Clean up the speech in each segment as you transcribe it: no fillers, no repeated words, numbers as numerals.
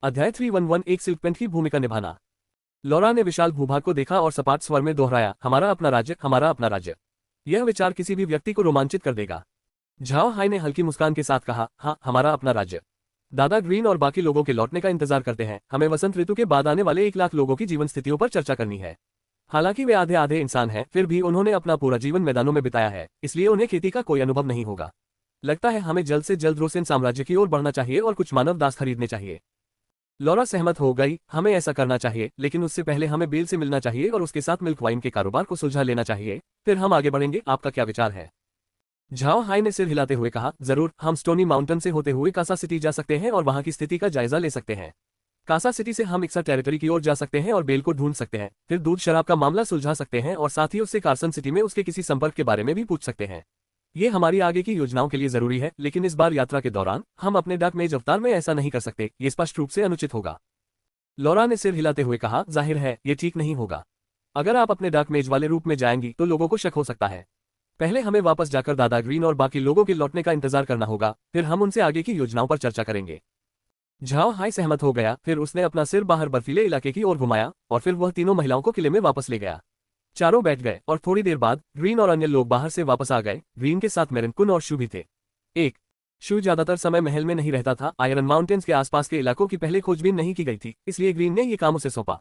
अध्याय 311 एक silk paint की भूमिका निभाना। लॉरा ने विशाल भूभाग को देखा और सपाट स्वर में दोहराया, हमारा अपना राज्य, हमारा अपना राज्य। यह विचार किसी भी व्यक्ति को रोमांचित कर देगा। झाओ हाई ने हल्की मुस्कान के साथ कहा, हाँ, हमारा अपना राज्य। दादा ग्रीन और बाकी लोगों के लौटने का इंतजार करते हैं। हमें वसंत ऋतु के बाद आने वाले 1 लाख लोगों की जीवन स्थितियों पर चर्चा करनी है। हालांकि वे आधे आधे इंसान हैं, फिर भी उन्होंने अपना पूरा जीवन मैदानों में बिताया है, इसलिए उन्हें खेती का कोई अनुभव नहीं होगा। लगता है हमें जल्द से जल्द रोसेन साम्राज्य की ओर बढ़ना चाहिए और कुछ मानव दास खरीदने चाहिए। लॉरा सहमत हो गई, हमें ऐसा करना चाहिए, लेकिन उससे पहले हमें बेल से मिलना चाहिए और उसके साथ मिल्क वाइन के कारोबार को सुलझा लेना चाहिए, फिर हम आगे बढ़ेंगे। आपका क्या विचार है? झाओ हाई ने सिर हिलाते हुए कहा, जरूर, हम स्टोनी माउंटेन से होते हुए कासा सिटी जा सकते हैं और वहां की स्थिति का जायजा ले सकते हैं। कासा सिटी से हम इक्सा टेरिटरी की ओर जा सकते हैं और बेल को ढूंढ सकते हैं, फिर दूध शराब का मामला सुलझा सकते हैं और साथ ही उससे कार्सन सिटी में उसके किसी संपर्क के बारे में भी पूछ सकते हैं। ये हमारी आगे की योजनाओं के लिए जरूरी है, लेकिन इस बार यात्रा के दौरान हम अपने डार्क मेज अवतार में ऐसा नहीं कर सकते, ये स्पष्ट रूप से अनुचित होगा। लॉरा ने सिर हिलाते हुए कहा, जाहिर है ये ठीक नहीं होगा। अगर आप अपने डार्क मेज वाले रूप में जाएंगी तो लोगों को शक हो सकता है। पहले हमें वापस जाकर दादा ग्रीन और बाकी लोगों के लौटने का इंतजार करना होगा, फिर हम उनसे आगे की योजनाओं पर चर्चा करेंगे। झाओ हाई सहमत हो गया, फिर उसने अपना सिर बाहर बर्फीले इलाके की ओर घुमाया और फिर वह तीनों महिलाओं को किले में वापस ले गया। चारों बैठ गए और थोड़ी देर बाद ग्रीन और अन्य लोग बाहर से वापस आ गए। ग्रीन के साथ मेरनकुन और शू भी थे। एक शू ज्यादातर समय महल में नहीं रहता था, आयरन माउंटेन्स के आसपास के इलाकों की पहले खोजबीन नहीं की गई थी, इसलिए ग्रीन ने ये काम उसे सौंपा।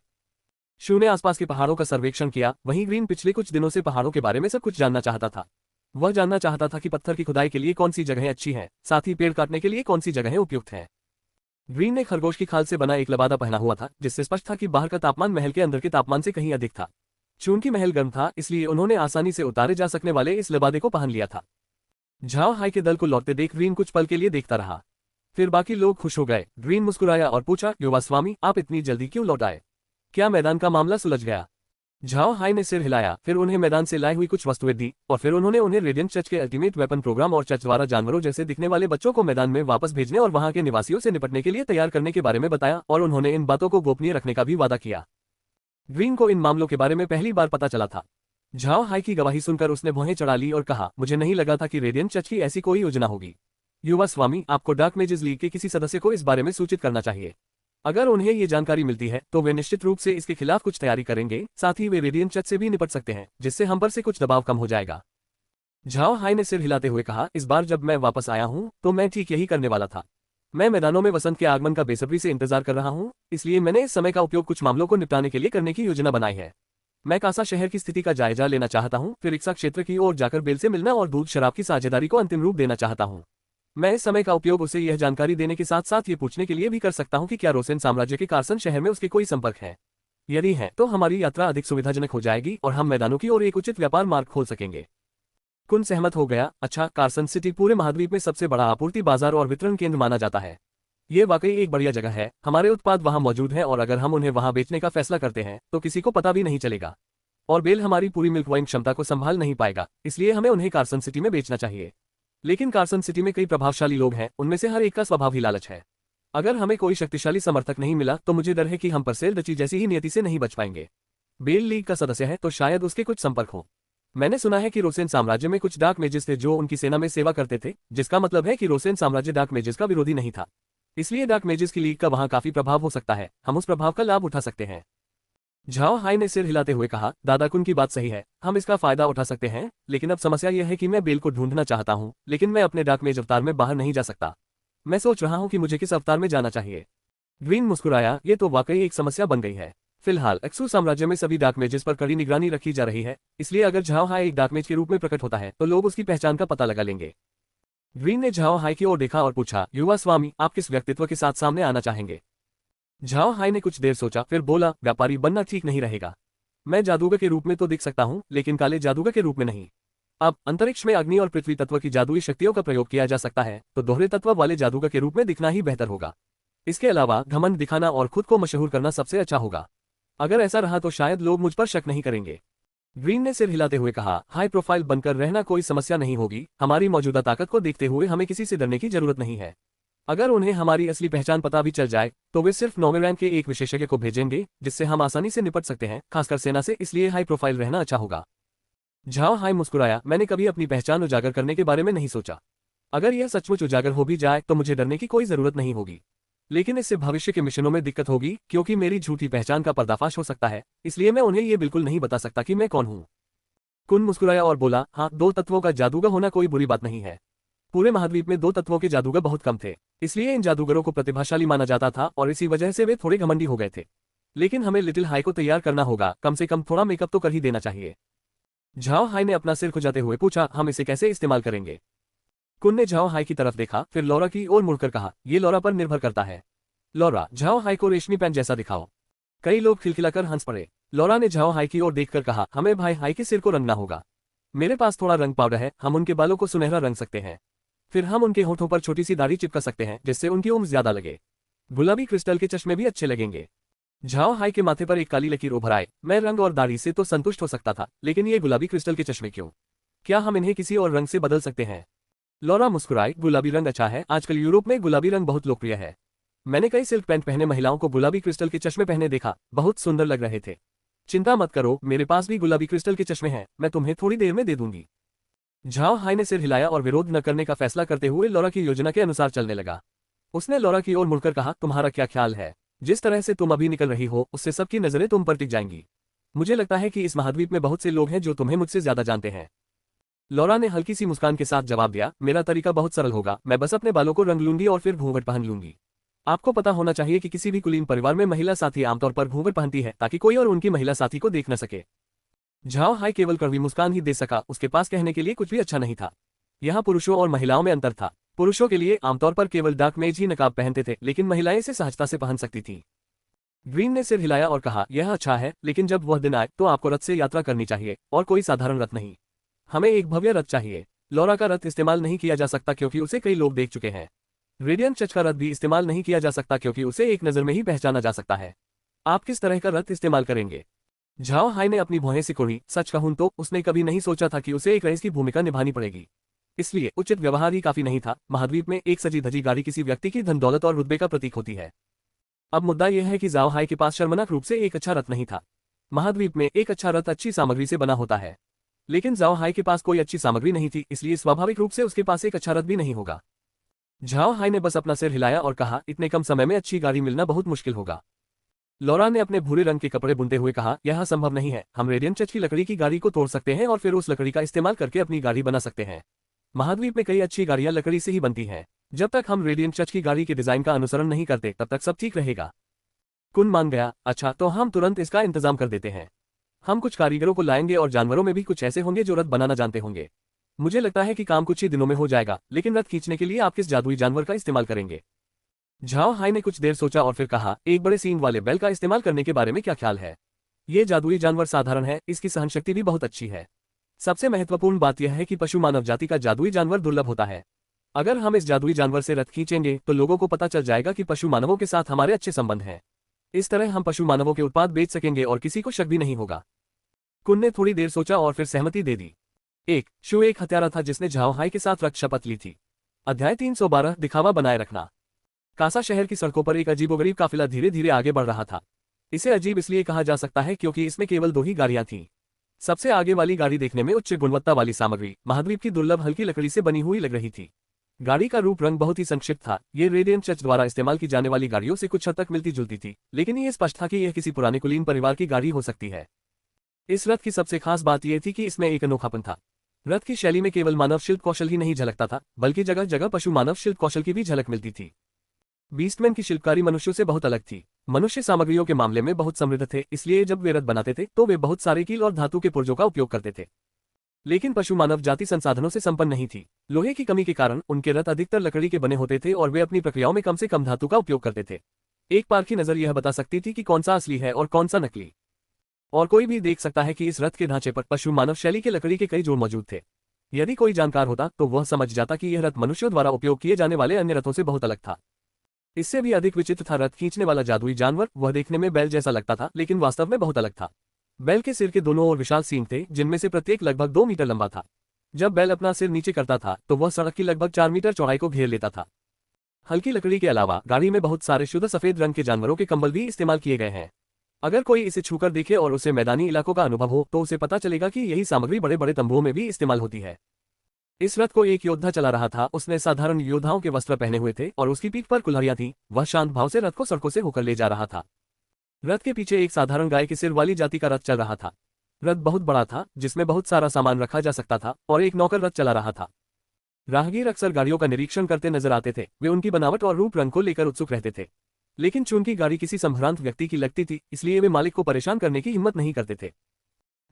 शू ने आसपास के पहाड़ों का सर्वेक्षण किया, वहीं ग्रीन पिछले कुछ दिनों से पहाड़ों के बारे में सब कुछ जानना चाहता था। वह जानना चाहता था कि पत्थर की खुदाई के लिए कौन सी जगहें अच्छी हैं, साथ ही पेड़ काटने के लिए कौन सी जगहें उपयुक्त हैं। ग्रीन ने खरगोश की खाल से बना एक लबादा पहना हुआ था, जिससे स्पष्ट था कि बाहर का तापमान महल के अंदर के तापमान से कहीं अधिक था। चूंकि महल गर्म था, इसलिए उन्होंने आसानी से उतारे जा सकने वाले इस लबादे को पहन लिया था। झाओ हाई के दल को लौटते देख ग्रीन कुछ पल के लिए देखता रहा, फिर बाकी लोग खुश हो गए। ग्रीन मुस्कुराया और पूछा, युवा स्वामी, आप इतनी जल्दी क्यों लौट आए? क्या मैदान का मामला सुलझ गया? झाओ हाई ने सिर हिलाया, फिर उन्हें मैदान से लाई हुई कुछ वस्तुएं दी और फिर उन्होंने उन्हें रेडियंट चर्च के अल्टीमेट वेपन प्रोग्राम और चर्च द्वारा जानवरों जैसे दिखने वाले बच्चों को मैदान में वापस भेजने और वहां के निवासियों से निपटने के लिए तैयार करने के बारे में बताया, और उन्होंने इन बातों को गोपनीय रखने का भी वादा किया। ग्रीन को इन मामलों के बारे में पहली बार पता चला था। झाओ हाई की गवाही सुनकर उसने भौहें चढ़ा ली और कहा, मुझे नहीं लगा था कि रेडियंट चर्च की ऐसी कोई योजना होगी। युवा स्वामी, आपको डार्क मेजेस लीग के किसी सदस्य को इस बारे में सूचित करना चाहिए। अगर उन्हें ये जानकारी मिलती है तो वे निश्चित रूप से इसके खिलाफ कुछ तैयारी करेंगे, साथ ही वे रेडियंट चर्च से भी निपट सकते हैं, जिससे हम पर से कुछ दबाव कम हो जाएगा। झाओ हाई ने सिर हिलाते हुए कहा, इस बार जब मैं वापस आया हूं तो मैं ठीक यही करने वाला था। मैं मैदानों में वसंत के आगमन का बेसब्री से इंतजार कर रहा हूं, इसलिए मैंने इस समय का उपयोग कुछ मामलों को निपटाने के लिए करने की योजना बनाई है। मैं कासा शहर की स्थिति का जायजा लेना चाहता हूं, फिर इक्सा क्षेत्र की ओर जाकर बेल से मिलना और दूध शराब की साझेदारी को अंतिम रूप देना चाहता हूं। मैं इस समय का उपयोग उसे यह जानकारी देने के साथ साथ ये पूछने के लिए भी कर सकता हूं कि क्या रोसेन साम्राज्य के कार्सन शहर में उसके कोई संपर्क है। यदि है तो हमारी यात्रा अधिक सुविधाजनक हो जाएगी और हम मैदानों की ओर एक उचित व्यापार मार्ग खोल सकेंगे। कुन सहमत हो गया, अच्छा, कार्सन सिटी पूरे महाद्वीप में सबसे बड़ा आपूर्ति बाजार और वितरण केंद्र माना जाता है। ये वाकई एक बढ़िया जगह है। हमारे उत्पाद वहां मौजूद हैं और अगर हम उन्हें वहां बेचने का फैसला करते हैं तो किसी को पता भी नहीं चलेगा, और बेल हमारी पूरी मिल्क वाइन क्षमता को संभाल नहीं पाएगा, इसलिए हमें उन्हें कार्सन सिटी में बेचना चाहिए। लेकिन कार्सन सिटी में कई प्रभावशाली लोग हैं, उनमें से हर एक का स्वभाव ही लालच है। अगर हमें कोई शक्तिशाली समर्थक नहीं मिला तो मुझे डर है कि हम परसेल डची जैसी ही नियति से नहीं बच पाएंगे। बेल लीग का सदस्य है तो शायद उसके कुछ संपर्क हो। मैंने सुना है कि रोसेन साम्राज्य में कुछ डार्क मेजेस थे जो उनकी सेना में सेवा करते थे, जिसका मतलब है कि रोसेन साम्राज्य डार्क मेजेस का विरोधी नहीं था, इसलिए डार्क मेजेस की लीग का वहां काफी प्रभाव हो सकता है। हम उस प्रभाव का लाभ उठा सकते हैं। झाओ हाई ने सिर हिलाते हुए कहा, दादा कुन की बात सही है, हम इसका फायदा उठा सकते हैं, लेकिन अब समस्या यह है कि मैं बेल को ढूंढना चाहता हूं, लेकिन मैं अपने डार्क मेज अवतार में बाहर नहीं जा सकता। मैं सोच रहा हूं कि मुझे किस अवतार में जाना चाहिए। ग्रीन मुस्कुराया, ये तो वाकई एक समस्या बन गई है। फिलहाल एक्सू साम्राज्य में सभी डार्क मेजेस पर कड़ी निगरानी रखी जा रही है, इसलिए अगर झाओ हाई एक डार्क मेज के रूप में प्रकट होता है तो लोग उसकी पहचान का पता लगा लेंगे। ग्रीन ने झाओ हाई की ओर देखा और पूछा, युवा स्वामी, आप किस व्यक्तित्व के साथ सामने आना चाहेंगे? झाओ हाई ने कुछ देर सोचा, फिर बोला, व्यापारी बनना ठीक नहीं रहेगा। मैं जादूगर के रूप में तो दिख सकता हूं, लेकिन काले जादूगर के रूप में नहीं। अब अंतरिक्ष में अग्नि और पृथ्वी तत्व की जादुई शक्तियों का प्रयोग किया जा सकता है, तो दोहरे तत्व वाले जादूगर के रूप में दिखना ही बेहतर होगा। इसके अलावा घमंड दिखाना और खुद को मशहूर करना सबसे अच्छा होगा। अगर ऐसा रहा तो शायद लोग मुझ पर शक नहीं करेंगे। ग्रीन ने सिर हिलाते हुए कहा, हाई प्रोफाइल बनकर रहना कोई समस्या नहीं होगी। हमारी मौजूदा ताकत को देखते हुए हमें किसी से डरने की जरूरत नहीं है। अगर उन्हें हमारी असली पहचान पता भी चल जाए तो वे सिर्फ 9वें रैंक के एक विशेषज्ञ को भेजेंगे, जिससे हम आसानी से निपट सकते हैं, खासकर सेना से, इसलिए हाई प्रोफाइल रहना अच्छा होगा। झाओ हाई मुस्कुराया, मैंने कभी अपनी पहचान उजागर करने के बारे में नहीं सोचा। अगर यह सचमुच उजागर हो भी जाए तो मुझे डरने की कोई जरूरत नहीं होगी। लेकिन इससे भविष्य के मिशनों में दिक्कत होगी क्योंकि मेरी झूठी पहचान का पर्दाफाश हो सकता है, इसलिए मैं उन्हें ये बिल्कुल नहीं बता सकता कि मैं कौन हूँ। कुन मुस्कुराया और बोला, हाँ, 2 तत्वों का जादूगर होना कोई बुरी बात नहीं है। पूरे महाद्वीप में 2 तत्वों के जादूगर बहुत कम थे, इसलिए इन जादूगरों को प्रतिभाशाली माना जाता था और इसी वजह से वे थोड़े घमंडी हो गए थे। लेकिन हमें लिटिल हाई को तैयार करना होगा, कम से कम थोड़ा मेकअप तो कर ही देना चाहिए। झाओ हाई ने अपना सिर खुजाते हुए पूछा, हम इसे कैसे इस्तेमाल करेंगे? कुन ने झाओ हाई की तरफ देखा, फिर लौरा की ओर मुड़कर कहा, ये लौरा पर निर्भर करता है। लौरा, झाओ हाई को रेशमी पैंट जैसा दिखाओ। कई लोग खिलखिलाकर हंस पड़े। लौरा ने झाओ हाई की ओर देखकर कहा, हमें भाई हाई के सिर को रंगना होगा। मेरे पास थोड़ा रंग पाउडर है, हम उनके बालों को सुनहरा रंग सकते हैं। फिर हम उनके होठों पर छोटी सी दाढ़ी चिपका सकते हैं जिससे उनकी उम्र ज्यादा लगे। गुलाबी क्रिस्टल के चश्मे भी अच्छे लगेंगे। झाओ हाई के माथे पर एक काली लकीर उभर आए। मैं रंग और दाढ़ी से तो संतुष्ट हो सकता था, लेकिन ये गुलाबी क्रिस्टल के चश्मे क्यों? क्या हम इन्हें किसी और रंग से बदल सकते हैं? लौरा मुस्कुराई, गुलाबी रंग अच्छा है, आजकल यूरोप में गुलाबी रंग बहुत लोकप्रिय है। मैंने कई सिल्क पैंट पहने महिलाओं को गुलाबी क्रिस्टल के चश्मे पहने देखा, बहुत सुंदर लग रहे थे। चिंता मत करो, मेरे पास भी गुलाबी क्रिस्टल के चश्मे हैं, मैं तुम्हें थोड़ी देर में दे दूंगी। झाओ हाई ने सिर हिलाया और विरोध न करने का फैसला करते हुए लौरा की योजना के अनुसार चलने लगा। उसने लौरा की ओर मुड़कर कहा, तुम्हारा क्या ख्याल है? जिस तरह से तुम अभी निकल रही हो उससे सबकी नजरें तुम पर टिक जाएंगी। मुझे लगता है कि इस महाद्वीप में बहुत से लोग हैं जो तुम्हें मुझसे ज्यादा जानते हैं। लौरा ने हल्की सी मुस्कान के साथ जवाब दिया, मेरा तरीका बहुत सरल होगा, मैं बस अपने बालों को रंग लूंगी और फिर घूंघट पहन लूंगी। आपको पता होना चाहिए कि किसी भी कुलीन परिवार में महिला साथी आमतौर पर घूंघट पहनती है ताकि कोई और उनकी महिला साथी को देख न सके। झाओ हाई केवल कड़वी मुस्कान ही दे सका, उसके पास कहने के लिए कुछ भी अच्छा नहीं था। यहाँ पुरुषों और महिलाओं में अंतर था। पुरुषों के लिए आमतौर पर केवल डार्क मेज ही नकाब पहनते थे, लेकिन महिलाएं इसे सहजता से पहन सकती थीं। ग्रीन ने सिर हिलाया और कहा, यह अच्छा है, लेकिन जब वह दिन आए तो आपको रथ से यात्रा करनी चाहिए, और कोई साधारण रथ नहीं। हमें एक भव्य रथ चाहिए। लौरा का रथ इस्तेमाल नहीं किया जा सकता क्योंकि उसे कई लोग देख चुके हैं। रेडियंट चर्च का रथ भी इस्तेमाल नहीं किया जा सकता क्योंकि उसे एक नज़र में ही पहचाना जा सकता है। आप किस तरह का रथ इस्तेमाल करेंगे? झाओ हाई ने अपनी भौहें सिकोड़ी। सच कहूं तो उसने कभी नहीं सोचा था कि उसे एक रईस की भूमिका निभानी पड़ेगी, इसलिए उचित व्यवहार ही काफी नहीं था। महाद्वीप में एक सजी धजी गाड़ी किसी व्यक्ति की धन दौलत और रुतबे का प्रतीक होती है। अब मुद्दा यह है कि झाओ हाई के पास शर्मनाक रूप से एक अच्छा रथ नहीं था। महाद्वीप में एक अच्छा रथ अच्छी सामग्री से बना होता है, लेकिन झाओ हाई के पास कोई अच्छी सामग्री नहीं थी, इसलिए स्वाभाविक रूप से उसके पास एक अच्छा रथ भी नहीं होगा। झाओ हाई ने बस अपना सिर हिलाया और कहा, इतने कम समय में अच्छी गाड़ी मिलना बहुत मुश्किल होगा। लौरा ने अपने भूरे रंग के कपड़े बुनते हुए कहा, यह संभव नहीं है। हम रेडियंट चर्च की लकड़ी की गाड़ी को तोड़ सकते हैं और फिर उस लकड़ी का इस्तेमाल करके अपनी गाड़ी बना सकते हैं। महाद्वीप में कई अच्छी गाड़ियां लकड़ी से ही बनती हैं। जब तक हम रेडियंट चर्च की गाड़ी के डिजाइन का अनुसरण नहीं करते तब तक सब ठीक रहेगा। कुन मान गया, अच्छा तो हम तुरंत इसका इंतजाम कर देते हैं। हम कुछ कारीगरों को लाएंगे और जानवरों में भी कुछ ऐसे होंगे जो रथ बनाना जानते होंगे। मुझे लगता है कि काम कुछ ही दिनों में हो जाएगा, लेकिन रथ खींचने के लिए आप किस जादुई जानवर का इस्तेमाल करेंगे? झाओ हाई ने कुछ देर सोचा और फिर कहा, एक बड़े सींग वाले बैल का इस्तेमाल करने के बारे में क्या ख्याल है? ये जादुई जानवर साधारण है, इसकी सहनशक्ति भी बहुत अच्छी है। सबसे महत्वपूर्ण बात यह है कि पशु मानव जाति का जादुई जानवर दुर्लभ होता है। अगर हम इस जादुई जानवर से रथ खींचेंगे तो लोगों को पता चल जाएगा कि पशु मानवों के साथ हमारे अच्छे संबंध हैं। इस तरह हम पशु मानवों के उत्पाद बेच सकेंगे और किसी को शक भी नहीं होगा। कुन ने थोड़ी देर सोचा और फिर सहमति दे दी। शू एक हत्यारा था जिसने झाओ हाई के साथ रक्त शपथ ली थी। अध्याय 312, दिखावा बनाए रखना। कासा शहर की सड़कों पर एक अजीबोगरीब काफिला धीरे धीरे आगे बढ़ रहा था। इसे अजीब इसलिए कहा जा सकता है क्योंकि इसमें केवल 2 ही गाड़ियां थीं। सबसे आगे वाली गाड़ी देखने में उच्च गुणवत्ता वाली सामग्री, महाद्वीप की दुर्लभ हल्की लकड़ी से बनी हुई लग रही थी। गाड़ी का रूप रंग बहुत ही संक्षिप्त था। ये रेडियंट चर्च द्वारा इस्तेमाल की जाने वाली गाड़ियों से कुछ हद तक मिलती जुलती थी, लेकिन ये स्पष्ट था कि यह किसी पुराने कुलीन परिवार की गाड़ी हो सकती है। इस रथ की सबसे खास बात यह थी कि इसमें एक अनोखापन था। रथ की शैली में केवल मानव शिल्प कौशल ही नहीं झलकता था, बल्कि जगह जगह पशु मानव शिल्प कौशल की भी झलक मिलती थी। बीस्टमैन की शिल्पकारी मनुष्यों से बहुत अलग थी। मनुष्य सामग्रियों के मामले में बहुत समृद्ध थे, इसलिए जब वे रथ बनाते थे तो वे बहुत सारे कील और धातु के पुर्जों का उपयोग करते थे। लेकिन पशु मानव जाति संसाधनों से संपन्न नहीं थी। लोहे की कमी के कारण उनके रथ अधिकतर लकड़ी के बने होते थे और वे अपनी प्रक्रियाओं में कम से कम धातु का उपयोग करते थे। एक पारखी नजर यह बता सकती थी कि कौन सा असली है और कौन सा नकली। और कोई भी देख सकता है कि इस रथ के ढांचे पर पशु मानव शैली के लकड़ी के कई जोड़ मौजूद थे। यदि कोई जानकार होता तो वह समझ जाता कि यह रथ मनुष्यों द्वारा उपयोग किए जाने वाले अन्य रथों से बहुत अलग था। इससे भी अधिक विचित्र था रथ खींचने वाला जादुई जानवर। वह देखने में बैल जैसा लगता था, लेकिन वास्तव में बहुत अलग था। बैल के सिर के दोनों ओर विशाल सींग थे, जिनमें से प्रत्येक लगभग 2 मीटर लंबा था। जब बैल अपना सिर नीचे करता था तो वह सड़क की लगभग 4 मीटर चौड़ाई को घेर लेता था। हल्की लकड़ी के अलावा गाड़ी में बहुत सारे शुद्ध सफेद रंग के जानवरों के कंबल भी इस्तेमाल किए गए हैं। अगर कोई इसे छूकर देखे और उसे मैदानी इलाकों का अनुभव हो तो उसे पता चलेगा कि यही सामग्री बड़े बड़े तंबुओं में भी इस्तेमाल होती है। इस रथ को एक योद्धा चला रहा था। उसने साधारण योद्धाओं के वस्त्र पहने हुए थे और उसकी पीठ पर कुल्हाड़ियां थीं। वह शांत भाव से रथ को सड़कों से होकर ले जा रहा था। रथ के पीछे एक साधारण गाय के सिर वाली जाति का रथ चल रहा था। रथ बहुत बड़ा था, जिसमें बहुत सारा सामान रखा जा सकता था, और एक नौकर रथ चला रहा था। राहगीर अक्सर गाड़ियों का निरीक्षण करते नजर आते थे। वे उनकी बनावट और रूप रंग को लेकर उत्सुक रहते थे, लेकिन चूंकि गाड़ी किसी संभ्रांत व्यक्ति की लगती थी, इसलिए वे मालिक को परेशान करने की हिम्मत नहीं करते थे।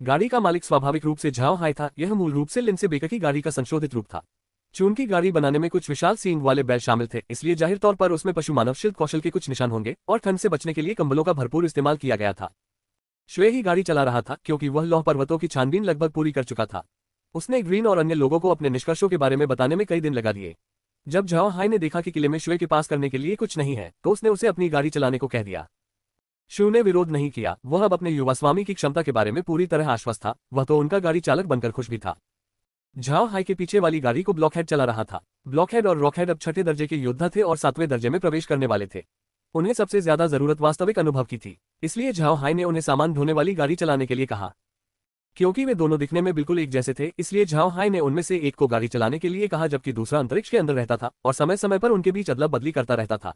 गाड़ी का मालिक स्वाभाविक रूप से झाओ हाय था। यह मूल रूप से लिंसे बेकर की गाड़ी का संशोधित रूप था। चूंकि गाड़ी बनाने में कुछ विशाल सींग वाले बैल शामिल थे, इसलिए जाहिर तौर पर उसमें पशु मानव शिल्प कौशल के कुछ निशान होंगे, और ठंड से बचने के लिए कंबलों का भरपूर इस्तेमाल किया गया था। श्वे ही गाड़ी चला रहा था, क्योंकि वह लौह पर्वतों की छानबीन लगभग पूरी कर चुका था। उसने ग्रीन और अन्य लोगों को अपने निष्कर्षों के बारे में बताने में कई दिन लगा दिए। जब झाओ हाय ने देखा कि किले में श्वे के पास करने के लिए कुछ नहीं है, तो उसने उसे अपनी गाड़ी चलाने को कह दिया। शू ने विरोध नहीं किया। वह अब अपने युवा स्वामी की क्षमता के बारे में पूरी तरह आश्वस्त था। वह तो उनका गाड़ी चालक बनकर खुश भी था। झाओ हाय के पीछे वाली गाड़ी को ब्लॉकहेड चला रहा था। ब्लॉकहेड और रॉकहेड अब 6ठे दर्जे के योद्धा थे और 7वें दर्जे में प्रवेश करने वाले थे। उन्हें सबसे ज्यादा जरूरत वास्तविक अनुभव की थी, इसलिए झाओ हाय ने उन्हें सामान ढोने वाली गाड़ी चलाने के लिए कहा। क्योंकि वे दोनों दिखने में बिल्कुल एक जैसे थे, इसलिए झाओ हाय ने उनमें से एक को गाड़ी चलाने के लिए कहा, जबकि दूसरा अंतरिक्ष के अंदर रहता था और समय समय पर उनके बीच अदला बदली करता रहता था।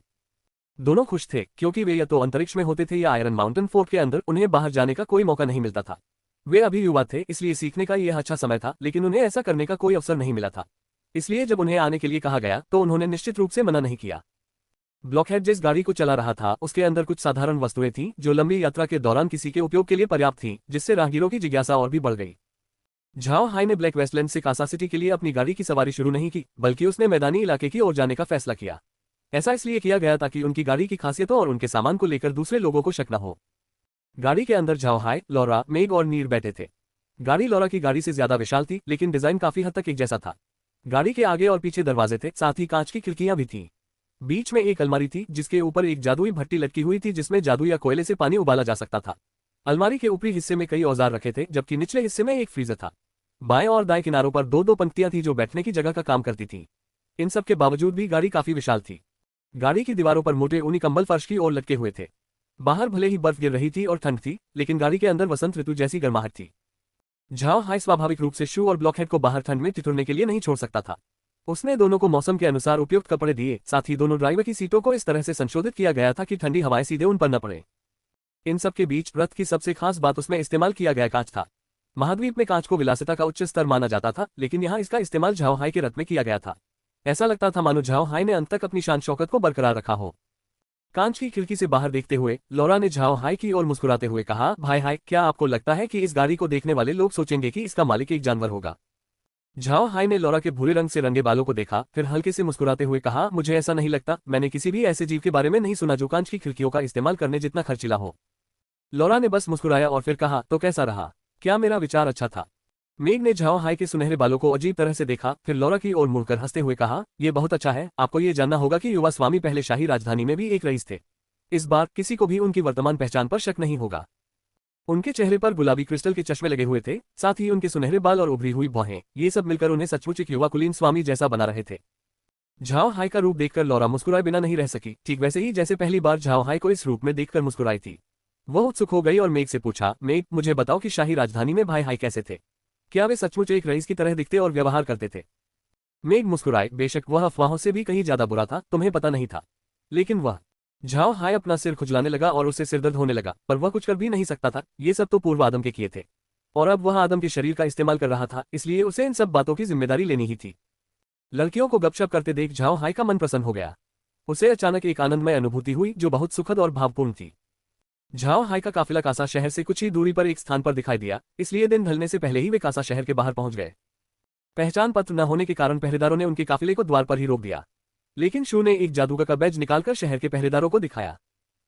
दोनों खुश थे, क्योंकि वे या तो अंतरिक्ष में होते थे या आयरन माउंटेन फोर्ट के अंदर। उन्हें बाहर जाने का कोई मौका नहीं मिलता था। वे अभी युवा थे, इसलिए सीखने का यह अच्छा समय था, लेकिन उन्हें ऐसा करने का कोई अवसर नहीं मिला था। इसलिए जब उन्हें आने के लिए कहा गया, तो उन्होंने निश्चित रूप से मना नहीं किया। ब्लॉकहेड जिस गाड़ी को चला रहा था, उसके अंदर कुछ साधारण वस्तुएं थीं, जो लंबी यात्रा के दौरान किसी के उपयोग के लिए पर्याप्त थीं, जिससे राहगीरों की जिज्ञासा और भी बढ़ गई। झाओ हाय ने ब्लैक वेस्टलैंड से कासा सिटी के लिए अपनी गाड़ी की सवारी शुरू नहीं की, बल्कि उसने मैदानी इलाके की ओर जाने का फैसला किया। ऐसा इसलिए किया गया ताकि उनकी गाड़ी की खासियतों और उनके सामान को लेकर दूसरे लोगों को शक न हो। गाड़ी के अंदर झाओ हाय, लौरा, मेग और नीर बैठे थे। गाड़ी लौरा की गाड़ी से ज्यादा विशाल थी, लेकिन डिजाइन काफी हद तक एक जैसा था। गाड़ी के आगे और पीछे दरवाजे थे, साथ ही कांच की खिड़कियां भी थीं। बीच में एक अलमारी थी, जिसके ऊपर एक जादुई भट्टी लटकी हुई थी, जिसमें जादू या कोयले से पानी उबाला जा सकता था। अलमारी के ऊपरी हिस्से में कई औजार रखे थे, जबकि निचले हिस्से में एक फ्रीजर था। बाएं और दाएं किनारों पर दो दो पंक्तियां थी, जो बैठने की जगह का काम करती थीं। इन सब के बावजूद भी गाड़ी काफी विशाल थी। गाड़ी की दीवारों पर मोटे ऊनी कंबल फर्श की ओर लटके हुए थे। बाहर भले ही बर्फ गिर रही थी और ठंड थी, लेकिन गाड़ी के अंदर वसंत ऋतु जैसी गर्माहट थी। झाओ हाय स्वाभाविक रूप से शू और ब्लॉकहेड को बाहर ठंड में ठिठुरने के लिए नहीं छोड़ सकता था। उसने दोनों को मौसम के अनुसार उपयुक्त कपड़े दिए। साथ ही दोनों ड्राइवर की सीटों को इस तरह से संशोधित किया गया था कि ठंडी हवाएं सीधे उन पर न पड़े। इन सब के बीच रथ की सबसे खास बात उसमें इस्तेमाल किया गया कांच था। महाद्वीप में कांच को विलासिता का उच्च स्तर माना जाता था, लेकिन यहाँ इसका इस्तेमाल झाओ हाय के रथ में किया गया था। ऐसा लगता था मानो झाओ हाय ने अंत तक अपनी शान शौकत को बरकरार रखा हो। कांच की खिड़की से बाहर देखते हुए लौरा ने झाओ हाय की ओर मुस्कुराते हुए कहा, भाई हाय, क्या आपको लगता है कि इस गाड़ी को देखने वाले लोग सोचेंगे कि इसका मालिक एक जानवर होगा? झाओ हाय ने लौरा के भूरे रंग से रंगे बालों को देखा, फिर हल्के से मुस्कुराते हुए कहा, मुझे ऐसा नहीं लगता। मैंने किसी भी ऐसे जीव के बारे में नहीं सुना जो कांच की खिड़कियों का इस्तेमाल करने जितना खर्चीला हो। लौरा ने बस मुस्कुराया और फिर कहा, तो कैसा रहा? क्या मेरा विचार अच्छा था? मेग ने झाओ हाय के सुनहरे बालों को अजीब तरह से देखा, फिर लौरा की ओर मुड़कर हंसते हुए कहा, यह बहुत अच्छा है। आपको ये जानना होगा कि युवा स्वामी पहले शाही राजधानी में भी एक रईस थे। इस बार किसी को भी उनकी वर्तमान पहचान पर शक नहीं होगा। उनके चेहरे पर गुलाबी क्रिस्टल के चश्मे लगे हुए थे, साथ ही उनके सुनहरे बाल और उभरी हुई भौहें, ये सब मिलकर उन्हें सचमुच एक युवा कुलीन स्वामी जैसा बना रहे थे। झाओ हाय का रूप देखकर लौरा मुस्कुराए बिना नहीं रह सकी, ठीक वैसे ही जैसे पहली बार झाओ हाय को इस रूप में देखकर मुस्कुराई थी। वह उत्सुक हो गई और मेग से पूछा, मेग, मुझे बताओ कि शाही राजधानी में भाई हाय कैसे थे? क्या वे सचमुच एक रईस की तरह दिखते और व्यवहार करते थे? मेग मुस्कुराए, बेशक वह अफवाहों से भी कहीं ज्यादा बुरा था, तुम्हें पता नहीं था। लेकिन वह झाओ हाय अपना सिर खुजलाने लगा और उससे सिरदर्द होने लगा, पर वह कुछ कर भी नहीं सकता था। ये सब तो पूर्व आदम के किए थे, और अब वह आदम के शरीर का इस्तेमाल कर रहा था, इसलिए उसे इन सब बातों की जिम्मेदारी लेनी ही थी। लड़कियों को गपशप करते देख झाओ हाय का मन प्रसन्न हो गया। उसे अचानक एक आनंदमय अनुभूति हुई जो बहुत सुखद और भावपूर्ण थी। झाओ हाय का काफिला कासा शहर से कुछ ही दूरी पर एक स्थान पर दिखाई दिया, इसलिए दिन ढलने से पहले ही वे कासा शहर के बाहर पहुंच गए। पहचान पत्र न होने के कारण पहरेदारों ने उनके काफिले को द्वार पर ही रोक दिया, लेकिन शू ने एक जादूगर का बैज निकालकर शहर के पहरेदारों को दिखाया।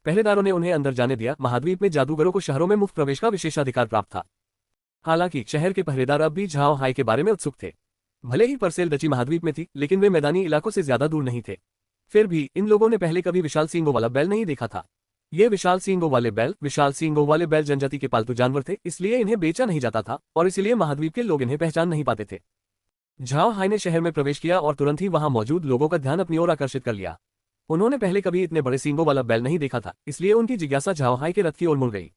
पहरेदारों ने उन्हें अंदर जाने दिया। महाद्वीप में जादूगरों को शहरों में मुफ्त प्रवेश का विशेषाधिकार प्राप्त था। हालांकि शहर के पहरेदार अब भी झाओ हाय के बारे में उत्सुक थे। भले ही परसेल डची महाद्वीप में थी, लेकिन वे मैदानी इलाकों से ज्यादा दूर नहीं थे। फिर भी इन लोगों ने पहले कभी विशाल सींगों वाला बैल नहीं देखा था। ये विशाल सींगों वाले बैल जनजाति के पालतू जानवर थे, इसलिए इन्हें बेचा नहीं जाता था और इसलिए महाद्वीप के लोग इन्हें पहचान नहीं पाते थे। झाओ हाय ने शहर में प्रवेश किया और तुरंत ही वहां मौजूद लोगों का ध्यान अपनी ओर आकर्षित कर लिया। उन्होंने पहले कभी इतने बड़े सींगों वाला बैल नहीं देखा था, इसलिए उनकी जिज्ञासा झाओ हाय के रथ की ओर मुड़ गई।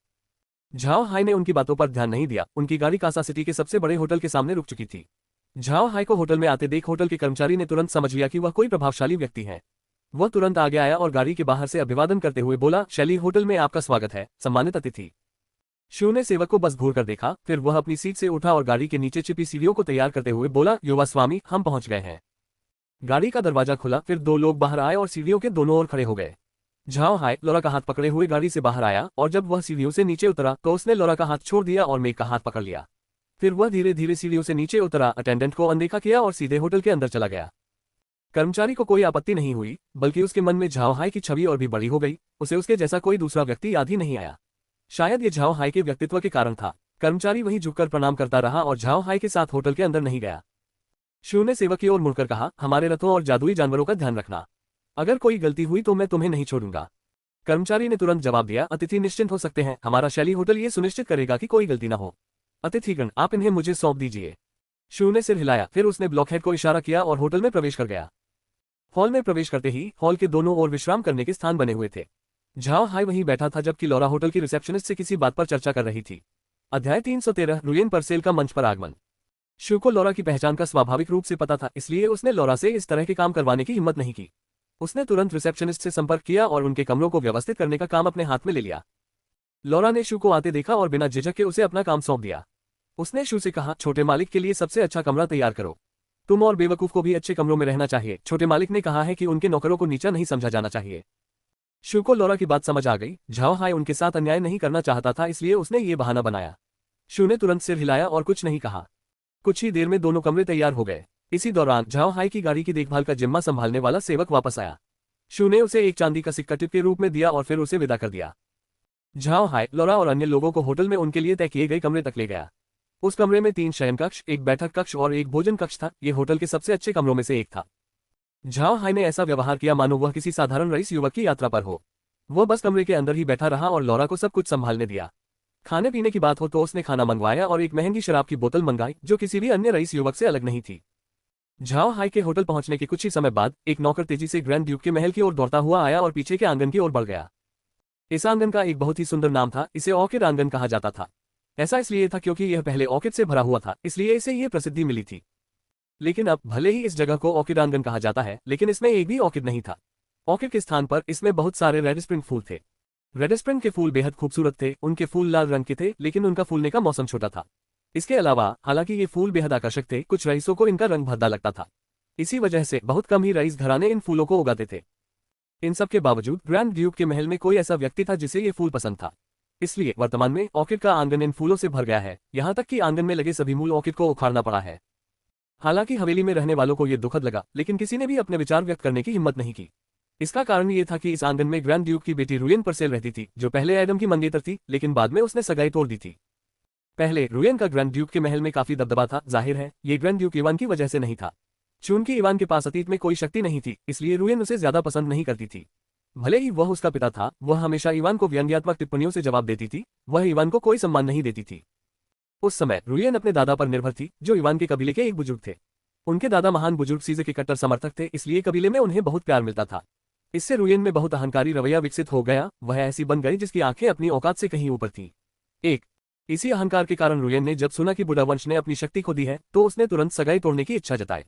झाओ हाय ने उनकी बातों पर ध्यान नहीं दिया। उनकी गाड़ी कासा सिटी के सबसे बड़े होटल के सामने रुक चुकी थी। झाओ हाई को होटल में आते देख होटल के कर्मचारी ने तुरंत समझ लिया कि वह कोई प्रभावशाली व्यक्ति है। वह तुरंत आगे आया और गाड़ी के बाहर से अभिवादन करते हुए बोला, शैली होटल में आपका स्वागत है, सम्मानित अतिथि। शू ने सेवक को बस घूर कर देखा, फिर वह अपनी सीट से उठा और गाड़ी के नीचे छिपी सीढ़ियों को तैयार करते हुए बोला, युवा स्वामी, हम पहुंच गए हैं। गाड़ी का दरवाजा खुला, फिर दो लोग बाहर आए और सीढ़ियों के दोनों ओर खड़े हो गए। झाओ हाई लौरा का हाथ पकड़े हुए गाड़ी से बाहर आया और जब वह सीढ़ियों से नीचे उतरा तो उसने लौरा का हाथ छोड़ दिया और मेघ का हाथ पकड़ लिया। फिर वह धीरे धीरे सीढ़ियों से नीचे उतरा, अटेंडेंट को अनदेखा किया और सीधे होटल के अंदर चला गया। कर्मचारी को कोई आपत्ति नहीं हुई, बल्कि उसके मन में झाओ हाई की छवि और भी बड़ी हो गई। उसे उसके जैसा कोई दूसरा व्यक्ति याद ही नहीं आया। शायद ये झाओ हाई के व्यक्तित्व के कारण था। कर्मचारी वहीं झुककर प्रणाम करता रहा और झाओ हाई के साथ होटल के अंदर नहीं गया। शू ने सेवक की ओर मुड़कर कहा, हमारे रथों और जादुई जानवरों का ध्यान रखना। अगर कोई गलती हुई तो मैं तुम्हें नहीं छोड़ूंगा। कर्मचारी ने तुरंत जवाब दिया, अतिथि निश्चिंत हो सकते हैं, हमारा शैली होटल ये सुनिश्चित करेगा कि कोई गलती न हो। अतिथिगण, आप इन्हें मुझे सौंप दीजिए। शू ने सिर हिलाया, फिर उसने ब्लॉकहेड को इशारा किया और होटल में प्रवेश कर गया। हॉल में प्रवेश करते ही हॉल के दोनों ओर विश्राम करने के स्थान बने हुए थे। झाओ हाई वहीं बैठा था जबकि लौरा होटल की रिसेप्शनिस्ट से किसी बात पर चर्चा कर रही थी। अध्याय 313 रुयेन परसेल का मंच पर आगमन। शू को लौरा की पहचान का स्वाभाविक रूप से पता था, इसलिए उसने लौरा से इस तरह के काम करवाने की हिम्मत नहीं की। उसने तुरंत रिसेप्शनिस्ट से संपर्क किया और उनके कमरों को व्यवस्थित करने का काम अपने हाथ में ले लिया। लौरा ने शू को आते देखा और बिना झिझक के उसे अपना काम सौंप दिया। उसने शू से कहा, छोटे मालिक के लिए सबसे अच्छा कमरा तैयार करो। तुम और बेवकूफ को भी अच्छे कमरों में रहना चाहिए। छोटे मालिक ने कहा है कि उनके नौकरों को नीचा नहीं समझा जाना चाहिए। शू को लौरा की बात समझ आ गई। झाओ हाई उनके साथ अन्याय नहीं करना चाहता था, इसलिए उसने ये बहाना बनाया। शू ने तुरंत सिर हिलाया और कुछ नहीं कहा। कुछ ही देर में दोनों कमरे तैयार हो गए। इसी दौरान झाओ हाई की गाड़ी की देखभाल का जिम्मा संभालने वाला सेवक वापस आया। शू ने उसे एक चांदी का सिक्का टिप के रूप में दिया और फिर उसे विदा कर दिया। झाओ हाई लौरा और अन्य लोगों को होटल में उनके लिए तय किए गए कमरे तक ले गया। उस कमरे में 3 शयन कक्ष, एक बैठक कक्ष और एक भोजन कक्ष था। ये होटल के सबसे अच्छे कमरों में से एक था। झाओ हाई ने ऐसा व्यवहार किया मानो वह किसी साधारण रईस युवक की यात्रा पर हो। वह बस कमरे के अंदर ही बैठा रहा और लौरा को सब कुछ संभालने दिया। खाने पीने की बात हो तो उसने खाना मंगवाया और एक महंगी शराब की बोतल मंगाई जो किसी भी अन्य रईस युवक से अलग नहीं थी। झाओ हाई के होटल पहुंचने के कुछ ही समय बाद एक नौकर तेजी से ग्रैंड ड्यूक के महल की ओर दौड़ता हुआ आया और पीछे के आंगन की ओर बढ़ गया। इस आंगन का एक बहुत ही सुंदर नाम था, इसे ऑर्किड आंगन कहा जाता था। ऐसा इसलिए था क्योंकि यह पहले ऑर्किड से भरा हुआ था, इसलिए इसे ये प्रसिद्धि मिली थी। लेकिन अब भले ही इस जगह को ऑर्किड आंगन कहा जाता है, लेकिन इसमें एक भी ऑर्किड नहीं था। ऑर्किड के स्थान पर इसमें बहुत सारे रेड स्प्रिंग फूल थे। रेड स्प्रिंग के फूल बेहद खूबसूरत थे। उनके फूल लाल रंग के थे, लेकिन उनका फूलने का मौसम छोटा था। इसके अलावा हालांकि ये फूल बेहद आकर्षक थे, कुछ रईसों को इनका रंग भद्दा लगता था। इसी वजह से बहुत कम ही रईस घराने इन फूलों को उगाते थे। इन सब के बावजूद ग्रैंड ड्यूक के महल में कोई ऐसा व्यक्ति था जिसे ये फूल पसंद था। इसलिए वर्तमान में ऑर्किड का आंगन इन फूलों से भर गया है, यहाँ तक कि आंगन में लगे सभी मूल ऑर्किड को उखाड़ना पड़ा है। हालांकि हवेली में रहने वालों को यह दुखद लगा, लेकिन किसी ने भी अपने विचार व्यक्त करने की हिम्मत नहीं की। इसका कारण ये था कि इस आंगन में ग्रैंड ड्यूक की बेटी रुयेन परसेल रहती थी, जो पहले एडम की मंगेतर थी, लेकिन बाद में उसने सगाई तोड़ दी थी। पहले रुयेन का ग्रैंड ड्यूक के महल में काफी दबदबा था। जाहिर है ये ग्रैंड ड्यूक इवान की वजह से नहीं था। चूंकि इवान के पास अतीत में कोई शक्ति नहीं थी, इसलिए रुयेन उसे ज्यादा पसंद नहीं करती थी। भले ही वह उसका पिता था, वह हमेशा इवान को व्यंग्यात्मक टिप्पणियों से जवाब देती थी। वह इवान को कोई सम्मान नहीं देती थी। उस समय रुयेन अपने दादा पर निर्भर थी, जो इवान के कबीले के एक बुजुर्ग थे। उनके दादा महान बुजुर्ग सीजे के कट्टर समर्थक थे, इसलिए कबीले में उन्हें बहुत प्यार मिलता था। इससे रुयेन में बहुत अहंकारी रवैया विकसित हो गया। वह ऐसी बन गई जिसकी आंखें अपनी औकात से कहीं ऊपर थीं। इसी अहंकार के कारण रुयेन ने जब सुना कि बुढ़ा वंश ने अपनी शक्ति खो दी है, तो उसने तुरंत सगाई तोड़ने की इच्छा जताई।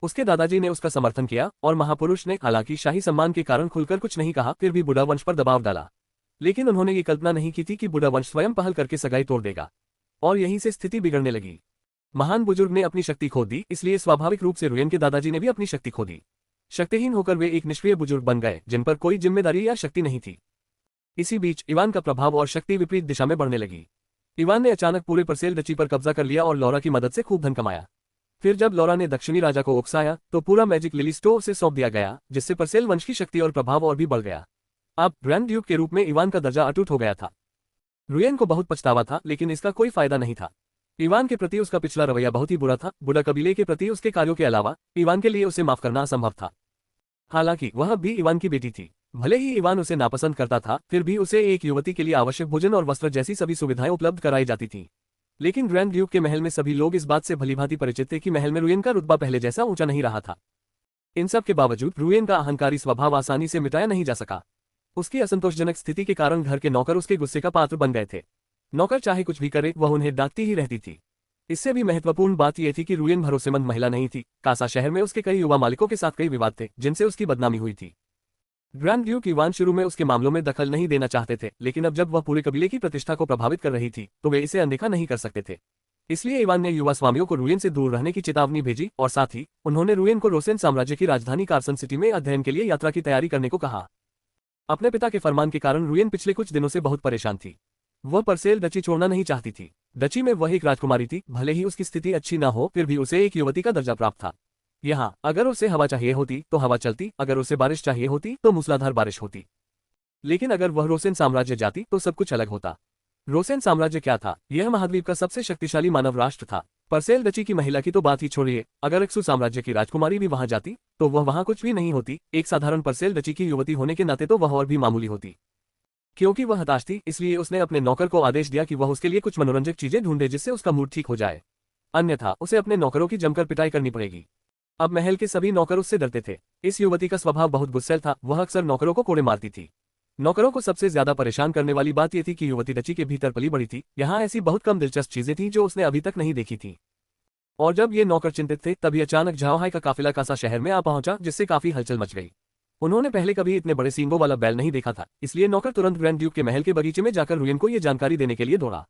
उसके दादाजी ने उसका समर्थन किया और महापुरुष ने हालांकि शाही सम्मान के कारण खुलकर कुछ नहीं कहा, फिर भी बुढ़ा वंश पर दबाव डाला। लेकिन उन्होंने ये कल्पना नहीं की थी कि बुढ़ा वंश स्वयं पहल करके सगाई तोड़ देगा, और यहीं से स्थिति बिगड़ने लगी। महान बुजुर्ग ने अपनी शक्ति खो दी, इसलिए स्वाभाविक रूप से रुयेन के दादाजी ने भी अपनी शक्ति खो दी। शक्तिहीन होकर वे एक निष्क्रिय बुजुर्ग बन गए, जिन पर कोई जिम्मेदारी या शक्ति नहीं थी। इसी बीच इवान का प्रभाव और शक्ति विपरीत दिशा में बढ़ने लगी। इवान ने अचानक पूरे परसेल डची पर कब्जा कर लिया और लौरा की मदद से खूब धन कमाया। फिर जब लौरा ने दक्षिणी राजा को उकसाया तो पूरा मैजिक लिली स्टोव उसे सौंप दिया गया, जिससे परसेल वंश की शक्ति और प्रभाव और भी बढ़ गया। अब ग्रैंड ड्यूक के रूप में इवान का दर्जा अटूट हो गया था। रुयेन को बहुत पछतावा था, लेकिन इसका कोई फायदा नहीं था। इवान के प्रति उसका पिछला रवैया बहुत ही बुरा था। बुढ़ा कबीले के प्रति उसके कार्यों के अलावा इवान के लिए उसे माफ करना असंभव था। हालांकि वह भी इवान की बेटी थी। भले ही इवान उसे नापसंद करता था, फिर भी उसे एक युवती के लिए आवश्यक भोजन और वस्त्र जैसी सभी सुविधाएं उपलब्ध कराई जाती थीं। लेकिन ग्रैंड ड्यूक के महल में सभी लोग इस बात से भलीभांति परिचित थे कि महल में रुयेन का रुतबा पहले जैसा ऊंचा नहीं रहा था। इन सब के बावजूद रुयेन का अहंकारी स्वभाव आसानी से मिटाया नहीं जा सका। उसकी असंतोषजनक स्थिति के कारण घर के नौकर उसके गुस्से का पात्र बन गए थे। नौकर चाहे कुछ भी करे, वह उन्हें डांटती ही रहती थी। इससे भी महत्वपूर्ण बात यह थी कि रुयन भरोसेमंद महिला नहीं थी। कासा शहर में उसके कई युवा मालिकों के साथ कई विवाद थे जिनसे उसकी बदनामी हुई थी। ग्रैंड ड्यूक इवान शुरू में उसके मामलों में दखल नहीं देना चाहते थे, लेकिन अब जब वह पूरे कबीले की प्रतिष्ठा को प्रभावित कर रही थी तो वे इसे अनदेखा नहीं कर सकते थे। इसलिए इवान ने युवा स्वामियों को रुयन से दूर रहने की चेतावनी भेजी और साथ ही उन्होंने रुयन को रोसेन साम्राज्य की राजधानी कार्सन सिटी में अध्ययन के लिए यात्रा की तैयारी करने को कहा। अपने पिता के फरमान के कारण रुयन पिछले कुछ दिनों से बहुत परेशान थी। वह परसेल डची छोड़ना नहीं चाहती थी। डची में वह एक राजकुमारी थी, भले ही उसकी स्थिति अच्छी न हो फिर भी उसे एक युवती का दर्जा प्राप्त था। यहाँ अगर उसे हवा चाहिए होती तो हवा चलती, अगर उसे बारिश चाहिए होती तो मूसलाधार बारिश होती। लेकिन अगर वह रोसेन साम्राज्य जाती तो सब कुछ अलग होता। रोसेन साम्राज्य क्या था? यह महाद्वीप का सबसे शक्तिशाली मानव राष्ट्र था। परसेल डची की महिला की तो बात ही छोड़िए, अगर एक्सू साम्राज्य की राजकुमारी भी वहां जाती तो वह वहां कुछ भी नहीं होती। एक साधारण परसेल डची की युवती होने के नाते तो वह और भी मामूली होती। क्योंकि वह हताश थी इसलिए उसने अपने नौकर को आदेश दिया कि वह उसके लिए कुछ मनोरंजक चीजें ढूंढे जिससे उसका मूड ठीक हो जाए, अन्यथा उसे अपने नौकरों की जमकर पिटाई करनी पड़ेगी। अब महल के सभी नौकर उससे डरते थे। इस युवती का स्वभाव बहुत गुस्सैल था, वह अक्सर नौकरों को कोड़े मारती थी। नौकरों को सबसे ज्यादा परेशान करने वाली बात यह थी कि युवती डची के भीतर पली बड़ी थी। यहाँ ऐसी बहुत कम दिलचस्प चीजें थीं जो उसने अभी तक नहीं देखी थी। और जब ये नौकर चिंतित थे तभी अचानक झाओहाई का काफिला कासा शहर में आ पहुंचा, जिससे काफी हलचल मच गई। उन्होंने पहले कभी इतने बड़े सींगों वाला बैल नहीं देखा था, इसलिए नौकर तुरंत ग्रैंड ड्यूक के महल के बगीचे में जाकर रुयन को यह जानकारी देने के लिए दौड़ा।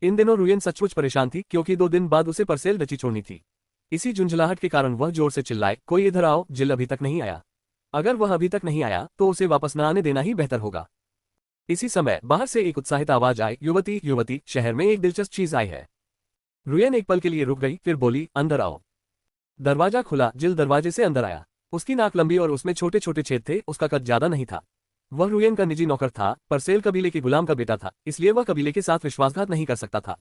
इन दिनों रुयन सचमुच परेशान थी क्योंकि 2 दिन बाद उसे परसेल डची छोड़नी थी। इसी झुंझलाहट के कारण वह जोर से चिल्लाए, कोई इधर आओ, जिल अभी तक नहीं आया। अगर वह अभी तक नहीं आया तो उसे वापस न आने देना ही बेहतर होगा। इसी समय बाहर से एक उत्साहित आवाज आई, युवती युवती, शहर में एक दिलचस्प चीज आई है। रुयन एक पल के लिए रुक गई, फिर बोली, अंदर आओ। दरवाजा खुला, जिल दरवाजे से अंदर आया। उसकी नाक लंबी और उसमें छोटे छोटे छेद थे, उसका कद ज्यादा नहीं था। वह रुयन का निजी नौकर था, परसेल कबीले के गुलाम का बेटा था, इसलिए वह कबीले के साथ विश्वासघात नहीं कर सकता था।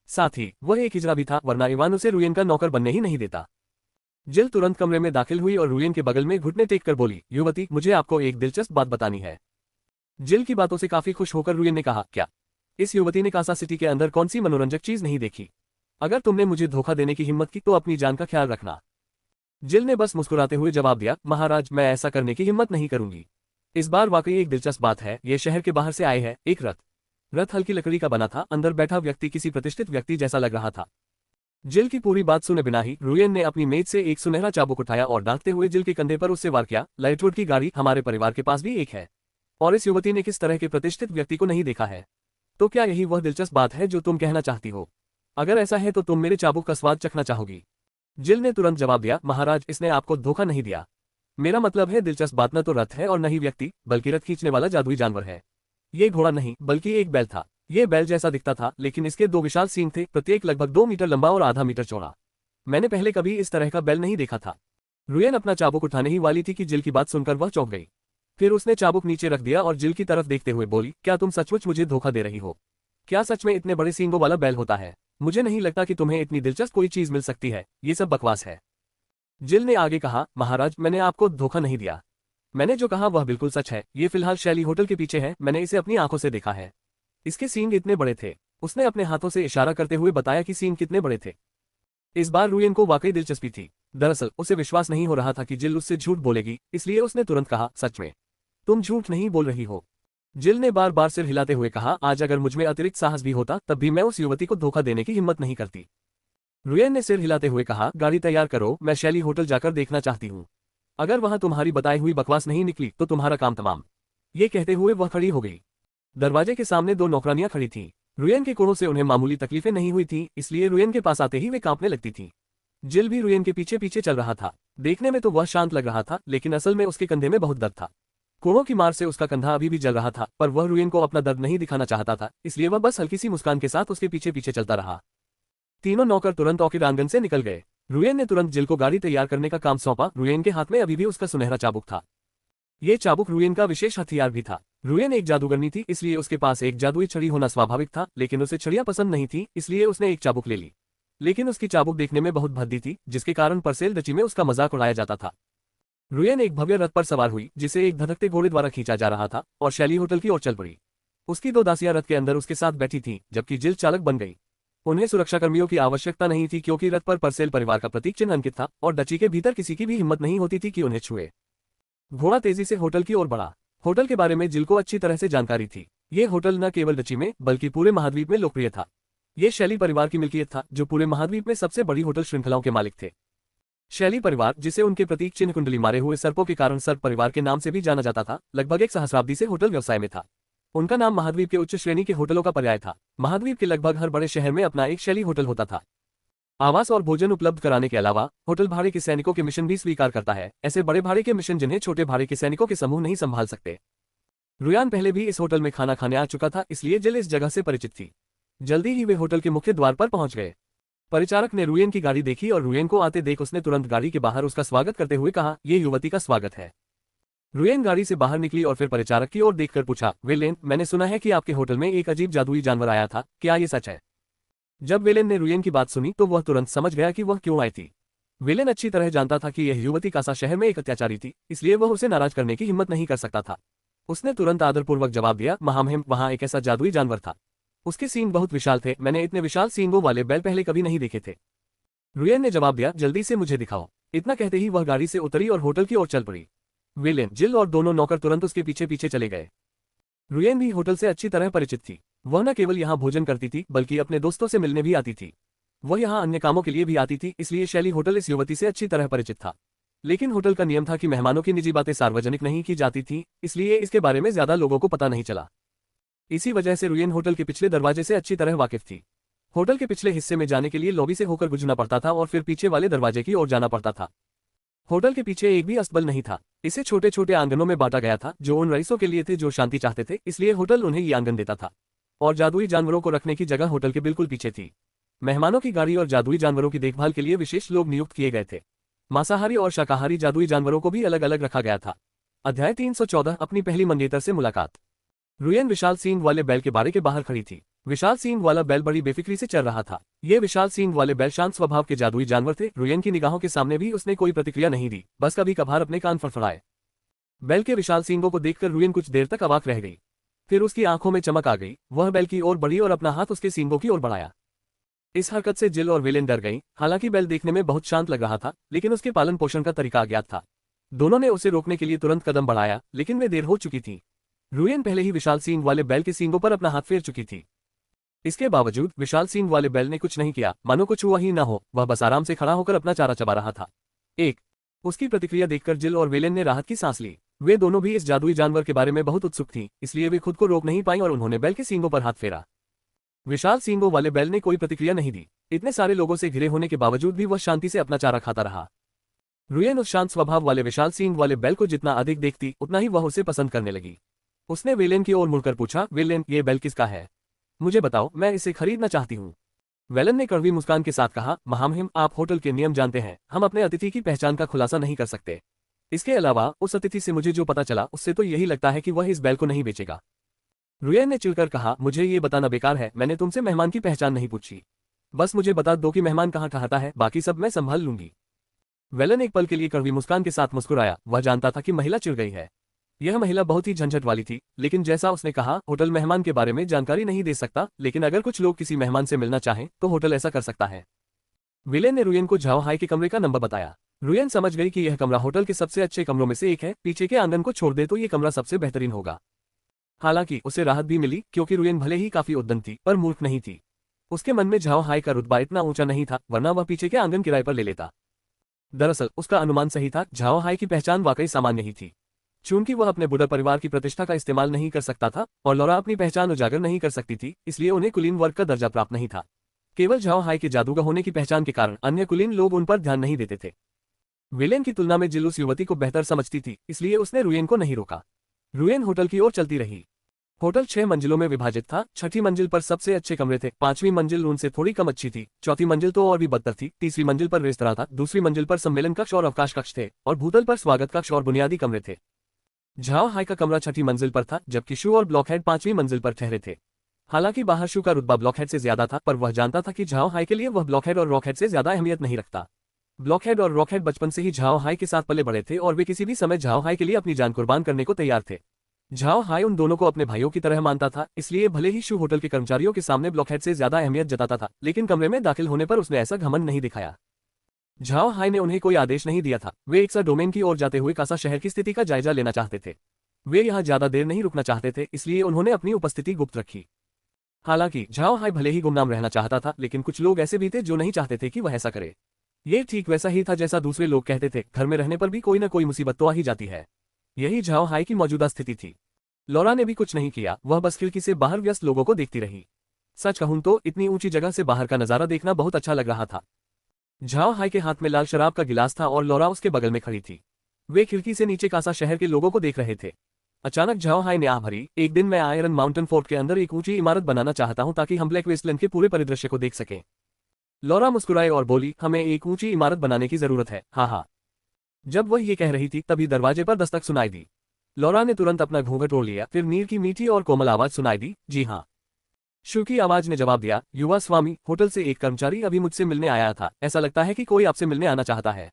साथ ही वह एक हिजड़ा भी था, वरना इवान उसे रुयन का नौकर बनने ही नहीं देता। जिल तुरंत कमरे में दाखिल हुई और रुयन के बगल में घुटने टेक कर बोली, युवती, मुझे आपको एक दिलचस्प बात बतानी है। जिल की बातों से काफी खुश होकर रुयन ने कहा, क्या? इस युवती ने कासा सिटी के अंदर कौन सी मनोरंजक चीज नहीं देखी? अगर तुमने मुझे धोखा देने की हिम्मत की तो अपनी जान का ख्याल रखना। जिल ने बस मुस्कुराते हुए जवाब दिया, महाराज, मैं ऐसा करने की हिम्मत नहीं करूंगी। इस बार वाकई एक दिलचस्प बात है, ये शहर के बाहर से आए हैं एक रथ हल्की लकड़ी का बना था, अंदर बैठा व्यक्ति किसी प्रतिष्ठित व्यक्ति जैसा लग रहा था। जिल की पूरी बात सुने बिना ही रुयन ने अपनी मेज से एक सुनहरा चाबुक उठाया और डांटते हुए जिल के कंधे पर उससे वार किया, लाइटवुड की गाड़ी हमारे परिवार के पास भी एक है, और इस युवती ने किस तरह के प्रतिष्ठित व्यक्ति को नहीं देखा है? तो क्या यही वह दिलचस्प बात है जो तुम कहना चाहती हो? अगर ऐसा है तो तुम मेरे चाबुक का स्वाद चखना चाहोगी? जिल ने तुरंत जवाब दिया, महाराज, इसने आपको धोखा नहीं दिया। मेरा मतलब है, दिलचस्प बात न तो रथ है और न ही व्यक्ति, बल्कि रथ खींचने वाला जादुई जानवर है। ये घोड़ा नहीं बल्कि एक बैल था। ये बैल जैसा दिखता था, लेकिन इसके 2 विशाल सींग थे, प्रत्येक लगभग 2 मीटर लंबा और आधा मीटर चौड़ा। मैंने पहले कभी इस तरह का बैल नहीं देखा था। रुयन अपना चाबुक उठाने ही वाली थी कि जिल की बात सुनकर वह चौंक गई। फिर उसने चाबुक नीचे रख दिया और जिल की तरफ देखते हुए बोली, क्या तुम सचमुच मुझे धोखा दे रही हो? क्या सच में इतने बड़े सींगों वाला बैल होता है? मुझे नहीं लगता कि तुम्हें इतनी दिलचस्प कोई चीज मिल सकती है, ये सब बकवास है। जिल ने आगे कहा, महाराज, मैंने आपको धोखा नहीं दिया। मैंने जो कहा वह बिल्कुल सच है। ये फिलहाल शैली होटल के पीछे है, मैंने इसे अपनी आंखों से देखा है। इसके सींग इतने बड़े थे। उसने अपने हाथों से इशारा करते हुए बताया कि सींग कितने बड़े थे। इस बार रुयन को वाकई दिलचस्पी थी। दरअसल उसे विश्वास नहीं हो रहा था कि जिल उससे झूठ बोलेगी, इसलिए उसने तुरंत कहा, सच में? तुम झूठ नहीं बोल रही हो? जिल ने बार बार सिर हिलाते हुए कहा, आज अगर मुझमें अतिरिक्त साहस भी होता तब भी मैं उस युवती को धोखा देने की हिम्मत नहीं करती। रुयन ने सिर हिलाते हुए कहा, गाड़ी तैयार करो, मैं शैली होटल जाकर देखना चाहती हूँ। अगर वहां तुम्हारी बताई हुई बकवास नहीं निकली तो तुम्हारा काम तमाम। ये कहते हुए वह खड़ी हो गई। दरवाजे के सामने 2 नौकरानियां खड़ी थीं। रुयन के कोड़ों से उन्हें मामूली तकलीफें नहीं हुई थी, इसलिए रुयन के पास आते ही वे कांपने लगती थीं। जिल भी रुयन के पीछे पीछे चल रहा था। देखने में तो वह शांत लग रहा था, लेकिन असल में उसके कंधे में बहुत दर्द था। कोड़ों की मार से उसका कंधा अभी भी जल रहा था, पर वह रुयन को अपना दर्द नहीं दिखाना चाहता था, इसलिए वह बस हल्की सी मुस्कान के साथ उसके पीछे पीछे चलता रहा। तीनों नौकर तुरंत ऑर्किड आंगन से निकल गए। रुयन ने तुरंत जिल को गाड़ी तैयार करने का काम सौंपा। रुयन के हाथ में अभी भी उसका सुनहरा चाबुक था। ये चाबुक रुयन का विशेष हथियार भी था। रुयन एक जादूगरनी थी, इसलिए उसके पास एक जादुई छड़ी होना स्वाभाविक था, लेकिन उसे छड़ियां पसंद नहीं थी, इसलिए उसने एक चाबुक ले ली। लेकिन उसकी चाबुक देखने में बहुत भद्दी थी, जिसके कारण परसेल डची में उसका मजाक उड़ाया जाता था। रुयन एक भव्य रथ पर सवार हुई, जिसे एक धधकते घोड़े द्वारा खींचा जा रहा था, और शैली होटल की ओर चल पड़ी। उसकी 2 दासियां रथ के अंदर उसके साथ बैठी थीं, जबकि जिल चालक बन गई। उन्हें सुरक्षाकर्मियों की आवश्यकता नहीं थी, क्योंकि रथ पर परसेल परिवार का प्रतीक चिन्ह अंकित था, और डची के भीतर किसी की भी हिम्मत नहीं होती थी कि उन्हें छुए। घोड़ा तेजी से होटल की ओर बढ़ा। होटल के बारे में जिल को अच्छी तरह से जानकारी थी। ये होटल न केवल डची में बल्कि पूरे महाद्वीप में लोकप्रिय था। ये शैली परिवार की मिल्कियत था, जो पूरे महाद्वीप में सबसे बड़ी होटल श्रृंखलाओं के मालिक थे। शैली परिवार, जिसे उनके प्रतीक चिन्ह कुंडली मारे हुए सर्पों के कारण सर्प परिवार के नाम से भी जाना जाता था, लगभग एक सहस्राब्दी से होटल व्यवसाय में था। उनका नाम महाद्वीप के उच्च श्रेणी के होटलों का पर्याय था। महाद्वीप के लगभग हर बड़े शहर में अपना एक शैली होटल होता था। आवास और भोजन उपलब्ध कराने के अलावा होटल भाड़े के सैनिकों के मिशन भी स्वीकार करता है, ऐसे बड़े भाड़े के मिशन जिन्हें छोटे भाड़े के सैनिकों के समूह नहीं संभाल सकते। रुयान पहले भी इस होटल में खाना खाने आ चुका था, इसलिए जिल इस जगह से परिचित थी। जल्दी ही वे होटल के मुख्य द्वार पर पहुंच गए। परिचारक ने रुयन की गाड़ी देखी और रुयन को आते देख उसने तुरंत गाड़ी के बाहर उसका स्वागत करते हुए कहा, ये युवती का स्वागत है। रुयन गाड़ी से बाहर निकली और फिर परिचारक की ओर देखकर पूछा, वेलेन, मैंने सुना है कि आपके होटल में एक अजीब जादुई जानवर आया था, क्या ये सच है? जब वेलेन ने रुयन की बात सुनी तो वह तुरंत समझ गया कि वह क्यों आई थी। वेलेन अच्छी तरह जानता था कि यह युवती कासा शहर में एक अत्याचारी थी, इसलिए वह उसे नाराज करने की हिम्मत नहीं कर सकता था। उसने तुरंत आदरपूर्वक जवाब दिया, महामहिम, वहां एक ऐसा जादुई जानवर था। उसके सींग बहुत विशाल थे, मैंने इतने विशाल सींगों वाले बैल पहले कभी नहीं देखे थे। रुयन ने जवाब दिया, जल्दी से मुझे दिखाओ। इतना कहते ही वह गाड़ी से उतरी और होटल की ओर चल पड़ी। वेलेन, जिल और दोनों नौकर तुरंत उसके पीछे पीछे चले गए। रुयन भी होटल से अच्छी तरह परिचित थी। वह न केवल यहाँ भोजन करती थी, बल्कि अपने दोस्तों से मिलने भी आती थी। वह यहाँ अन्य कामों के लिए भी आती थी, इसलिए शैली होटल इस युवती से अच्छी तरह परिचित था। लेकिन होटल का नियम था कि मेहमानों की निजी बातें सार्वजनिक नहीं की जाती थी, इसलिए इसके बारे में ज्यादा लोगों को पता नहीं चला। इसी वजह से रुयन होटल के पिछले दरवाजे से अच्छी तरह वाकिफ थी। होटल के पिछले हिस्से में जाने के लिए लॉबी से होकर गुजरना पड़ता था और फिर पीछे वाले दरवाजे की ओर जाना पड़ता था। होटल के पीछे एक भी अस्तबल नहीं था। इसे छोटे छोटे आंगनों में बांटा गया था, जो उन रईसों के लिए थे जो शांति चाहते थे, इसलिए होटल उन्हें ये आंगन देता था। और जादुई जानवरों को रखने की जगह होटल के बिल्कुल पीछे थी। मेहमानों की गाड़ी और जादुई जानवरों की देखभाल के लिए विशेष लोग नियुक्त किए गए थे। मांसाहारी और शाकाहारी जादुई जानवरों को भी अलग अलग रखा गया था। अध्याय 314, अपनी पहली मंगेतर से मुलाकात। रुयन विशाल सींग वाले बैल के बाड़े के बाहर खड़ी थी। विशाल सींग वाला बैल बड़ी बेफिक्री से चल रहा था। ये विशाल सींग वाले बैल शांत स्वभाव के जादुई जानवर थे। रुयन की निगाहों के सामने भी उसने कोई प्रतिक्रिया नहीं दी, बस कभी कभार अपने कान फड़फड़ाए। बैल के विशाल सींगों को देखकर रुयन कुछ देर तक अवाक रह गई। फिर उसकी आंखों में चमक आ गई। वह बैल की ओर बढ़ी और अपना हाथ उसके सींगों की ओर बढ़ाया। इस हरकत से जिल और वेलेन डर गईं। हालांकि बैल देखने में बहुत शांत लग रहा था, लेकिन उसके पालन पोषण का तरीका अज्ञात था। दोनों ने उसे रोकने के लिए तुरंत कदम बढ़ाया, लेकिन वे देर हो चुकी थी। रुयन पहले ही विशाल सींग वाले बैल के सींगों पर अपना हाथ फेर चुकी थी। इसके बावजूद विशाल सींग वाले बैल ने कुछ नहीं किया, मानो कुछ हुआ ही न हो। वह बस आराम से खड़ा होकर अपना चारा चबा रहा था। उसकी प्रतिक्रिया देखकर जिल और वेलेन ने राहत की सांस ली। वे दोनों भी इस जादुई जानवर के बारे में बहुत उत्सुक थीं, इसलिए वे खुद को रोक नहीं पाईं और उन्होंने बैल के सींगों पर हाथ फेरा। विशाल सींगों वाले बैल ने कोई प्रतिक्रिया नहीं दी। इतने सारे लोगों से घिरे होने के बावजूद भी वह शांति से अपना चारा खाता रहा। रुयन उस शांत स्वभाव वाले विशाल सींग वाले बैल को जितना अधिक देखती, उतना ही वह उसे पसंद करने लगी। उसने वेलेन की ओर मुड़कर पूछा, वेलेन, ये बैल किसका है? मुझे बताओ, मैं इसे खरीदना चाहती हूँ। वेलेन ने कड़वी मुस्कान के साथ कहा, महामहिम, आप होटल के नियम जानते हैं। हम अपने अतिथि की पहचान का खुलासा नहीं कर सकते। इसके अलावा उस अतिथि से मुझे जो पता चला, उससे तो यही लगता है कि वह इस बैल को नहीं बेचेगा। रुयन ने चिढ़कर कहा, मुझे ये बताना बेकार है। मैंने तुमसे मेहमान की पहचान नहीं पूछी। बस मुझे बता दो कि मेहमान कहाँ ठहरता है, बाकी सब मैं संभाल लूंगी। वेलेन एक पल के लिए कड़वी मुस्कान के साथ मुस्कुराया। वह जानता था कि महिला चिढ़ गई है। यह महिला बहुत ही झंझट वाली थी, लेकिन जैसा उसने कहा, होटल मेहमान के बारे में जानकारी नहीं दे सकता, लेकिन अगर कुछ लोग किसी मेहमान से मिलना चाहें तो होटल ऐसा कर सकता है। वेलेन ने रुयन को झाओ हाई के कमरे का नंबर बताया। रुयन समझ गई कि यह कमरा होटल के सबसे अच्छे कमरों में से एक है। पीछे के आंगन को छोड़ दे तो ये कमरा सबसे बेहतरीन होगा। हालांकि उसे राहत भी मिली, क्योंकि रुयन भले ही काफी उद्यम थी, पर मूर्ख नहीं थी। उसके मन में झाओ हाई का रुतबा इतना ऊंचा नहीं था, वरना वह पीछे के आंगन किराए पर ले लेता। दरअसल उसका अनुमान सही था। झाओ हाई की पहचान वाकई सामान्य ही थी। चूंकि वह अपने बुडर परिवार की प्रतिष्ठा का इस्तेमाल नहीं कर सकता था और लौरा अपनी पहचान उजागर नहीं कर सकती थी, इसलिए उन्हें कुलीन वर्ग का दर्जा प्राप्त नहीं था। केवल झाओ हाई के जादूगर होने की पहचान के कारण अन्य कुलीन लोग उन पर ध्यान नहीं देते थे। वेलेन की तुलना में जिल उस युवती को बेहतर समझती थी, इसलिए उसने रुयन को नहीं रोका। रुयन होटल की ओर चलती रही। होटल 6 मंजिलों में विभाजित था। छठी मंजिल पर सबसे अच्छे कमरे थे। 5वीं मंजिल उनसे थोड़ी कम अच्छी थी। चौथी मंजिल तो और भी बदतर थी। तीसरी मंजिल पर रेस्तरां था। दूसरी मंजिल पर सम्मेलन कक्ष और अवकाश कक्ष थे, और भूतल पर स्वागत कक्ष और बुनियादी कमरे थे। झाओ हाई का कमरा छठी मंजिल पर था, जबकि शू और ब्लॉकहेड 5वीं मंजिल पर ठहरे थे। हालांकि बाहर शू का रुतबा ब्लॉकहेड से ज्यादा था, पर वह जानता था कि झाओ हाई के लिए वह ब्लॉकहेड और रॉकहेड से ज्यादा अहमियत नहीं रखता। ब्लॉकहेड और रॉकहेड बचपन से ही झाओ हाई के साथ पले बड़े थे और वे किसी भी समय झाओ हाई के लिए अपनी जान कुर्बान करने को तैयार थे। झाओ हाई उन दोनों को अपने भाइयों की तरह मानता था, इसलिए भले ही शू होटल के कर्मचारियों के सामने ब्लॉकहेड से ज्यादा अहमियत जताता था, लेकिन कमरे में दाखिल होने पर उसने ऐसा घमंड नहीं दिखाया। झाओ हाई ने उन्हें कोई आदेश नहीं दिया था। वे एक सा डोमेन की ओर जाते हुए कासा शहर की स्थिति का जायजा लेना चाहते थे। वे यहाँ ज्यादा देर नहीं रुकना चाहते थे, इसलिए उन्होंने अपनी उपस्थिति गुप्त रखी। हालांकि झाओ हाई भले ही गुमनाम रहना चाहता था, लेकिन कुछ लोग ऐसे भी थे जो नहीं चाहते थे कि वह ऐसा करे। ये ठीक वैसा ही था जैसा दूसरे लोग कहते थे, घर में रहने पर भी कोई न कोई मुसीबत तो आ ही जाती है। यही झाओ हाई की मौजूदा स्थिति थी। लॉरा ने भी कुछ नहीं किया, वह बस खिड़की से बाहर व्यस्त लोगों को देखती रही। सच कहूं तो इतनी ऊंची जगह से बाहर का नजारा देखना बहुत अच्छा लग रहा था। झाओ हाई के हाथ में लाल शराब का गिलास था और लॉरा उसके बगल में खड़ी थी। वे खिड़की से नीचे कासा शहर के लोगों को देख रहे थे। अचानक झाओ हाई ने आह भरी, एक दिन मैं आयरन माउंटेन फोर्ट के अंदर एक ऊंची इमारत बनाना चाहता हूं ताकि हम ब्लैक वेस्टलैंड के पूरे परिदृश्य को देख सकें। लॉरा मुस्कुराए और बोली, हमें एक ऊंची इमारत बनाने की जरूरत है, हाँ हाँ। जब वह ये कह रही थी तभी दरवाजे पर दस्तक सुनाई दी। लॉरा ने तुरंत अपना घूंघट ओढ़ लिया, फिर नीर की मीठी और कोमल आवाज सुनाई दी, जी हाँ। शू की आवाज ने जवाब दिया, युवा स्वामी, होटल से एक कर्मचारी अभी मुझसे मिलने आया था, ऐसा लगता है कि कोई आपसे मिलने आना चाहता है।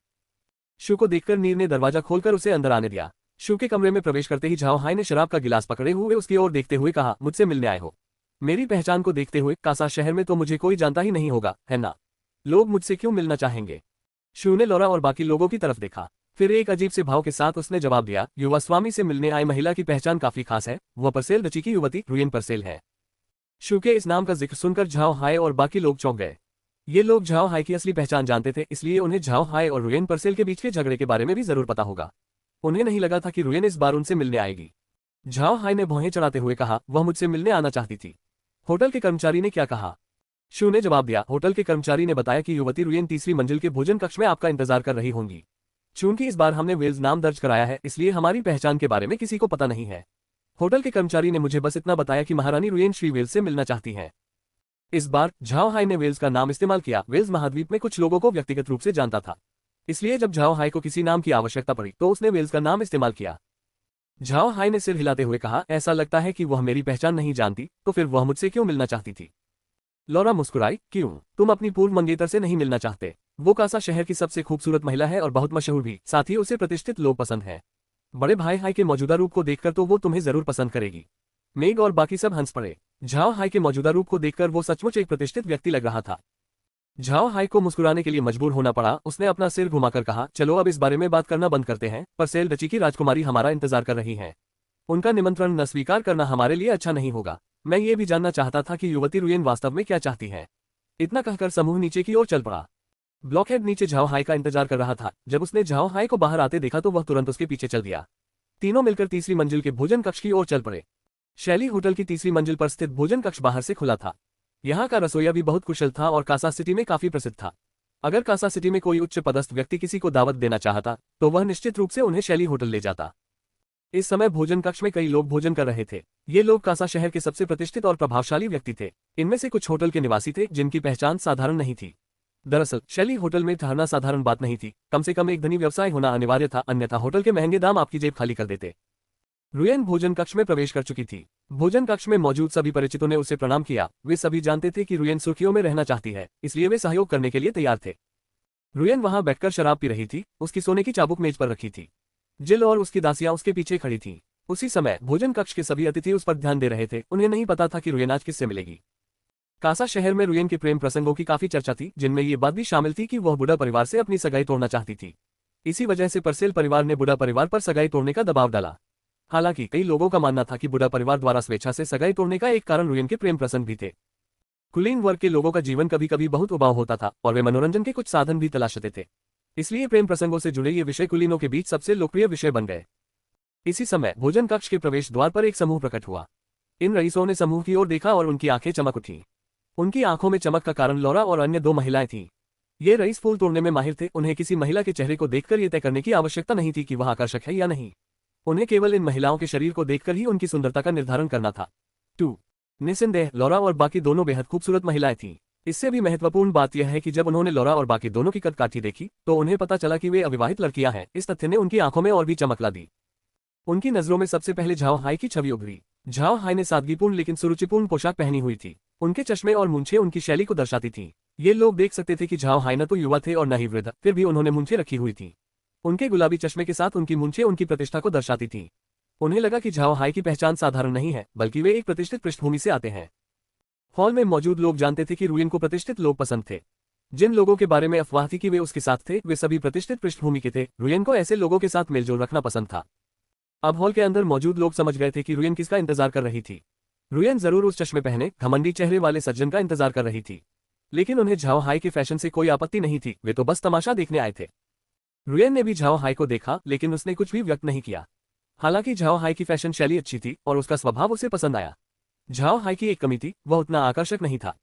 शू को देखकर नीर ने दरवाजा खोलकर उसे अंदर आने दिया। शू के कमरे में प्रवेश करते ही झाओ हाई ने शराब का गिलास पकड़े हुए उसकी ओर देखते हुए कहा, मुझसे मिलने आए हो? मेरी पहचान को देखते हुए कासा शहर में तो मुझे कोई जानता ही नहीं होगा, है ना? लोग मुझसे क्यों मिलना चाहेंगे? शू ने लॉरा और बाकी लोगों की तरफ देखा, फिर एक अजीब से भाव के साथ उसने जवाब दिया, युवा स्वामी से मिलने आई महिला की पहचान काफी खास है, वह परसेल डची की युवती रुयन परसेल है। शू के इस नाम का जिक्र सुनकर झाओ हाई और बाकी लोग चौंक गए। ये लोग झाओ हाई की असली पहचान जानते थे, इसलिए उन्हें झाओ हाई और रुयन परसेल के बीच के झगड़े के बारे में भी जरूर पता होगा। उन्हें नहीं लगा था कि रुयन इस बार उनसे मिलने आएगी। झाओ हाई ने भौहें चढ़ाते हुए कहा, वह मुझसे मिलने आना चाहती थी। होटल के कर्मचारी ने क्या कहा? शू ने जवाब दिया, होटल के कर्मचारी ने बताया कि युवती रुयन तीसरी मंजिल के भोजन कक्ष में आपका इंतजार कर रही होंगी। चूंकि इस बार हमने वेल्स नाम दर्ज कराया है, इसलिए हमारी पहचान के बारे में किसी को पता नहीं है। होटल के कर्मचारी ने मुझे बस इतना बताया कि महारानी रुयन श्री वेल्स से मिलना चाहती हैं। इस बार झाओ हाई ने वेल्स का नाम इस्तेमाल किया। वेल्स महाद्वीप में कुछ लोगों को व्यक्तिगत रूप से जानता था, इसलिए जब झाओ हाई को किसी नाम की आवश्यकता पड़ी तो उसने वेल्स का नाम इस्तेमाल किया। झाओ हाई ने सिर हिलाते हुए कहा, ऐसा लगता है कि वह मेरी पहचान नहीं जानती, तो फिर वह मुझसे क्यों मिलना चाहती थी? लॉरा मुस्कुराई, क्यों, तुम अपनी पूर्व मंगेतर से नहीं मिलना चाहते? वो कासा शहर की सबसे खूबसूरत महिला है और बहुत मशहूर भी, साथ ही उसे प्रतिष्ठित लोग पसंद है। बड़े भाई हाई के मौजूदा रूप को देखकर तो वो तुम्हें जरूर पसंद करेगी। मेग और बाकी सब हंस पड़े। झाओ हाई के मौजूदा रूप को देखकर वो सचमुच एक प्रतिष्ठित व्यक्ति लग रहा था। झाओ हाई को मुस्कुराने के लिए मजबूर होना पड़ा। उसने अपना सिर घुमाकर कहा, चलो अब इस बारे में बात करना बंद करते हैं। परसेल डची की राजकुमारी हमारा इंतजार कर रही हैं। उनका निमंत्रण न स्वीकार करना हमारे लिए अच्छा नहीं होगा। मैं ये भी जानना चाहता था कि युवती रुयन वास्तव में क्या चाहती है। इतना कहकर समूह नीचे की ओर चल पड़ा। ब्लॉकहेड नीचे झाओ हाई का इंतजार कर रहा था। जब उसने झाओ हाई को बाहर आते देखा तो वह तुरंत उसके पीछे चल दिया। तीनों मिलकर तीसरी मंजिल के भोजन कक्ष की ओर चल पड़े। शैली होटल की तीसरी मंजिल पर स्थित भोजन कक्ष बाहर से खुला था। यहाँ का रसोईया भी बहुत कुशल था और कासा सिटी में काफी प्रसिद्ध था। अगर कासा सिटी में कोई उच्च पदस्थ व्यक्ति किसी को दावत देना चाहता तो वह निश्चित रूप से उन्हें शैली होटल ले जाता। इस समय भोजन कक्ष में कई लोग भोजन कर रहे थे। ये लोग कासा शहर के सबसे प्रतिष्ठित और प्रभावशाली व्यक्ति थे। इनमें से कुछ होटल के निवासी थे जिनकी पहचान साधारण नहीं थी। दरअसल शैली होटल में ठहरना साधारण बात नहीं थी, कम से कम एक धनी व्यवसाय होना अनिवार्य था, अन्यथा होटल के महंगे दाम आपकी जेब खाली कर देते। रुयन भोजन कक्ष में प्रवेश कर चुकी थी। भोजन कक्ष में मौजूद सभी परिचितों ने उसे प्रणाम किया। वे सभी जानते थे कि रुयन सुर्खियों में रहना चाहती है, इसलिए वे सहयोग करने के लिए तैयार थे। रुयन वहां बैठकर शराब पी रही थी। उसकी सोने की चाबुक मेज पर रखी थी। जिल और उसकी दासियां उसके पीछे खड़ी थीं। उसी समय भोजन कक्ष के सभी अतिथि उस पर ध्यान दे रहे थे। उन्हें नहीं पता था कि रुयन आज किससे मिलेगी। कासा शहर में रुयन के प्रेम प्रसंगों की काफी चर्चा थी, जिनमें ये बात भी शामिल थी कि वह बुढ़ा परिवार से अपनी सगाई तोड़ना चाहती थी। इसी वजह से परसेल परिवार ने बुढ़ा परिवार पर सगाई तोड़ने का दबाव डाला। हालांकि कई लोगों का मानना था कि बुढ़ा परिवार द्वारा स्वेच्छा से सगाई तोड़ने का एक कारण रुयन के प्रेम प्रसंग भी थे। कुलीन वर्ग के लोगों का जीवन कभी कभी बहुत उबाऊ होता था और वे मनोरंजन के कुछ साधन भी तलाशते थे। इसलिए प्रेम प्रसंगों से जुड़े ये विषय कुलीनों के बीच सबसे लोकप्रिय विषय बन गए। इसी समय भोजन कक्ष के प्रवेश द्वार पर एक समूह प्रकट हुआ। इन रईसों ने समूह की ओर देखा और उनकी आंखें चमक उठी। उनकी आंखों में चमक का कारण लॉरा और अन्य दो महिलाएं थीं। ये रईस फूल तोड़ने में माहिर थे। उन्हें किसी महिला के चेहरे को देखकर ये तय करने की आवश्यकता नहीं थी कि वह आकर्षक है या नहीं। उन्हें केवल इन महिलाओं के शरीर को देखकर ही उनकी सुंदरता का निर्धारण करना था। 2. निस्संदेह लॉरा और बाकी दोनों बेहद खूबसूरत महिलाएं थीं। इससे भी महत्वपूर्ण बात यह है कि जब उन्होंने लॉरा और बाकी दोनों की कदकाठी देखी तो उन्हें पता चला कि वे अविवाहित लड़कियां हैं। इस तथ्य ने उनकी आंखों में और भी चमक ला दी। उनकी नजरों में सबसे पहले झाओ हाई की छवि उभरी। झाओ हाई ने सादगीपूर्ण लेकिन सुरुचिपूर्ण पोशाक पहनी हुई थी। उनके चश्मे और मूंछें उनकी शैली को दर्शाती थीं। ये लोग देख सकते थे कि झाओ हाई न तो युवा थे और न ही वृद्ध, फिर भी उन्होंने मूंछें रखी हुई थीं। उनके गुलाबी चश्मे के साथ उनकी मूंछें उनकी प्रतिष्ठा को दर्शाती थीं। उन्हें लगा कि झाओ हाई की पहचान साधारण नहीं है, बल्कि वे एक प्रतिष्ठित पृष्ठभूमि से आते हैं। हॉल में मौजूद लोग जानते थे कि रुयन को प्रतिष्ठित लोग पसंद थे। जिन लोगों के बारे में अफवाह थी कि वे उसके साथ थे, वे सभी प्रतिष्ठित पृष्ठभूमि के थे। रुयन को ऐसे लोगों के साथ मेलजोल रखना पसंद था। अब हॉल के अंदर मौजूद लोग समझ गए थे कि रुयन किसका इंतजार कर रही थी। रुयन जरूर उस चश्मे पहने घमंडी चेहरे वाले सज्जन का इंतजार कर रही थी, लेकिन उन्हें झाओ हाई के फैशन से कोई आपत्ति नहीं थी, वे तो बस तमाशा देखने आए थे। रुयन ने भी झाओ हाई को देखा, लेकिन उसने कुछ भी व्यक्त नहीं किया। हालांकि झाओ हाई की फैशन शैली अच्छी थी और उसका स्वभाव उसे पसंद आया। झाओ हाई की एक कमी थी, वह उतना आकर्षक नहीं था।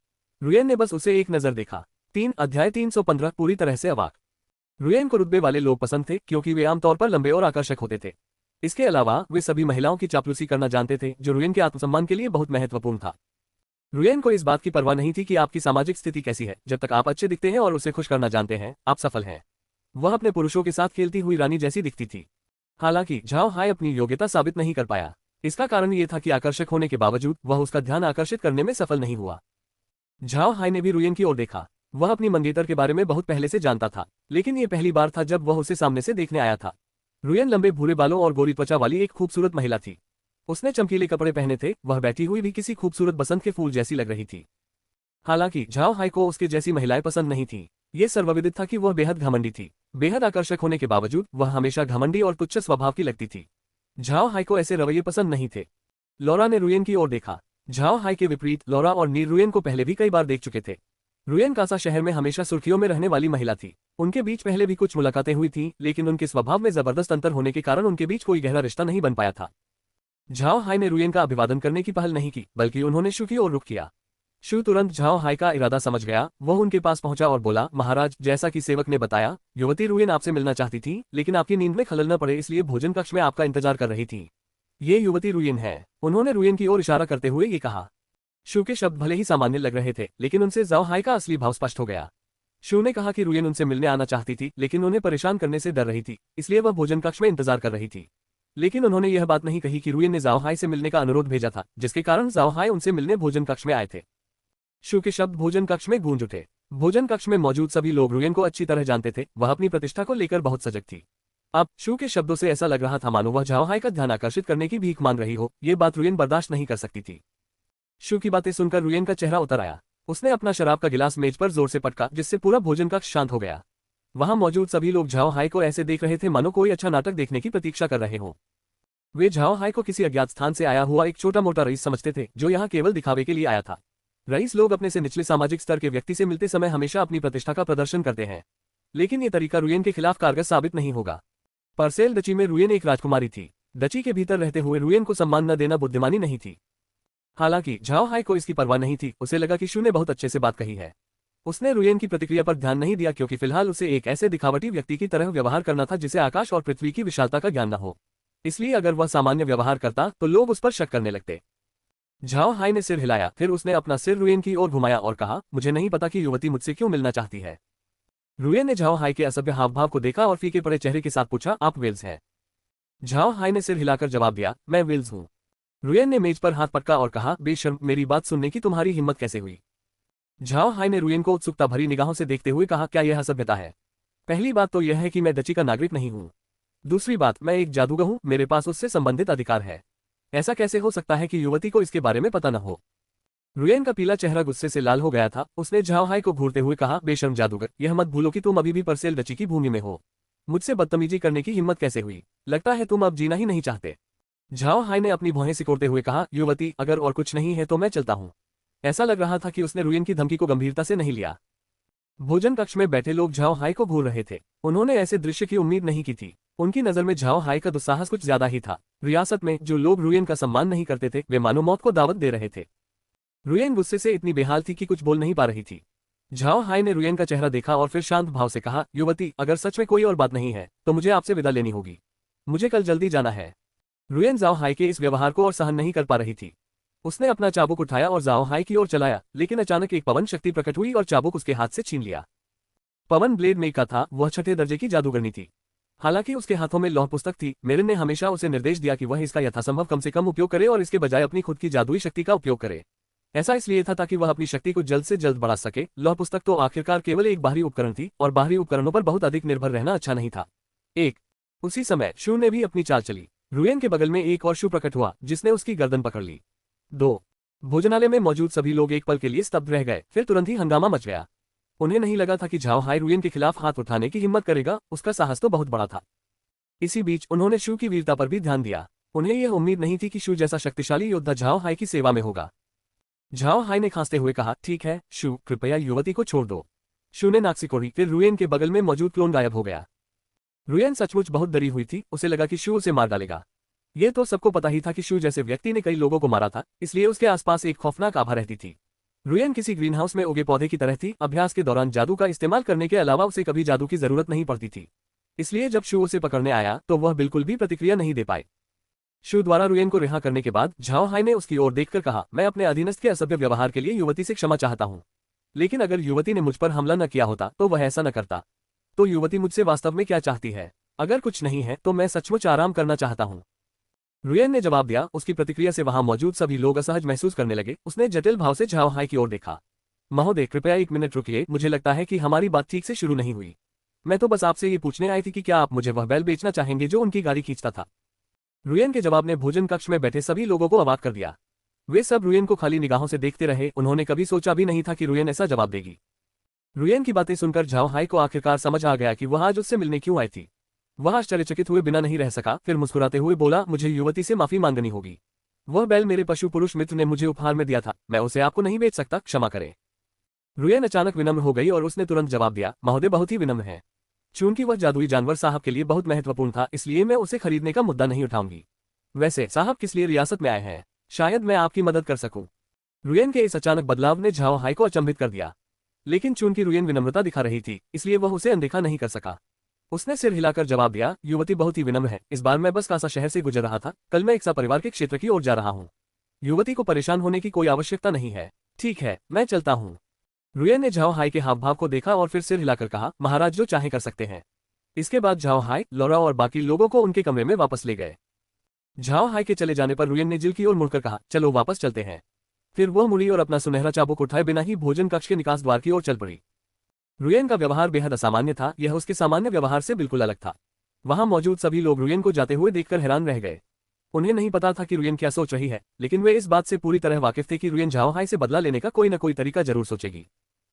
रुयन ने बस उसे एक नजर देखा। 3 अध्याय 315 पूरी तरह से अवाक। रुयन को रुतबे वाले लोग पसंद थे क्योंकि वे आमतौर पर लंबे और आकर्षक होते थे। इसके अलावा वे सभी महिलाओं की चापलूसी करना जानते थे, जो रुयन के आत्मसम्मान के लिए बहुत महत्वपूर्ण था। रुयन को इस बात की परवाह नहीं थी कि आपकी सामाजिक स्थिति कैसी है, जब तक आप अच्छे दिखते हैं और उसे खुश करना जानते हैं, आप सफल हैं। वह अपने पुरुषों के साथ खेलती हुई रानी जैसी दिखती थी। हालांकि झाओ हाई अपनी योग्यता साबित नहीं कर पाया। इसका कारण ये था कि आकर्षक होने के बावजूद वह उसका ध्यान आकर्षित करने में सफल नहीं हुआ। झाओ हाई ने भी रुयन की ओर देखा। वह अपनी मंगेतर के बारे में बहुत पहले से जानता था, लेकिन ये पहली बार था जब वह उसे सामने से देखने आया था। रुयन लंबे भूरे बालों और गोरी त्वचा वाली एक खूबसूरत महिला थी। उसने चमकीले कपड़े पहने थे, वह बैठी हुई भी किसी खूबसूरत बसंत के फूल जैसी लग रही थी। हालांकि झाओ हाई को उसके जैसी महिलाएं पसंद नहीं थी। ये सर्वविदित था कि वह बेहद घमंडी थी। बेहद आकर्षक होने के बावजूद वह हमेशा घमंडी और तुच्छ स्वभाव की लगती थी। झाओ हाई को ऐसे रवैये पसंद नहीं थे। लौरा ने रुयन की ओर देखा। झाओ हाई के विपरीत लौरा और नीर रुयन को पहले भी कई बार देख चुके थे। रुयन कासा शहर में हमेशा सुर्खियों में रहने वाली महिला थी। उनके बीच पहले भी कुछ मुलाकातें हुई थी, लेकिन उनके स्वभाव में जबरदस्त अंतर होने के कारण उनके बीच कोई गहरा रिश्ता नहीं बन पाया था। झाओ हाई ने रुयन का अभिवादन करने की पहल नहीं की, बल्कि उन्होंने शू की ओर रुख किया। शू तुरंत झाओ हाई का इरादा समझ गया। वह उनके पास पहुंचा और बोला, महाराज, जैसा कि सेवक ने बताया, युवती रुयन आपसे मिलना चाहती थी, लेकिन आपकी नींद में खलल न पड़े इसलिए भोजन कक्ष में आपका इंतजार कर रही थी। ये युवती रुयन है। उन्होंने रुयन की ओर इशारा करते हुए ये कहा। शू के शब्द भले ही सामान्य लग रहे थे, लेकिन उनसे झाओ हाई का असली भाव स्पष्ट हो गया। शू ने कहा कि रुयन उनसे मिलने आना चाहती थी, लेकिन उन्हें परेशान करने से डर रही थी, इसलिए वह भोजन कक्ष में इंतजार कर रही थी। लेकिन उन्होंने यह बात नहीं कही कि रुयन ने झाओ हाई से मिलने का अनुरोध भेजा था, जिसके कारण झाओ हाई उनसे मिलने भोजन कक्ष में आए थे। शू के शब्द भोजन कक्ष में गूंज उठे। भोजन कक्ष में मौजूद सभी लोग रुयन को अच्छी तरह जानते थे। वह अपनी प्रतिष्ठा को लेकर बहुत सजग थी। अब शू के शब्दों से ऐसा लग रहा था मानो वह झाओ हाई का ध्यान आकर्षित करने की भीख मांग रही हो। ये बात रुयन बर्दाश्त नहीं कर सकती थी। शू की बातें सुनकर रुयन का चेहरा उतर आया। उसने अपना शराब का गिलास मेज पर जोर से पटका, जिससे पूरा भोजन कक्ष शांत हो गया। वहां मौजूद सभी लोग झाओ हाई को ऐसे देख रहे थे मानो कोई अच्छा नाटक देखने की प्रतीक्षा कर रहे हों। वे झाओ हाई को किसी अज्ञात स्थान से आया हुआ एक छोटा मोटा रईस समझते थे, जो यहाँ केवल दिखावे के लिए आया था। रईस लोग अपने से निचले सामाजिक स्तर के व्यक्ति से मिलते समय हमेशा अपनी प्रतिष्ठा का प्रदर्शन करते हैं, लेकिन ये तरीका रुयन के खिलाफ कारगर साबित नहीं होगा। परसेल डची में रुयन एक राजकुमारी थी। डची के भीतर रहते हुए रुयन को सम्मान न देना बुद्धिमानी नहीं थी। हालांकि झाओ हाई को इसकी परवाह नहीं थी। उसे लगा कि शू ने बहुत अच्छे से बात कही है। उसने रुयन की प्रतिक्रिया पर ध्यान नहीं दिया, क्योंकि फिलहाल उसे एक ऐसे दिखावटी व्यक्ति की तरह व्यवहार करना था जिसे आकाश और पृथ्वी की विशालता का ज्ञान न हो। इसलिए अगर वह सामान्य व्यवहार करता तो लोग उस पर शक करने लगते। झाओ हाई ने सिर हिलाया, फिर उसने अपना सिर रुयन की ओर घुमाया और कहा, मुझे नहीं पता कि युवती मुझसे क्यों मिलना चाहती है। रुयन ने झाओ हाई के असभ्य हावभाव को देखा और फीके पड़े चेहरे के साथ पूछा, आप विल्स हैं? झाओ हाई ने सिर हिलाकर जवाब दिया, मैं विल्स हूं। रुयन ने मेज पर हाथ पटका और कहा, बेशर्म, मेरी बात सुनने की तुम्हारी हिम्मत कैसे हुई? झाओ हाई ने रुयन को उत्सुकता भरी निगाहों से देखते हुए कहा, क्या यह असभ्यता है? पहली बात तो यह है कि मैं डची का नागरिक नहीं हूं। दूसरी बात, मैं एक जादूगर हूं, मेरे पास उससे संबंधित अधिकार है। ऐसा कैसे हो सकता है कि युवती को इसके बारे में पता न हो? रुयन का पीला चेहरा गुस्से से लाल हो गया था। उसने झाओ हाई को घूरते हुए कहा, बेशर्म जादूगर, यह मत भूलो कि तुम अभी भी परसेल डची की भूमि में हो। मुझसे बदतमीजी करने की हिम्मत कैसे हुई? लगता है तुम अब जीना ही नहीं चाहते। झाओ हाई ने अपनी भौहें सिकोड़ते हुए कहा, युवती, अगर और कुछ नहीं है तो मैं चलता हूं। ऐसा लग रहा था कि उसने रुयन की धमकी को गंभीरता से नहीं लिया। भोजन कक्ष में बैठे लोग झाओ हाई को घूर रहे थे। उन्होंने ऐसे दृश्य की उम्मीद नहीं की थी। उनकी नजर में झाओ हाई का दुस्साहस कुछ ज्यादा ही था। रियासत में जो लोग रुयन का सम्मान नहीं करते थे, वे मानो मौत को दावत दे रहे थे। रुयन गुस्से से इतनी बेहाल थी कि कुछ बोल नहीं पा रही थी। झाओ हाई ने रुयन का चेहरा देखा और फिर शांत भाव से कहा, युवती, अगर सच में कोई और बात नहीं है तो मुझे आपसे विदा लेनी होगी। मुझे कल जल्दी जाना है। रुयन झाओ हाई के इस व्यवहार को और सहन नहीं कर पा रही थी। उसने अपना चाबुक उठाया और झाओ हाई की ओर चलाया, लेकिन अचानक एक पवन शक्ति प्रकट हुई और चाबुक उसके हाथ से छीन लिया। पवन ब्लेड मेक का था। वह 6ठे दर्जे की जादूगरनी थी। हालांकि उसके हाथों में लौह पुस्तक थी, मेरिन ने हमेशा उसे निर्देश दिया कि वह इसका यथासंभव कम से कम उपयोग करे और इसके बजाय अपनी खुद की जादुई शक्ति का उपयोग करे। ऐसा इसलिए था ताकि वह अपनी शक्ति को जल्द से जल्द बढ़ा सके। लौह पुस्तक तो आखिरकार केवल एक बाहरी उपकरण थी, और बाहरी उपकरणों पर बहुत अधिक निर्भर रहना अच्छा नहीं था। उसी समय शू ने भी अपनी चाल चली। रुयन के बगल में एक और शू प्रकट हुआ, जिसने उसकी गर्दन पकड़ ली। 2 भोजनालय में मौजूद सभी लोग एक पल के लिए स्तब्ध रह गए, फिर तुरंत ही हंगामा मच गया। उन्हें नहीं लगा था कि झाओ हाई रुयन के खिलाफ हाथ उठाने की हिम्मत करेगा। उसका साहस तो बहुत बड़ा था। इसी बीच उन्होंने शू की वीरता पर भी ध्यान दिया। उन्हें यह उम्मीद नहीं थी कि शू जैसा शक्तिशाली योद्धा झाओ हाई की सेवा में होगा। झाओ हाई ने खांसते हुए कहा, ठीक है शू, कृपया युवती को छोड़ दो। शू ने नाक सिकोड़ी, फिर रुयेन के बगल में मौजूद क्लोन गायब हो गया। रुयेन सचमुच बहुत डरी हुई थी, उसे लगा कि शू उसे मार डालेगा। यह तो सबको पता ही था कि शू जैसे व्यक्ति ने कई लोगों को मारा था, इसलिए उसके आसपास एक खौफनाक आभा रहती थी। रुयेन किसी ग्रीनहाउस में उगे पौधे की तरह थी, अभ्यास के दौरान जादू का इस्तेमाल करने के अलावा उसे कभी जादू की जरूरत नहीं पड़ती थी। इसलिए जब शू उसे पकड़ने आया तो वह बिल्कुल भी प्रतिक्रिया नहीं दे पाए। शू द्वारा रुयेन को रिहा करने के बाद झाओ हाई ने उसकी ओर देखकर कहा, मैं अपने अधीनस्थ के असभ्य व्यवहार के लिए युवती से क्षमा चाहता हूँ, लेकिन अगर युवती ने मुझ पर हमला न किया होता तो वह ऐसा न करता। तो युवती मुझसे वास्तव में क्या चाहती है? अगर कुछ नहीं है तो मैं सचमुच आराम करना चाहता हूँ। रुयेन ने जवाब दिया। उसकी प्रतिक्रिया से वहां मौजूद सभी लोग असहज महसूस करने लगे। उसने जटिल भाव से झाओ हाई की ओर देखा। महोदय, कृपया 1 मिनट रुकिए, मुझे लगता है कि हमारी बात ठीक से शुरू नहीं हुई। मैं तो बस आपसे ये पूछने आई थी कि क्या आप मुझे वह बैल बेचना चाहेंगे जो उनकी गाड़ी खींचता था? रुयेन के जवाब ने भोजन कक्ष में बैठे सभी लोगों को अवाक कर दिया। वे सब रुयेन को खाली निगाहों से देखते रहे। उन्होंने कभी सोचा भी नहीं था कि रुयेन ऐसा जवाब देगी। रुयेन की बातें सुनकर झाओ हाई को आखिरकार समझ आ गया कि वह आज उससे मिलने क्यों आई थी। वह आश्चर्यचकित हुए बिना नहीं रह सका, फिर मुस्कुराते हुए बोला, मुझे युवती से माफी मांगनी होगी। वह बैल मेरे पशु पुरुष मित्र ने मुझे उपहार में दिया था, मैं उसे आपको नहीं बेच सकता, क्षमा करें। रुयेन अचानक विनम्र हो गई और उसने तुरंत जवाब दिया, महोदय बहुत ही विनम्र है। चूंकि वह जादुई जानवर साहब के लिए बहुत महत्वपूर्ण था, इसलिए मैं उसे खरीदने का मुद्दा नहीं उठाऊंगी। वैसे साहब किस लिए रियासत में आए हैं? शायद मैं आपकी मदद कर सकूं। रुयेन के इस अचानक बदलाव ने झाओ हाई को अचंभित कर दिया, लेकिन चूंकि रुयेन विनम्रता दिखा रही थी, इसलिए वह उसे अनदेखा नहीं कर सका। उसने सिर हिलाकर जवाब दिया, युवती बहुत ही विनम्र है। इस बार मैं बस कासा शहर से गुजर रहा था, कल मैं एक सपरिवार के क्षेत्र की ओर जा रहा हूँ। युवती को परेशान होने की कोई आवश्यकता नहीं है। ठीक है, मैं चलता हूँ। रुयेन ने झाओ हाई के हाव भाव को देखा और फिर सिर हिलाकर कहा, महाराज जो चाहे कर सकते हैं। इसके बाद झाओ हाई, लौरा और बाकी लोगों को उनके कमरे में वापस ले गए। झाओ हाई के चले जाने पर रुयेन ने जिल की ओर मुड़कर कहा, चलो वापस चलते हैं। फिर वह मुड़ी और अपना सुनहरा चाबुक उठाए बिना ही भोजन कक्ष के निकास द्वार की ओर चल पड़ी। रुयेन का व्यवहार बेहद असामान्य था, यह उसके सामान्य व्यवहार से बिल्कुल अलग था। वहां मौजूद सभी लोग रुयेन को जाते हुए देखकर हैरान रह गए। उन्हें नहीं पता था कि रुयेन क्या सोच रही है, लेकिन वे इस बात से पूरी तरह वाकिफ थे कि रुयेन झाओ हाई से बदला लेने का कोई न कोई तरीका जरूर सोचेगी।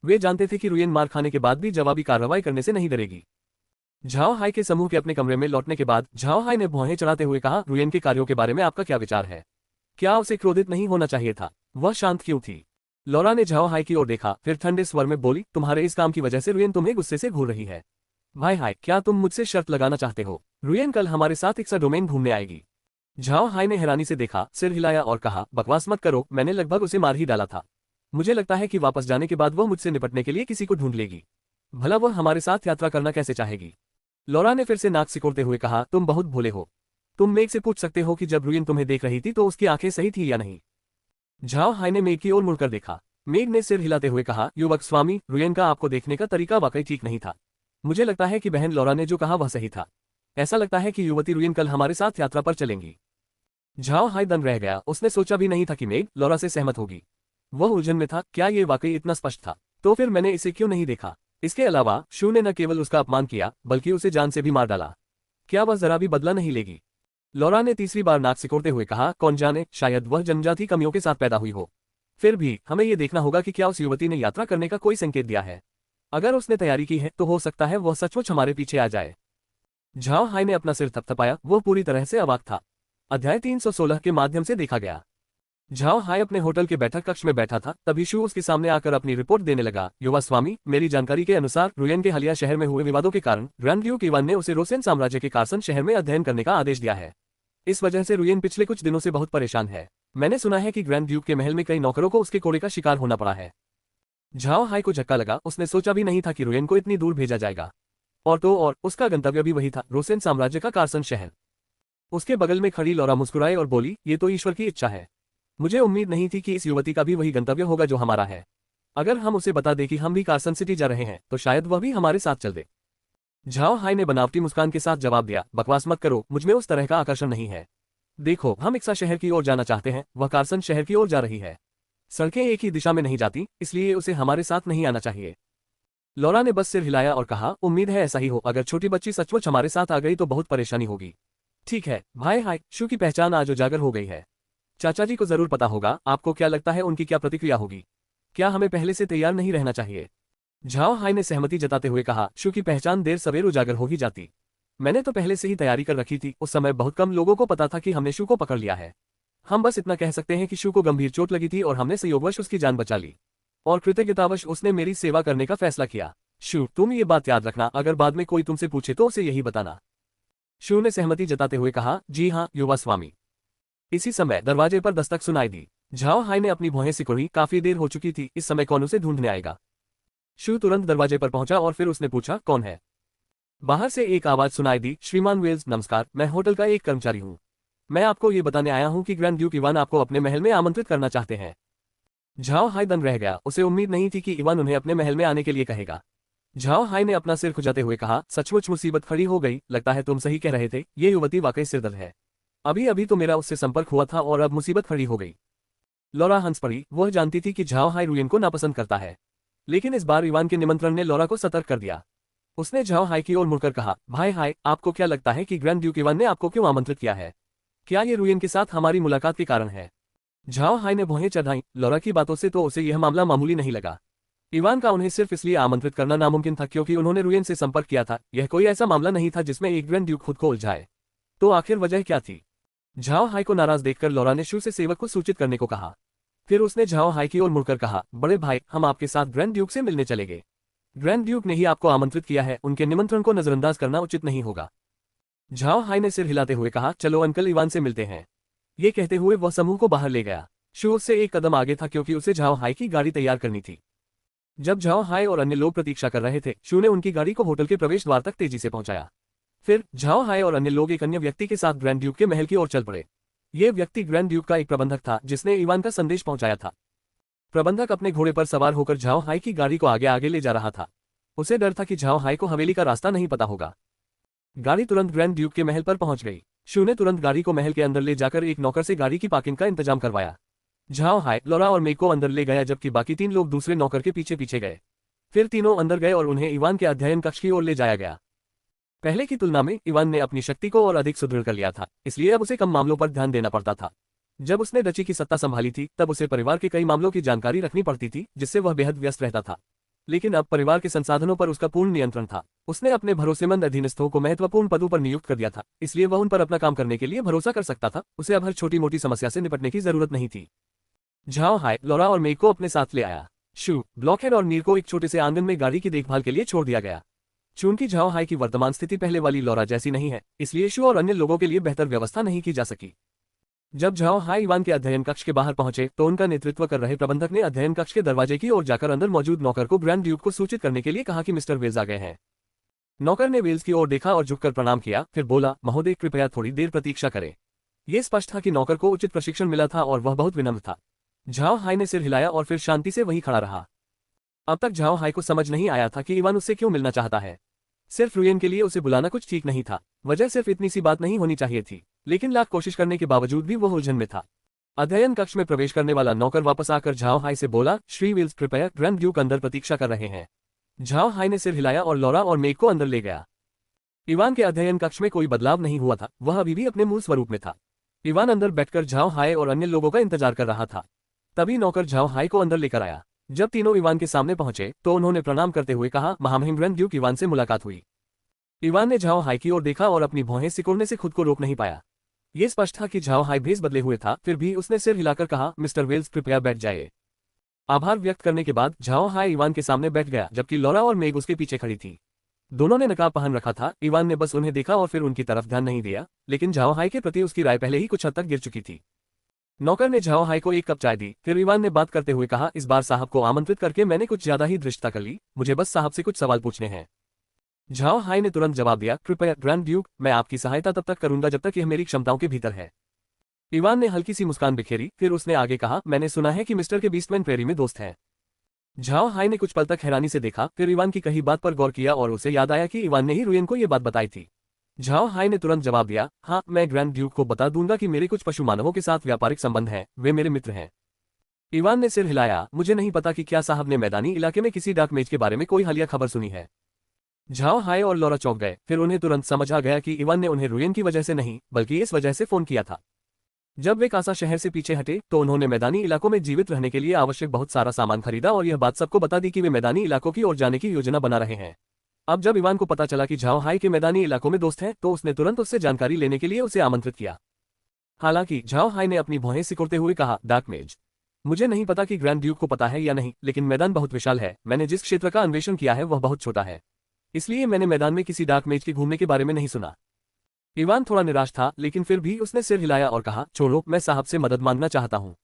वे जानते थे कि रुयेन मार खाने के बाद भी जवाबी कार्रवाई करने से नहीं डरेगी। झाओ हाई के समूह के अपने कमरे में लौटने के बाद झाओ हाई ने भौहें चढ़ाते हुए कहा, रुयेन के कार्यों के बारे में आपका क्या विचार है? क्या उसे क्रोधित नहीं होना चाहिए था? वह शांत क्यों थी? लौरा ने झाओ हाई की ओर देखा, फिर ठंडे स्वर में बोली, तुम्हारे इस काम की वजह से रुयेन तुम्हें गुस्से से घूर रही है। भाई हाय, क्या तुम मुझसे शर्त लगाना चाहते हो? रुयेन कल हमारे साथ इक्सा डोमेन घूमने आएगी। झाओ हाई ने हैरानी से देखा, सिर हिलाया और कहा, बकवास मत करो, मैंने लगभग उसे मार ही डाला था। मुझे लगता है कि वापस जाने के बाद वह मुझसे निपटने के लिए किसी को ढूंढ लेगी। भला वह हमारे साथ यात्रा करना कैसे चाहेगी? लौरा ने फिर से नाक सिकोड़ते हुए कहा, तुम बहुत भोले हो। तुम मेघ से पूछ सकते हो कि जब रुयेन तुम्हें देख रही थी तो उसकी आंखें सही थी या नहीं। झाओ हाई ने मेघ की ओर मुड़कर देखा। मेघ ने सिर हिलाते हुए कहा, युवक स्वामी, रुयेन का आपको देखने का तरीका वाकई ठीक नहीं था। मुझे लगता है कि बहन लौरा ने जो कहा वह सही था। ऐसा लगता है कि युवती रुयेन कल हमारे साथ यात्रा पर चलेंगी। झाओ हाई दंग रह गया, उसने सोचा भी नहीं था कि मेघ लौरा से सहमत होगी। वह उलझन में था, क्या ये वाकई इतना स्पष्ट था? तो फिर मैंने इसे क्यों नहीं देखा? इसके अलावा शू ने न केवल उसका अपमान किया, बल्कि उसे जान से भी मार डाला। क्या वह जरा भी बदला नहीं लेगी? लौरा ने तीसरी बार नाक सिकोड़ते हुए कहा, कौन जाने, शायद वह जनजाति कमियों के साथ पैदा हुई हो। फिर भी हमें यह देखना होगा कि क्या उस युवती ने यात्रा करने का कोई संकेत दिया है। अगर उसने तैयारी की है तो हो सकता है वह सचमुच हमारे पीछे आ जाए। झाओ हाई ने अपना सिर थपथपाया, वह पूरी तरह से अवाक था। अध्याय 316 के माध्यम से देखा गया। झाओ हाई अपने होटल के बैठक कक्ष में बैठा था, तभी शू उसके सामने आकर अपनी रिपोर्ट देने लगा। युवा स्वामी, मेरी जानकारी के अनुसार रुयेन के हालिया शहर में हुए विवादों के कारण ग्रैंड ड्यूक इवान ने उसे रोसेन साम्राज्य के कार्सन शहर में अध्ययन करने का आदेश दिया है। इस वजह से रुयेन पिछले कुछ दिनों से बहुत परेशान है। मैंने सुना है कि ग्रैंड ड्यूक के महल में कई नौकरों को उसके कोड़े का शिकार होना पड़ा है। झाओ हाई को झटका लगा, उसने सोचा भी नहीं था कि रुयेन को इतनी दूर भेजा जाएगा। और उसका गंतव्य भी वही था, रोसेन साम्राज्य का कार्सन शहर। उसके बगल में खड़ी लौरा मुस्कुराए और बोली, ये तो ईश्वर की इच्छा है। मुझे उम्मीद नहीं थी कि इस युवती का भी वही गंतव्य होगा जो हमारा है। अगर हम उसे बता दें कि हम भी कार्सन सिटी जा रहे हैं तो शायद वह भी हमारे साथ चल दे। झाओ हाई ने बनावटी मुस्कान के साथ जवाब दिया, बकवास मत करो, मुझमें उस तरह का आकर्षण नहीं है। देखो, हम इक्सा शहर की ओर जाना चाहते हैं, वह कार्सन शहर की ओर जा रही है। सड़कें एक ही दिशा में नहीं जाती, इसलिए उसे हमारे साथ नहीं आना चाहिए। लौरा ने बस सिर हिलाया और कहा, उम्मीद है ऐसा ही हो। अगर छोटी बच्ची सचमुच हमारे साथ आ गई तो बहुत परेशानी होगी। ठीक है भाई हाई, शू की पहचान आज उजागर हो गई है। चाचा जी को जरूर पता होगा। आपको क्या लगता है उनकी क्या प्रतिक्रिया होगी? क्या हमें पहले से तैयार नहीं रहना चाहिए? झाओ हाई ने सहमति जताते हुए कहा, शू की पहचान देर सवेर उजागर हो ही जाती। मैंने तो पहले से ही तैयारी कर रखी थी, उस समय बहुत कम लोगों को पता था कि हमने शू को पकड़ लिया है। हम बस इतना कह सकते हैं कि शू को गंभीर चोट लगी थी और हमने संयोगवश उसकी जान बचा ली। और कृतज्ञतावश उसने मेरी सेवा करने का फैसला किया। शू, तुम ये बात याद रखना, अगर बाद में कोई तुमसे पूछे तो उसे यही बताना। शू ने सहमति जताते हुए कहा, जी हाँ युवा स्वामी। इसी समय दरवाजे पर दस्तक सुनाई दी। झाओ हाई ने अपनी भौहें सिकुड़ी, काफी देर हो चुकी थी, इस समय कौन उसे ढूंढने आएगा। शू तुरंत दरवाजे पर पहुंचा और फिर उसने पूछा, कौन है। बाहर से एक आवाज सुनाई दी, श्रीमान वेल्स नमस्कार, मैं होटल का एक कर्मचारी हूं। मैं आपको ये बताने आया हूं कि ग्रैंड ड्यूक इवान आपको अपने महल में आमंत्रित करना चाहते हैं। झाओ हाई दंग रह गया, उसे उम्मीद नहीं थी कि इवान उन्हें अपने महल में आने के लिए कहेगा। झाओ हाई ने अपना सिर खुजाते हुए कहा, सचमुच मुसीबत खड़ी हो गई, लगता है तुम सही कह रहे थे, ये युवती वाकई सिरदर्द है। अभी अभी तो मेरा उससे संपर्क हुआ था और अब मुसीबत खड़ी हो गई। लौरा हंस पड़ी, वह जानती थी कि झाओ हाई रुयन को नापसंद करता है, लेकिन इस बार इवान के निमंत्रण ने लौरा को सतर्क कर दिया। उसने झाओ हाई की ओर मुड़कर कहा, भाई हाय, आपको क्या लगता है कि ग्रैंड ड्यूक इवान ने आपको क्यों आमंत्रित किया है? क्या ये रुयन के साथ हमारी मुलाकात के कारण है? झाओ हाई ने भौहें चढ़ाई, लौरा की बातों से तो उसे यह मामला मामूली नहीं लगा। इवान का उन्हें सिर्फ इसलिए आमंत्रित करना नामुमकिन था क्योंकि उन्होंने रुयन से संपर्क किया था, यह कोई ऐसा मामला नहीं था जिसमें एक ग्रैंड ड्यूक खुद को उलझाए। तो आखिर वजह क्या थी? झाओ हाई को नाराज देखकर लौरा ने शू से सेवक को सूचित करने को कहा। फिर उसने झाओ हाई की ओर मुड़कर कहा, बड़े भाई, हम आपके साथ ग्रैंड ड्यूक से मिलने चलेंगे। ग्रैंड ड्यूक ने ही आपको आमंत्रित किया है, उनके निमंत्रण को नजरअंदाज करना उचित नहीं होगा। झाओ हाई ने सिर हिलाते हुए कहा, चलो अंकल इवान से मिलते हैं। ये कहते हुए वह समूह को बाहर ले गया। शू उससे एक कदम आगे था क्योंकि उसे झाओ हाई की गाड़ी तैयार करनी थी। जब झाओ हाई और अन्य लोग प्रतीक्षा कर रहे थे, शू ने उनकी गाड़ी को होटल के प्रवेश द्वार तक तेजी से पहुंचाया। फिर झाओ हाई और अन्य लोग एक अन्य व्यक्ति के साथ ग्रैंड ड्यूक के महल की ओर चल पड़े। यह व्यक्ति ग्रैंड ड्यूक का एक प्रबंधक था जिसने इवान का संदेश पहुंचाया था। प्रबंधक अपने घोड़े पर सवार होकर झाओ हाई की गाड़ी को आगे आगे ले जा रहा था। उसे डर था कि झाओ हाई को हवेली का रास्ता नहीं पता होगा। गाड़ी तुरंत ग्रैंड ड्यूक के महल पर पहुंच गई। शू ने तुरंत गाड़ी को महल के अंदर ले जाकर एक नौकर से गाड़ी की पार्किंग का इंतजाम करवाया। झाओ हाई, लौरा और मेई को अंदर ले गया जबकि बाकी 3 लोग दूसरे नौकर के पीछे पीछे गए। फिर तीनों अंदर गए और उन्हें इवान के अध्ययन कक्ष की ओर ले जाया गया। पहले की तुलना में इवान ने अपनी शक्ति को और अधिक सुदृढ़ कर लिया था, इसलिए अब उसे कम मामलों पर ध्यान देना पड़ता था। जब उसने डची की सत्ता संभाली थी तब उसे परिवार के कई मामलों की जानकारी रखनी पड़ती थी जिससे वह बेहद व्यस्त रहता था। लेकिन अब परिवार के संसाधनों पर उसका पूर्ण नियंत्रण था। उसने अपने भरोसेमंद अधीनस्थों को महत्वपूर्ण पदों पर नियुक्त कर दिया था, इसलिए वह उन पर अपना काम करने के लिए भरोसा कर सकता था। उसे अब हर छोटी मोटी समस्या से निपटने की जरूरत नहीं थी। झाओ हाई, लौरा और मेई को अपने साथ ले आया। शू, ब्लॉकहेड और नीर को एक छोटे से आंगन में गाड़ी की देखभाल के लिए छोड़ दिया गया। चूंकि झाओ हाई की वर्तमान स्थिति पहले वाली लौरा जैसी नहीं है, इसलिए शू और अन्य लोगों के लिए बेहतर व्यवस्था नहीं की जा सकी। जब झाओ हाई इवान के अध्ययन कक्ष के बाहर पहुंचे तो उनका नेतृत्व कर रहे प्रबंधक ने अध्ययन कक्ष के दरवाजे की ओर जाकर अंदर मौजूद नौकर को ग्रैंड ड्यूक को सूचित करने के लिए कहा कि मिस्टर वेल्स आ गए हैं। नौकर ने वेल्स की ओर देखा और झुककर प्रणाम किया, फिर बोला, महोदय कृपया थोड़ी देर प्रतीक्षा करें। यह स्पष्ट था कि नौकर को उचित प्रशिक्षण मिला था और वह बहुत विनम्र था। झाओ हाई ने सिर हिलाया और फिर शांति से वहीं खड़ा रहा। अब तक झाओ हाई को समझ नहीं आया था कि इवान उससे क्यों मिलना चाहता है। सिर्फ रुयन के लिए उसे बुलाना कुछ ठीक नहीं था, वजह सिर्फ इतनी सी बात नहीं होनी चाहिए थी, लेकिन लाख कोशिश करने के बावजूद भी वो उलझन में था। अध्ययन कक्ष में प्रवेश करने वाला नौकर वापस आकर झाओ हाई से बोला, श्री विल्स कृपया, ग्रैंड ड्यूक अंदर प्रतीक्षा कर रहे हैं। झाओ हाई ने सिर हिलाया और लौरा और मेग को अंदर ले गया। इवान के अध्ययन कक्ष में कोई बदलाव नहीं हुआ था, वह अभी भी अपने मूल स्वरूप में था। इवान अंदर बैठकर झाओ हाई और अन्य लोगों का इंतजार कर रहा था। तभी नौकर झाओ हाई को अंदर लेकर आया। जब तीनों इवान के सामने पहुंचे तो उन्होंने प्रणाम करते हुए कहा, महामहिम ग्रैंड ड्यूक इवान से मुलाकात हुई। इवान ने झाओ हाई की ओर देखा और अपनी भौहें सिकुड़ने से खुद को रोक नहीं पाया। यह स्पष्ट था कि झाओ हाई भेस बदले हुए था, फिर भी उसने सिर हिलाकर कहा, मिस्टर वेल्स कृपया बैठ जाइए। आभार व्यक्त करने के बाद झाओ हाई इवान के सामने बैठ गया जबकि लौरा और मेग उसके पीछे खड़ी थी। दोनों ने नकाब पहन रखा था। इवान ने बस उन्हें देखा और फिर उनकी तरफ ध्यान नहीं दिया, लेकिन झाओ हाई के प्रति उसकी राय पहले ही कुछ हद तक गिर चुकी थी। नौकर ने झाओ हाई को एक कप चाय दी, फिर इवान ने बात करते हुए कहा, इस बार साहब को आमंत्रित करके मैंने कुछ ज्यादा ही धृष्टता कर ली, मुझे बस साहब से कुछ सवाल पूछने हैं। झाओ हाई ने तुरंत जवाब दिया, कृपया ग्रैंड ड्यूक, मैं आपकी सहायता तब तक करूंगा जब तक यह मेरी क्षमताओं के भीतर है। इवान ने हल्की सी मुस्कान बिखेरी, फिर उसने आगे कहा, मैंने सुना है कि मिस्टर के बीस्टमैन प्रेरी में दोस्त हैं। झाओ हाई ने कुछ पल तक हैरानी से देखा, फिर इवान की कही बात पर गौर किया और उसे याद आया कि इवान ने ही रुयन को यह बात बताई थी। झाओ हाई ने तुरंत जवाब दिया, हाँ, मैं ग्रैंड ड्यूक को बता दूंगा कि मेरे कुछ पशु मानवों के साथ व्यापारिक संबंध हैं, वे मेरे मित्र हैं। इवान ने सिर हिलाया, मुझे नहीं पता कि क्या साहब ने मैदानी इलाके में किसी डाक मेज के बारे में कोई हालिया खबर सुनी है। झाओ हाई और लौरा चौंक गए, फिर उन्हें तुरंत समझ आ गया कि इवान ने उन्हें रुयन की वजह से नहीं बल्कि इस वजह से फोन किया था। जब वे कासा शहर से पीछे हटे तो उन्होंने मैदानी इलाकों में जीवित रहने के लिए आवश्यक बहुत सारा सामान खरीदा और यह बात सबको बता दी कि वे मैदानी इलाकों की ओर जाने की योजना बना रहे हैं। अब जब इवान को पता चला कि झाओ हाई के मैदानी इलाकों में दोस्त हैं, तो उसने तुरंत उससे जानकारी लेने के लिए उसे आमंत्रित किया। हालांकि झाओ हाई ने अपनी भौहें सिकुड़ते हुए कहा, डार्क मेज, मुझे नहीं पता कि ग्रैंड ड्यूक को पता है या नहीं, लेकिन मैदान बहुत विशाल है। मैंने जिस क्षेत्र का अन्वेषण किया है वह बहुत छोटा है, इसलिए मैंने मैदान में किसी डार्क मेज के घूमने के बारे में नहीं सुना। इवान थोड़ा निराश था, लेकिन फिर भी उसने सिर हिलाया और कहा, छोड़ो, मैं साहब से मदद मांगना चाहता हूँ।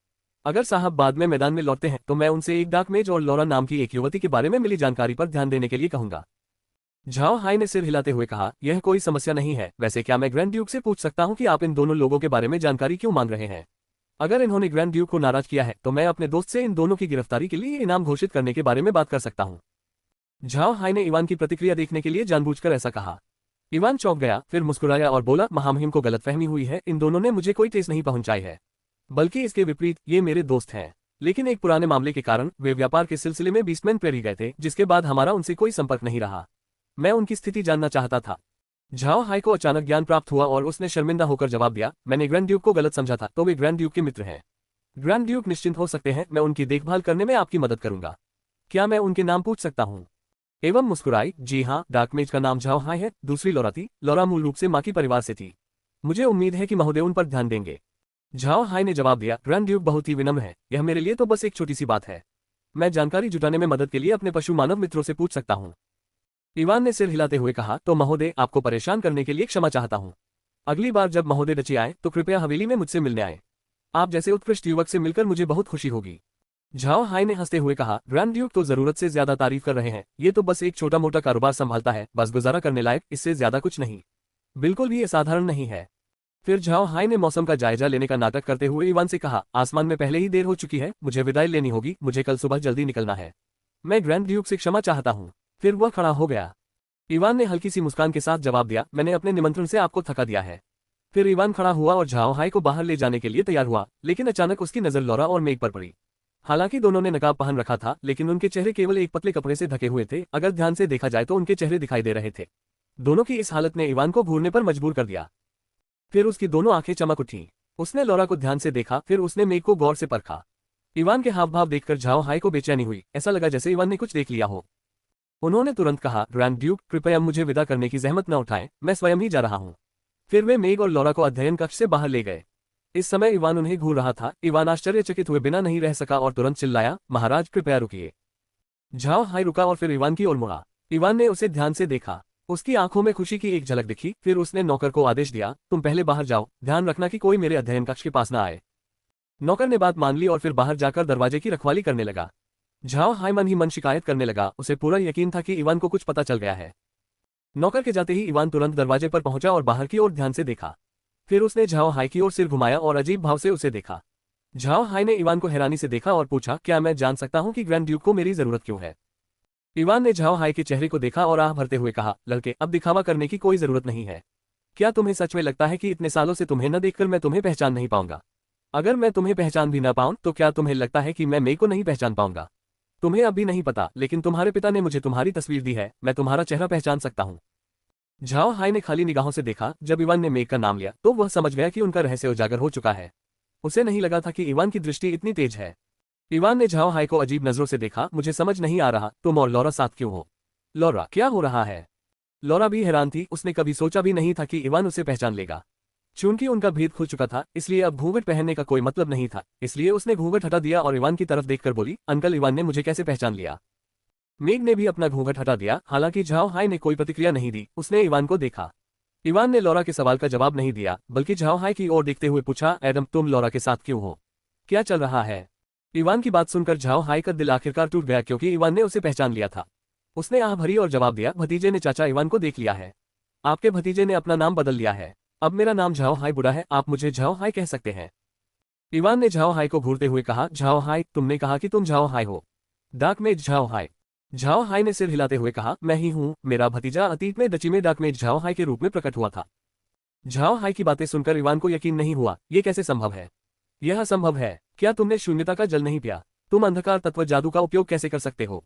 अगर साहब बाद में मैदान में लौटते हैं तो मैं उनसे एक डार्क मेज और लॉरा नाम की एक युवती के बारे में मिली जानकारी पर ध्यान देने के लिए कहूंगा। झाओ हाई ने सिर हिलाते हुए कहा, यह कोई समस्या नहीं है। वैसे क्या मैं ग्रैंड ड्यूक से पूछ सकता हूँ कि आप इन दोनों लोगों के बारे में जानकारी क्यों मांग रहे हैं? अगर इन्होंने ग्रैंड ड्यूक को नाराज किया है तो मैं अपने दोस्त से इन दोनों की गिरफ्तारी के लिए इनाम घोषित करने के बारे में बात कर सकता हूँ। झाओ हाई ने इवान की प्रतिक्रिया देखने के लिए जानबूझकर ऐसा कहा। इवान चौंक गया, फिर मुस्कुराया और बोला, महामहिम को गलतफहमी हुई है। इन दोनों ने मुझे कोई ठेस नहीं पहुंचाई है, बल्कि इसके विपरीत ये मेरे दोस्त हैं। लेकिन एक पुराने मामले के कारण वे व्यापार के सिलसिले में बीस्टमैन प्रेरी गए थे, जिसके बाद हमारा उनसे कोई संपर्क नहीं रहा। मैं उनकी स्थिति जानना चाहता था। झाओ हाई को अचानक ज्ञान प्राप्त हुआ और उसने शर्मिंदा होकर जवाब दिया, मैंने ग्रैंड ड्यूक को गलत समझा था, तो वे ग्रैंड ड्यूक के मित्र हैं। ग्रैंड ड्यूक निश्चिंत हो सकते हैं, मैं उनकी देखभाल करने में आपकी मदद करूंगा। क्या मैं उनके नाम पूछ सकता हूँ? एवं मुस्कुराई, जी हाँ, डार्क मेज का नाम झाओ हाई है, दूसरी लॉरा थी। लॉरा मूल रूप से माँ की परिवार से थी। मुझे उम्मीद है कि महोदय उन पर ध्यान देंगे। झाओ हाई ने जवाब दिया, ग्रैंड ड्यूक बहुत ही विनम्र है, यह मेरे लिए तो बस एक छोटी सी बात है। मैं जानकारी जुटाने में मदद के लिए अपने पशु मानव मित्रों से पूछ सकता हूँ। इवान ने सिर हिलाते हुए कहा, तो महोदय, आपको परेशान करने के लिए क्षमा चाहता हूँ। अगली बार जब महोदय डची आए तो कृपया हवेली में मुझसे मिलने आए। आप जैसे उत्कृष्ट युवक से मिलकर मुझे बहुत खुशी होगी। झाओ हाई ने हंसते हुए कहा, ग्रैंड ड्यूक तो जरूरत से ज्यादा तारीफ कर रहे हैं। ये तो बस एक छोटा मोटा कारोबार संभालता है, बस गुजारा करने लायक, इससे ज्यादा कुछ नहीं। बिल्कुल भी असाधारण नहीं है। फिर झाओ हाई ने मौसम का जायजा लेने का नाटक करते हुए इवान से कहा, आसमान में पहले ही देर हो चुकी है, मुझे विदाई लेनी होगी, मुझे कल सुबह जल्दी निकलना है। मैं ग्रैंड ड्यूक से क्षमा चाहता हूँ। फिर वह खड़ा हो गया। इवान ने हल्की सी मुस्कान के साथ जवाब दिया, मैंने अपने निमंत्रण से आपको थका दिया है। फिर इवान खड़ा हुआ और झाओ हाई को बाहर ले जाने के लिए तैयार हुआ, लेकिन अचानक उसकी नजर लॉरा और मेघ पर पड़ी। हालांकि दोनों ने नकाब पहन रखा था, लेकिन उनके चेहरे केवल एक पतले कपड़े से ढके हुए थे। अगर ध्यान से देखा जाए तो उनके चेहरे दिखाई दे रहे थे। दोनों की इस हालत ने इवान को घूरने पर मजबूर कर दिया। फिर उसकी दोनों आंखें चमक उठीं। उसने लॉरा को ध्यान से देखा, फिर उसने मेघ को गौर से परखा। इवान के हाव भाव देखकर झाओ हाई को बेचैनी हुई, ऐसा लगा जैसे इवान ने कुछ देख लिया हो। उन्होंने तुरंत कहा, ग्रैंड ड्यूक, कृपया मुझे विदा करने की जहमत न उठाएं, मैं स्वयं ही जा रहा हूं। फिर वे मेघ और लॉरा को अध्ययन कक्ष से बाहर ले गए। इस समय इवान उन्हें घूर रहा था। इवान आश्चर्यचकित हुए बिना नहीं रह सका और तुरंत चिल्लाया, महाराज कृपया रुकिए। झाओ हाई रुका और फिर इवान की ओर मुड़ा। इवान ने उसे ध्यान से देखा। उसकी आंखों में खुशी की एक झलक दिखी। फिर उसने नौकर को आदेश दिया, तुम पहले बाहर जाओ, ध्यान रखना कि कोई मेरे अध्ययन कक्ष के पास न आए। नौकर ने बात मान ली और फिर बाहर जाकर दरवाजे की रखवाली करने लगा। झाओ हाई मन ही मन शिकायत करने लगा, उसे पूरा यकीन था कि इवान को कुछ पता चल गया है। नौकर के जाते ही इवान तुरंत दरवाजे पर पहुंचा और बाहर की ओर ध्यान से देखा। फिर उसने झाओ हाई की ओर सिर घुमाया और अजीब भाव से उसे देखा। झाओ हाई ने इवान को हैरानी से देखा और पूछा, क्या मैं जान सकता हूं कि ग्रैंड ड्यूक को मेरी जरूरत क्यों है? इवान ने झाओ हाई के चेहरे को देखा और आह भरते हुए कहा, लड़के, अब दिखावा करने की कोई जरूरत नहीं है। क्या तुम्हें सच में लगता है कि इतने सालों से तुम्हें न देखकर मैं तुम्हें पहचान नहीं पाऊंगा? अगर मैं तुम्हें पहचान भी न पाऊं तो क्या तुम्हें लगता है कि मैं मेघ को नहीं पहचान पाऊंगा? तुम्हें अब भी नहीं पता, लेकिन तुम्हारे पिता ने मुझे तुम्हारी तस्वीर दी है, मैं तुम्हारा चेहरा पहचान सकता हूँ। झाओ हाई ने खाली निगाहों से देखा। जब इवान ने मेघ का नाम लिया तो वह समझ गया कि उनका रहस्य उजागर हो चुका है। उसे नहीं लगा था कि इवान की दृष्टि इतनी तेज है। इवान ने झाओ हाई को अजीब नजरों से देखा। मुझे समझ नहीं आ रहा, तुम और लॉरा साथ क्यों हो? लॉरा, क्या हो रहा है? लॉरा भी हैरान थी। उसने कभी सोचा भी नहीं था कि इवान उसे पहचान लेगा। चूंकि उनका भेद खुल चुका था, इसलिए अब घूंघट पहनने का कोई मतलब नहीं था। इसलिए उसने घूंघट हटा दिया और इवान की तरफ देखकर बोली, अंकल, इवान ने मुझे कैसे पहचान लिया? मेघ ने भी अपना घूंघट हटा दिया। हालांकि झाओ हाई ने कोई प्रतिक्रिया नहीं दी। उसने इवान को देखा। इवान ने लॉरा के सवाल का जवाब नहीं दिया, बल्कि झाओ हाई की ओर देखते हुए पूछा, एडम, तुम लॉरा के साथ क्यों हो? क्या चल रहा है? इवान की बात सुनकर झाओ हाई का दिल आखिरकार टूट गया, क्योंकि इवान ने उसे पहचान लिया था। उसने आह भरी और जवाब दिया, भतीजे ने चाचा इवान को देख लिया है। आपके भतीजे ने अपना नाम बदल लिया है। अब मेरा नाम झाओ हाई बुढ़ा है, आप मुझे झाओ हाई कह सकते हैं। इवान ने झाओ हाई को घूरते हुए कहा, झाओ हाई, तुमने कहा कि तुम झाओ हाई हो। डार्क मेज झाओ हाई। झाओ हाई ने सिर हिलाते हुए कहा, मैं ही हूँ। मेरा भतीजा अतीत में डची में डार्क मेज झाओ हाई के रूप में प्रकट हुआ था। झाओ हाई की बातें सुनकर इवान को यकीन नहीं हुआ। ये कैसे संभव है? यह असंभव है। क्या तुमने शून्यता का जल नहीं पिया? तुम अंधकार तत्व जादू का उपयोग कैसे कर सकते हो?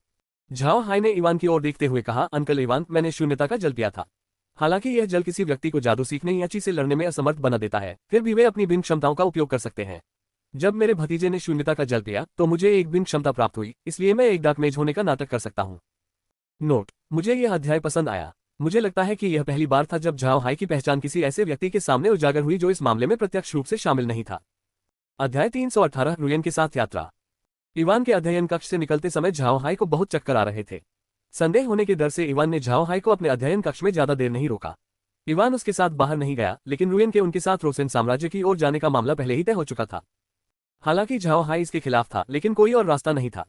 झाओ हाई ने इवान की ओर देखते हुए कहा, अंकल इवान, मैंने शून्यता का जल पिया था। हालांकि यह जल किसी व्यक्ति को जादू सीखने या चीज से लड़ने में असमर्थ बना देता है, फिर भी वे अपनी भिन्न क्षमताओं का उपयोग कर सकते हैं। जब मेरे भतीजे ने शून्यता का जल पिया तो मुझे एक भिन्न क्षमता प्राप्त हुई, इसलिए मैं एक डार्क मेज होने का नाटक कर सकता हूँ। नोट: मुझे यह अध्याय पसंद आया। मुझे लगता है कि यह पहली बार था जब झाओ हाई की पहचान किसी ऐसे व्यक्ति के सामने उजागर हुई जो इस मामले में प्रत्यक्ष रूप से शामिल नहीं था। अध्याय 318 रुयन के साथ यात्रा। इवान के अध्ययन कक्ष से निकलते समय झाओ हाई को बहुत चक्कर आ रहे थे। संदेह होने के डर से इवान ने झाओ हाई को अपने अध्ययन कक्ष में ज्यादा देर नहीं रोका। इवान उसके साथ बाहर नहीं गया, लेकिन रुयन के उनके साथ रोसेन साम्राज्य की ओर जाने का मामला पहले ही तय हो चुका था। हालांकि झाओ हाई इसके खिलाफ था, लेकिन कोई और रास्ता नहीं था।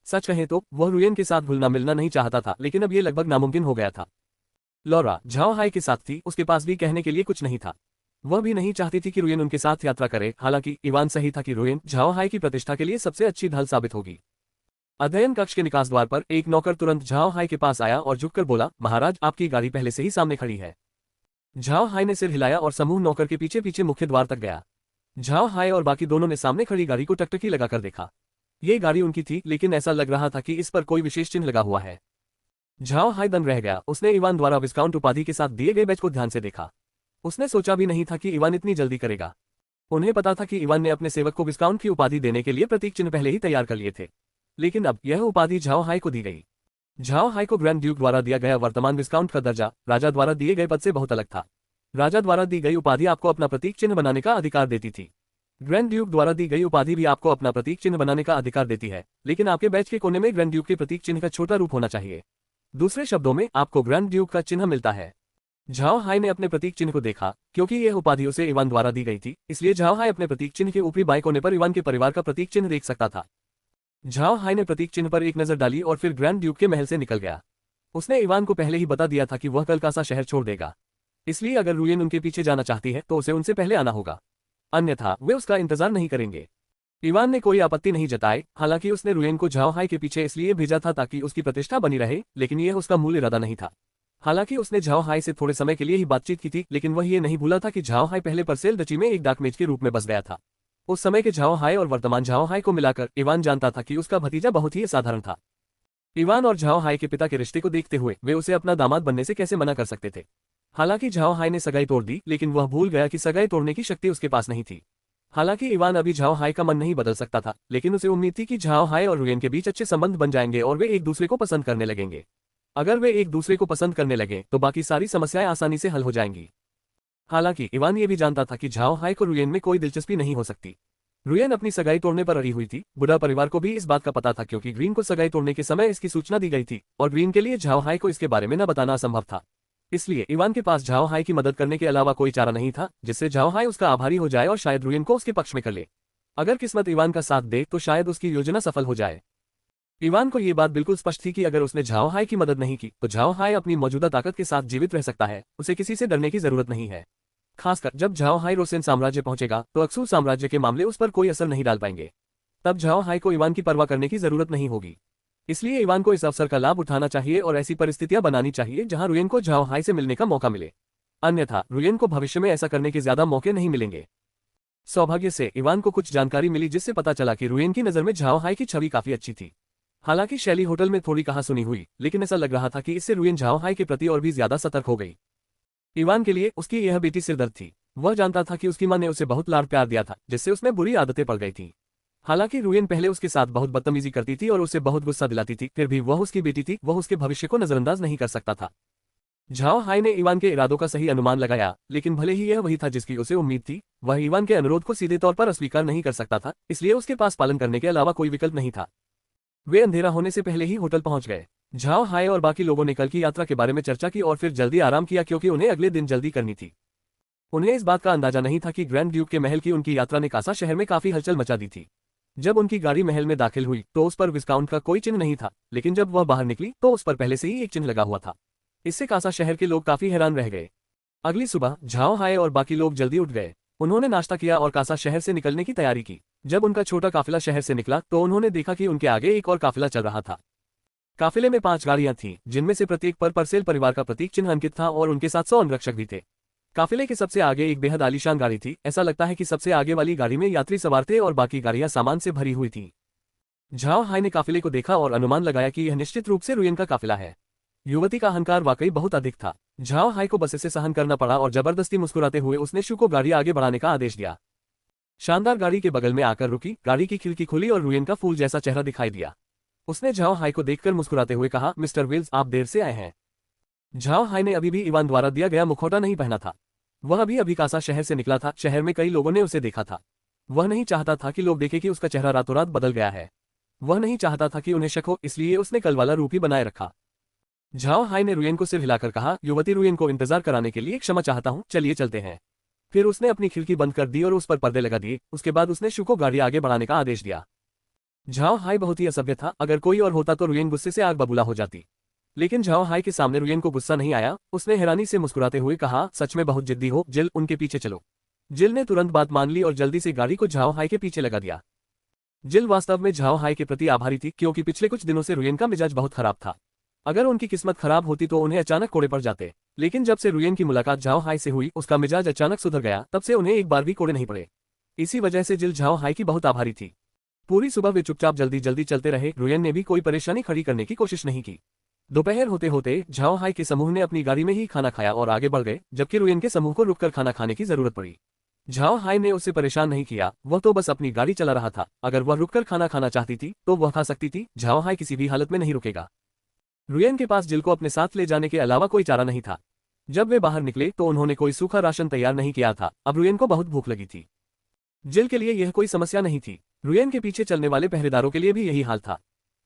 सच कहें तो वह रुयन के साथ घुलना मिलना नहीं चाहता था, लेकिन अब यह लगभग नामुमकिन हो गया था। लॉरा झाओ हाई के साथ थी, उसके पास भी कहने के लिए कुछ नहीं था। वह भी नहीं चाहती थी कि रुयन उनके साथ यात्रा करे। हालांकि इवान सही था कि रुयन झाओ हाई की प्रतिष्ठा के लिए सबसे अच्छी ढाल साबित होगी। अध्ययन कक्ष के निकास द्वार पर एक नौकर तुरंत झाओ हाई के पास आया और झुककर बोला, महाराज, आपकी गाड़ी पहले से ही सामने खड़ी है। झाओ हाई ने सिर हिलाया और समूह नौकर के पीछे पीछे मुख्य द्वार तक गया। झाओ हाई और बाकी दोनों ने सामने खड़ी गाड़ी को टकटकी लगाकर देखा। ये गाड़ी उनकी थी, लेकिन ऐसा लग रहा था कि इस पर कोई विशेष चिन्ह लगा हुआ है। झाओ हाई दंग रह गया। उसने इवान द्वारा विस्काउंट उपाधि के साथ दिए गए बैच को ध्यान से देखा। उसने सोचा भी नहीं था कि इवान इतनी जल्दी करेगा। उन्हें पता था कि इवान ने अपने सेवक को विस्काउंट की उपाधि देने के लिए प्रतीक चिन्ह पहले ही तैयार कर लिए थे, लेकिन अब यह उपाधि झाओ हाई को दी गई। झाओ हाई को ग्रैंड ड्यूक द्वारा दिया गया वर्तमान विस्काउंट का दर्जा राजा द्वारा दिए गए पद से बहुत अलग था। राजा द्वारा दी गई उपाधि आपको अपना प्रतीक चिन्ह बनाने का अधिकार देती थी। ग्रैंड ड्यूक द्वारा दी गई उपाधि भी आपको अपना प्रतीक चिन्ह बनाने का अधिकार देती है, लेकिन आपके बैच के कोने में ग्रैंड ड्यूक के प्रतीक चिन्ह का छोटा रूप होना चाहिए। दूसरे शब्दों में, आपको ग्रैंड ड्यूक का चिन्ह मिलता है। झाओ हाई ने अपने प्रतीक चिन्ह को देखा। क्योंकि यह उपाधि उसे इवान द्वारा दी गई थी, इसलिए झाओ हाई अपने प्रतीक चिन्ह के ऊपरी बाएं कोने पर इवान के परिवार का प्रतीक चिन्ह देख सकता था। झाओ हाई ने प्रतीक चिन्ह पर एक नजर डाली और फिर ग्रैंड ड्यूक के महल से निकल गया। उसने इवान को पहले ही बता दिया था कि वह कल कासा शहर छोड़ देगा, इसलिए अगर रुयन उनके पीछे जाना चाहती है तो उसे उनसे पहले आना होगा, अन्यथा वे उसका इंतजार नहीं करेंगे। इवान ने कोई आपत्ति नहीं जताई। हालांकि उसने रुयन को झाओ हाई के पीछे इसलिए भेजा था ताकि उसकी प्रतिष्ठा बनी रहे, लेकिन यह उसका मूल इरादा नहीं था। हालांकि उसने झाओ हाई से थोड़े समय के लिए ही बातचीत की थी, लेकिन वह ये नहीं भूला था कि झाओ हाई पहले परसेल डची में एक डाकमेज के रूप में बस गया था। उस समय के झाओ हाई और वर्तमान झाओ हाई को मिलाकर इवान जानता था कि उसका भतीजा बहुत ही असाधारण था। इवान और झाओ हाई के पिता के रिश्ते को देखते हुए वे उसे अपना दामाद बनने से कैसे मना कर सकते थे। हालांकि झाओ हाई ने सगाई तोड़ दी, लेकिन वह भूल गया कि सगाई तोड़ने की शक्ति उसके पास नहीं थी। हालांकि इवान अभी झाओ हाई का मन नहीं बदल सकता था, लेकिन उसे उम्मीद थी कि झाओ हाई और रुयन के बीच अच्छे संबंध बन जाएंगे और वे एक दूसरे को पसंद करने लगेंगे। अगर वे एक दूसरे को पसंद करने लगे तो बाकी सारी समस्याएं आसानी से हल हो जाएंगी। हालांकि इवान ये भी जानता था कि झाओ हाई को रुयन में कोई दिलचस्पी नहीं हो सकती। रुयन अपनी सगाई तोड़ने पर अड़ी हुई थी। बुढ़ा परिवार को भी इस बात का पता था, क्योंकि ग्रीन को सगाई तोड़ने के समय इसकी सूचना दी गई थी और ग्रीन के लिए झाओ हाई को इसके बारे में न बताना असंभव था। इसलिए इवान के पास झाओ हाई की मदद करने के अलावा कोई चारा नहीं था जिससे झाओ हाई उसका आभारी हो जाए और शायद रुयन को उसके पक्ष में कर ले। अगर किस्मत इवान का साथ दे तो शायद उसकी योजना सफल हो जाए। इवान को यह बात बिल्कुल स्पष्ट थी कि अगर उसने झाओ हाई की मदद नहीं की तो झाओ हाई अपनी मौजूदा ताकत के साथ जीवित रह सकता है। उसे किसी से डरने की जरूरत नहीं है। खासकर जब झाओ हाई रोसेन साम्राज्य पहुंचेगा तो अक्सू साम्राज्य के मामले उस पर कोई असर नहीं डाल पाएंगे। तब झाओ हाई को इवान की परवाह करने की जरूरत नहीं होगी। इसलिए इवान को इस अवसर का लाभ उठाना चाहिए और ऐसी परिस्थितियां बनानी चाहिए जहां रुयन को झाओ हाई से मिलने का मौका मिले। अन्यथा रुयन को भविष्य में ऐसा करने के ज्यादा मौके नहीं मिलेंगे। सौभाग्य से इवान को कुछ जानकारी मिली जिससे पता चला कि रुयन की नजर में झाओ हाई की छवि काफी अच्छी थी। हालांकि शैली होटल में थोड़ी कहासुनी हुई, लेकिन ऐसा लग रहा था कि इससे रुयन झाओ हाई के प्रति और भी ज्यादा सतर्क हो गई। इवान के लिए उसकी यह बेटी सिरदर्द थी। वह जानता था कि उसकी मां ने उसे बहुत लाड प्यार दिया था, जिससे उसमें बुरी आदतें पड़ गई थी। हालांकि रुयन पहले उसके साथ बहुत बदतमीजी करती थी और उसे बहुत गुस्सा दिलाती थी, फिर भी वह उसकी बेटी थी, वह उसके भविष्य को नजरअंदाज नहीं कर सकता था। झाओ हाई ने इवान के इरादों का सही अनुमान लगाया, लेकिन भले ही यह वही था जिसकी उसे उम्मीद थी, वह इवान के अनुरोध को सीधे तौर पर अस्वीकार नहीं कर सकता था, इसलिए उसके पास पालन करने के अलावा कोई विकल्प नहीं था। वे अंधेरा होने से पहले ही होटल पहुंच गए। झाओ हाई और बाकी लोगों ने कल की यात्रा के बारे में चर्चा की और फिर जल्दी आराम किया, क्योंकि उन्हें अगले दिन जल्दी करनी थी। उन्हें इस बात का अंदाजा नहीं था कि ग्रैंड ड्यूक के महल की उनकी यात्रा ने कासा शहर में काफी हलचल मचा दी थी। जब उनकी गाड़ी महल में दाखिल हुई तो उस पर विस्काउंट का कोई चिन्ह नहीं था, लेकिन जब वह बाहर निकली तो उस पर पहले से ही एक चिन्ह लगा हुआ था। इससे कासा शहर के लोग काफी हैरान रह गए। अगली सुबह झाओ हाई और बाकी लोग जल्दी उठ गए। उन्होंने नाश्ता किया और कासा शहर से निकलने की तैयारी की। जब उनका छोटा काफिला शहर से निकला तो उन्होंने देखा कि उनके आगे एक और काफिला चल रहा था। काफिले में 5 गाड़ियां थीं, जिनमें से प्रत्येक पर परसेल परिवार का प्रतीक चिन्ह अंकित था और उनके साथ 100 अंगरक्षक भी थे। काफिले के सबसे आगे एक बेहद आलीशान गाड़ी थी। ऐसा लगता है कि सबसे आगे वाली गाड़ी में यात्री सवार थे और बाकी गाड़ियां सामान से भरी हुई थीं। झाओ हाई ने काफिले को देखा और अनुमान लगाया कि यह निश्चित रूप से रुयन का काफिला है। युवती का अहंकार वाकई बहुत अधिक था। झाओ हाई को बस इसे सहन करना पड़ा और जबरदस्ती मुस्कुराते हुए उसने शू को गाड़ी आगे बढ़ाने का आदेश दिया। शानदार गाड़ी के बगल में आकर रुकी, गाड़ी की खिड़की खुली और रुयन का फूल जैसा चेहरा दिखाई दिया। उसने झाओ हाई को देखकर मुस्कुराते हुए कहा, मिस्टर विल्स, आप देर से आए हैं। झाओ हाई ने अभी भी इवान द्वारा दिया गया मुखौटा नहीं पहना था। वह अभी अभी कासा शहर से निकला था। शहर में कई लोगों ने उसे देखा था। वह नहीं चाहता था कि लोग देखें कि उसका चेहरा रातों रात बदल गया है। वह नहीं चाहता था कि उन्हें शक हो, इसलिए उसने कल वाला रूप ही बनाए रखा। झाओ हाई ने रुयेन को सिर हिलाकर कहा, युवती रुयेन को इंतजार कराने के लिए क्षमा चाहता हूँ, चलिए चलते हैं। फिर उसने अपनी खिड़की बंद कर दी और उस पर पर्दे लगा दिए। उसके बाद उसने शू को गाड़ी आगे बढ़ाने का आदेश दिया। झाओ हाई बहुत ही असभ्य था। अगर कोई और होता तो रुयेन गुस्से से आग बबूला हो जाती, लेकिन झाओ हाई के सामने रुयेन को गुस्सा नहीं आया। उसने हैरानी से मुस्कुराते हुए कहा, सच में बहुत जिद्दी हो जिल, उनके पीछे चलो। जिल ने तुरंत बात मान ली और जल्दी से गाड़ी को झाओ हाई के पीछे लगा दिया। जिल वास्तव में झाओ हाई के प्रति आभारी थी, क्योंकि पिछले कुछ दिनों से रुयेन का मिजाज बहुत खराब था। अगर उनकी किस्मत खराब होती तो उन्हें अचानक कोड़े पड़ जाते, लेकिन जब से रुयेन की मुलाकात झाओ हाई से हुई, उसका मिजाज अचानक सुधर गया। तब से उन्हें एक बार भी कोड़े नहीं पड़े। इसी वजह से जिल झाओ हाई की बहुत आभारी थी। पूरी सुबह वे चुपचाप जल्दी जल्दी चलते रहे। रुयेन ने भी कोई परेशानी खड़ी करने की कोशिश नहीं की। दोपहर होते होते झाओ हाई के समूह ने अपनी गाड़ी में ही खाना खाया और आगे बढ़ गए, जबकि रुयेन के समूह को रुककर खाना खाने की जरूरत पड़ी। झाओ हाई ने उसे परेशान नहीं किया, वह तो बस अपनी गाड़ी चला रहा था। अगर वह रुककर खाना खाना चाहती थी तो वह खा सकती थी। झाओ हाई किसी भी हालत में नहीं रुकेगा। रुयेन के पास जिल को अपने साथ ले जाने के अलावा कोई चारा नहीं था। जब वे बाहर निकले तो उन्होंने कोई सूखा राशन तैयार नहीं किया था। अब रुयेन को बहुत भूख लगी थी। जिल के लिए यह कोई समस्या नहीं थी। रुयेन के पीछे चलने वाले पहरेदारों के लिए भी यही हाल था।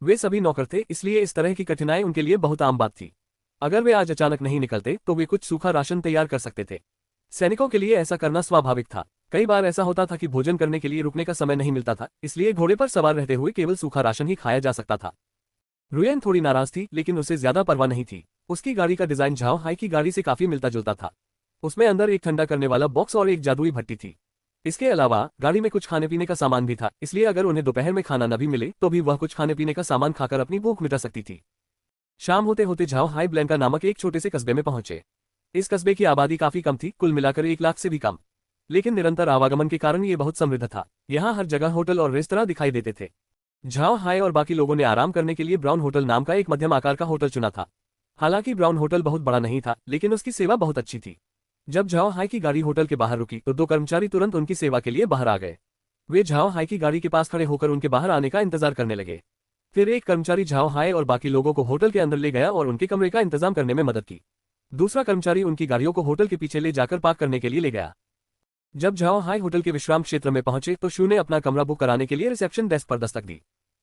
वे सभी नौकर थे, इसलिए इस तरह की कठिनाई उनके लिए बहुत आम बात थी। अगर वे आज अचानक नहीं निकलते तो वे कुछ सूखा राशन तैयार कर सकते थे। सैनिकों के लिए ऐसा करना स्वाभाविक था। कई बार ऐसा होता था कि भोजन करने के लिए रुकने का समय नहीं मिलता था, इसलिए घोड़े पर सवार रहते हुए केवल सूखा राशन ही खाया जा सकता था। रुयेन थोड़ी नाराज थी, लेकिन उसे ज्यादा परवाह नहीं थी। उसकी गाड़ी का डिजाइन झाओ हाई की गाड़ी से काफी मिलता जुलता था। उसमें अंदर एक ठंडा करने वाला बॉक्स और एक जादुई भट्टी थी। इसके अलावा गाड़ी में कुछ खाने पीने का सामान भी था, इसलिए अगर उन्हें दोपहर में खाना न भी मिले तो भी वह कुछ खाने पीने का सामान खाकर अपनी भूख मिटा सकती थी। शाम होते होते झाओ हाई ब्लैंका नामक एक छोटे से कस्बे में पहुंचे। इस कस्बे की आबादी काफी कम थी, कुल मिलाकर 1 लाख से भी कम, लेकिन निरंतर आवागमन के कारण ये बहुत समृद्ध था। यहाँ हर जगह होटल और रेस्तरां दिखाई देते थे। झाओ हाई और बाकी लोगों ने आराम करने के लिए ब्राउन होटल नाम का एक मध्यम आकार का होटल चुना था। हालांकि ब्राउन होटल बहुत बड़ा नहीं था, लेकिन उसकी सेवा बहुत अच्छी थी। जब झाओ हाई की गाड़ी होटल के बाहर रुकी तो 2 कर्मचारी तुरंत उनकी सेवा के लिए बाहर आ गए। वे झाओ हाई की गाड़ी के पास खड़े होकर उनके बाहर आने का इंतजार करने लगे। फिर एक कर्मचारी झाओ हाई और बाकी लोगों को होटल के अंदर ले गया और उनके कमरे का इंतजाम करने में मदद की। दूसरा कर्मचारी उनकी गाड़ियों को होटल के पीछे ले जाकर पार्क करने के लिए ले गया। जब झाओ हाई होटल के विश्राम क्षेत्र में पहुंचे तो शू ने अपना कमरा बुक कराने के लिए रिसेप्शन डेस्क पर दस्तक दी।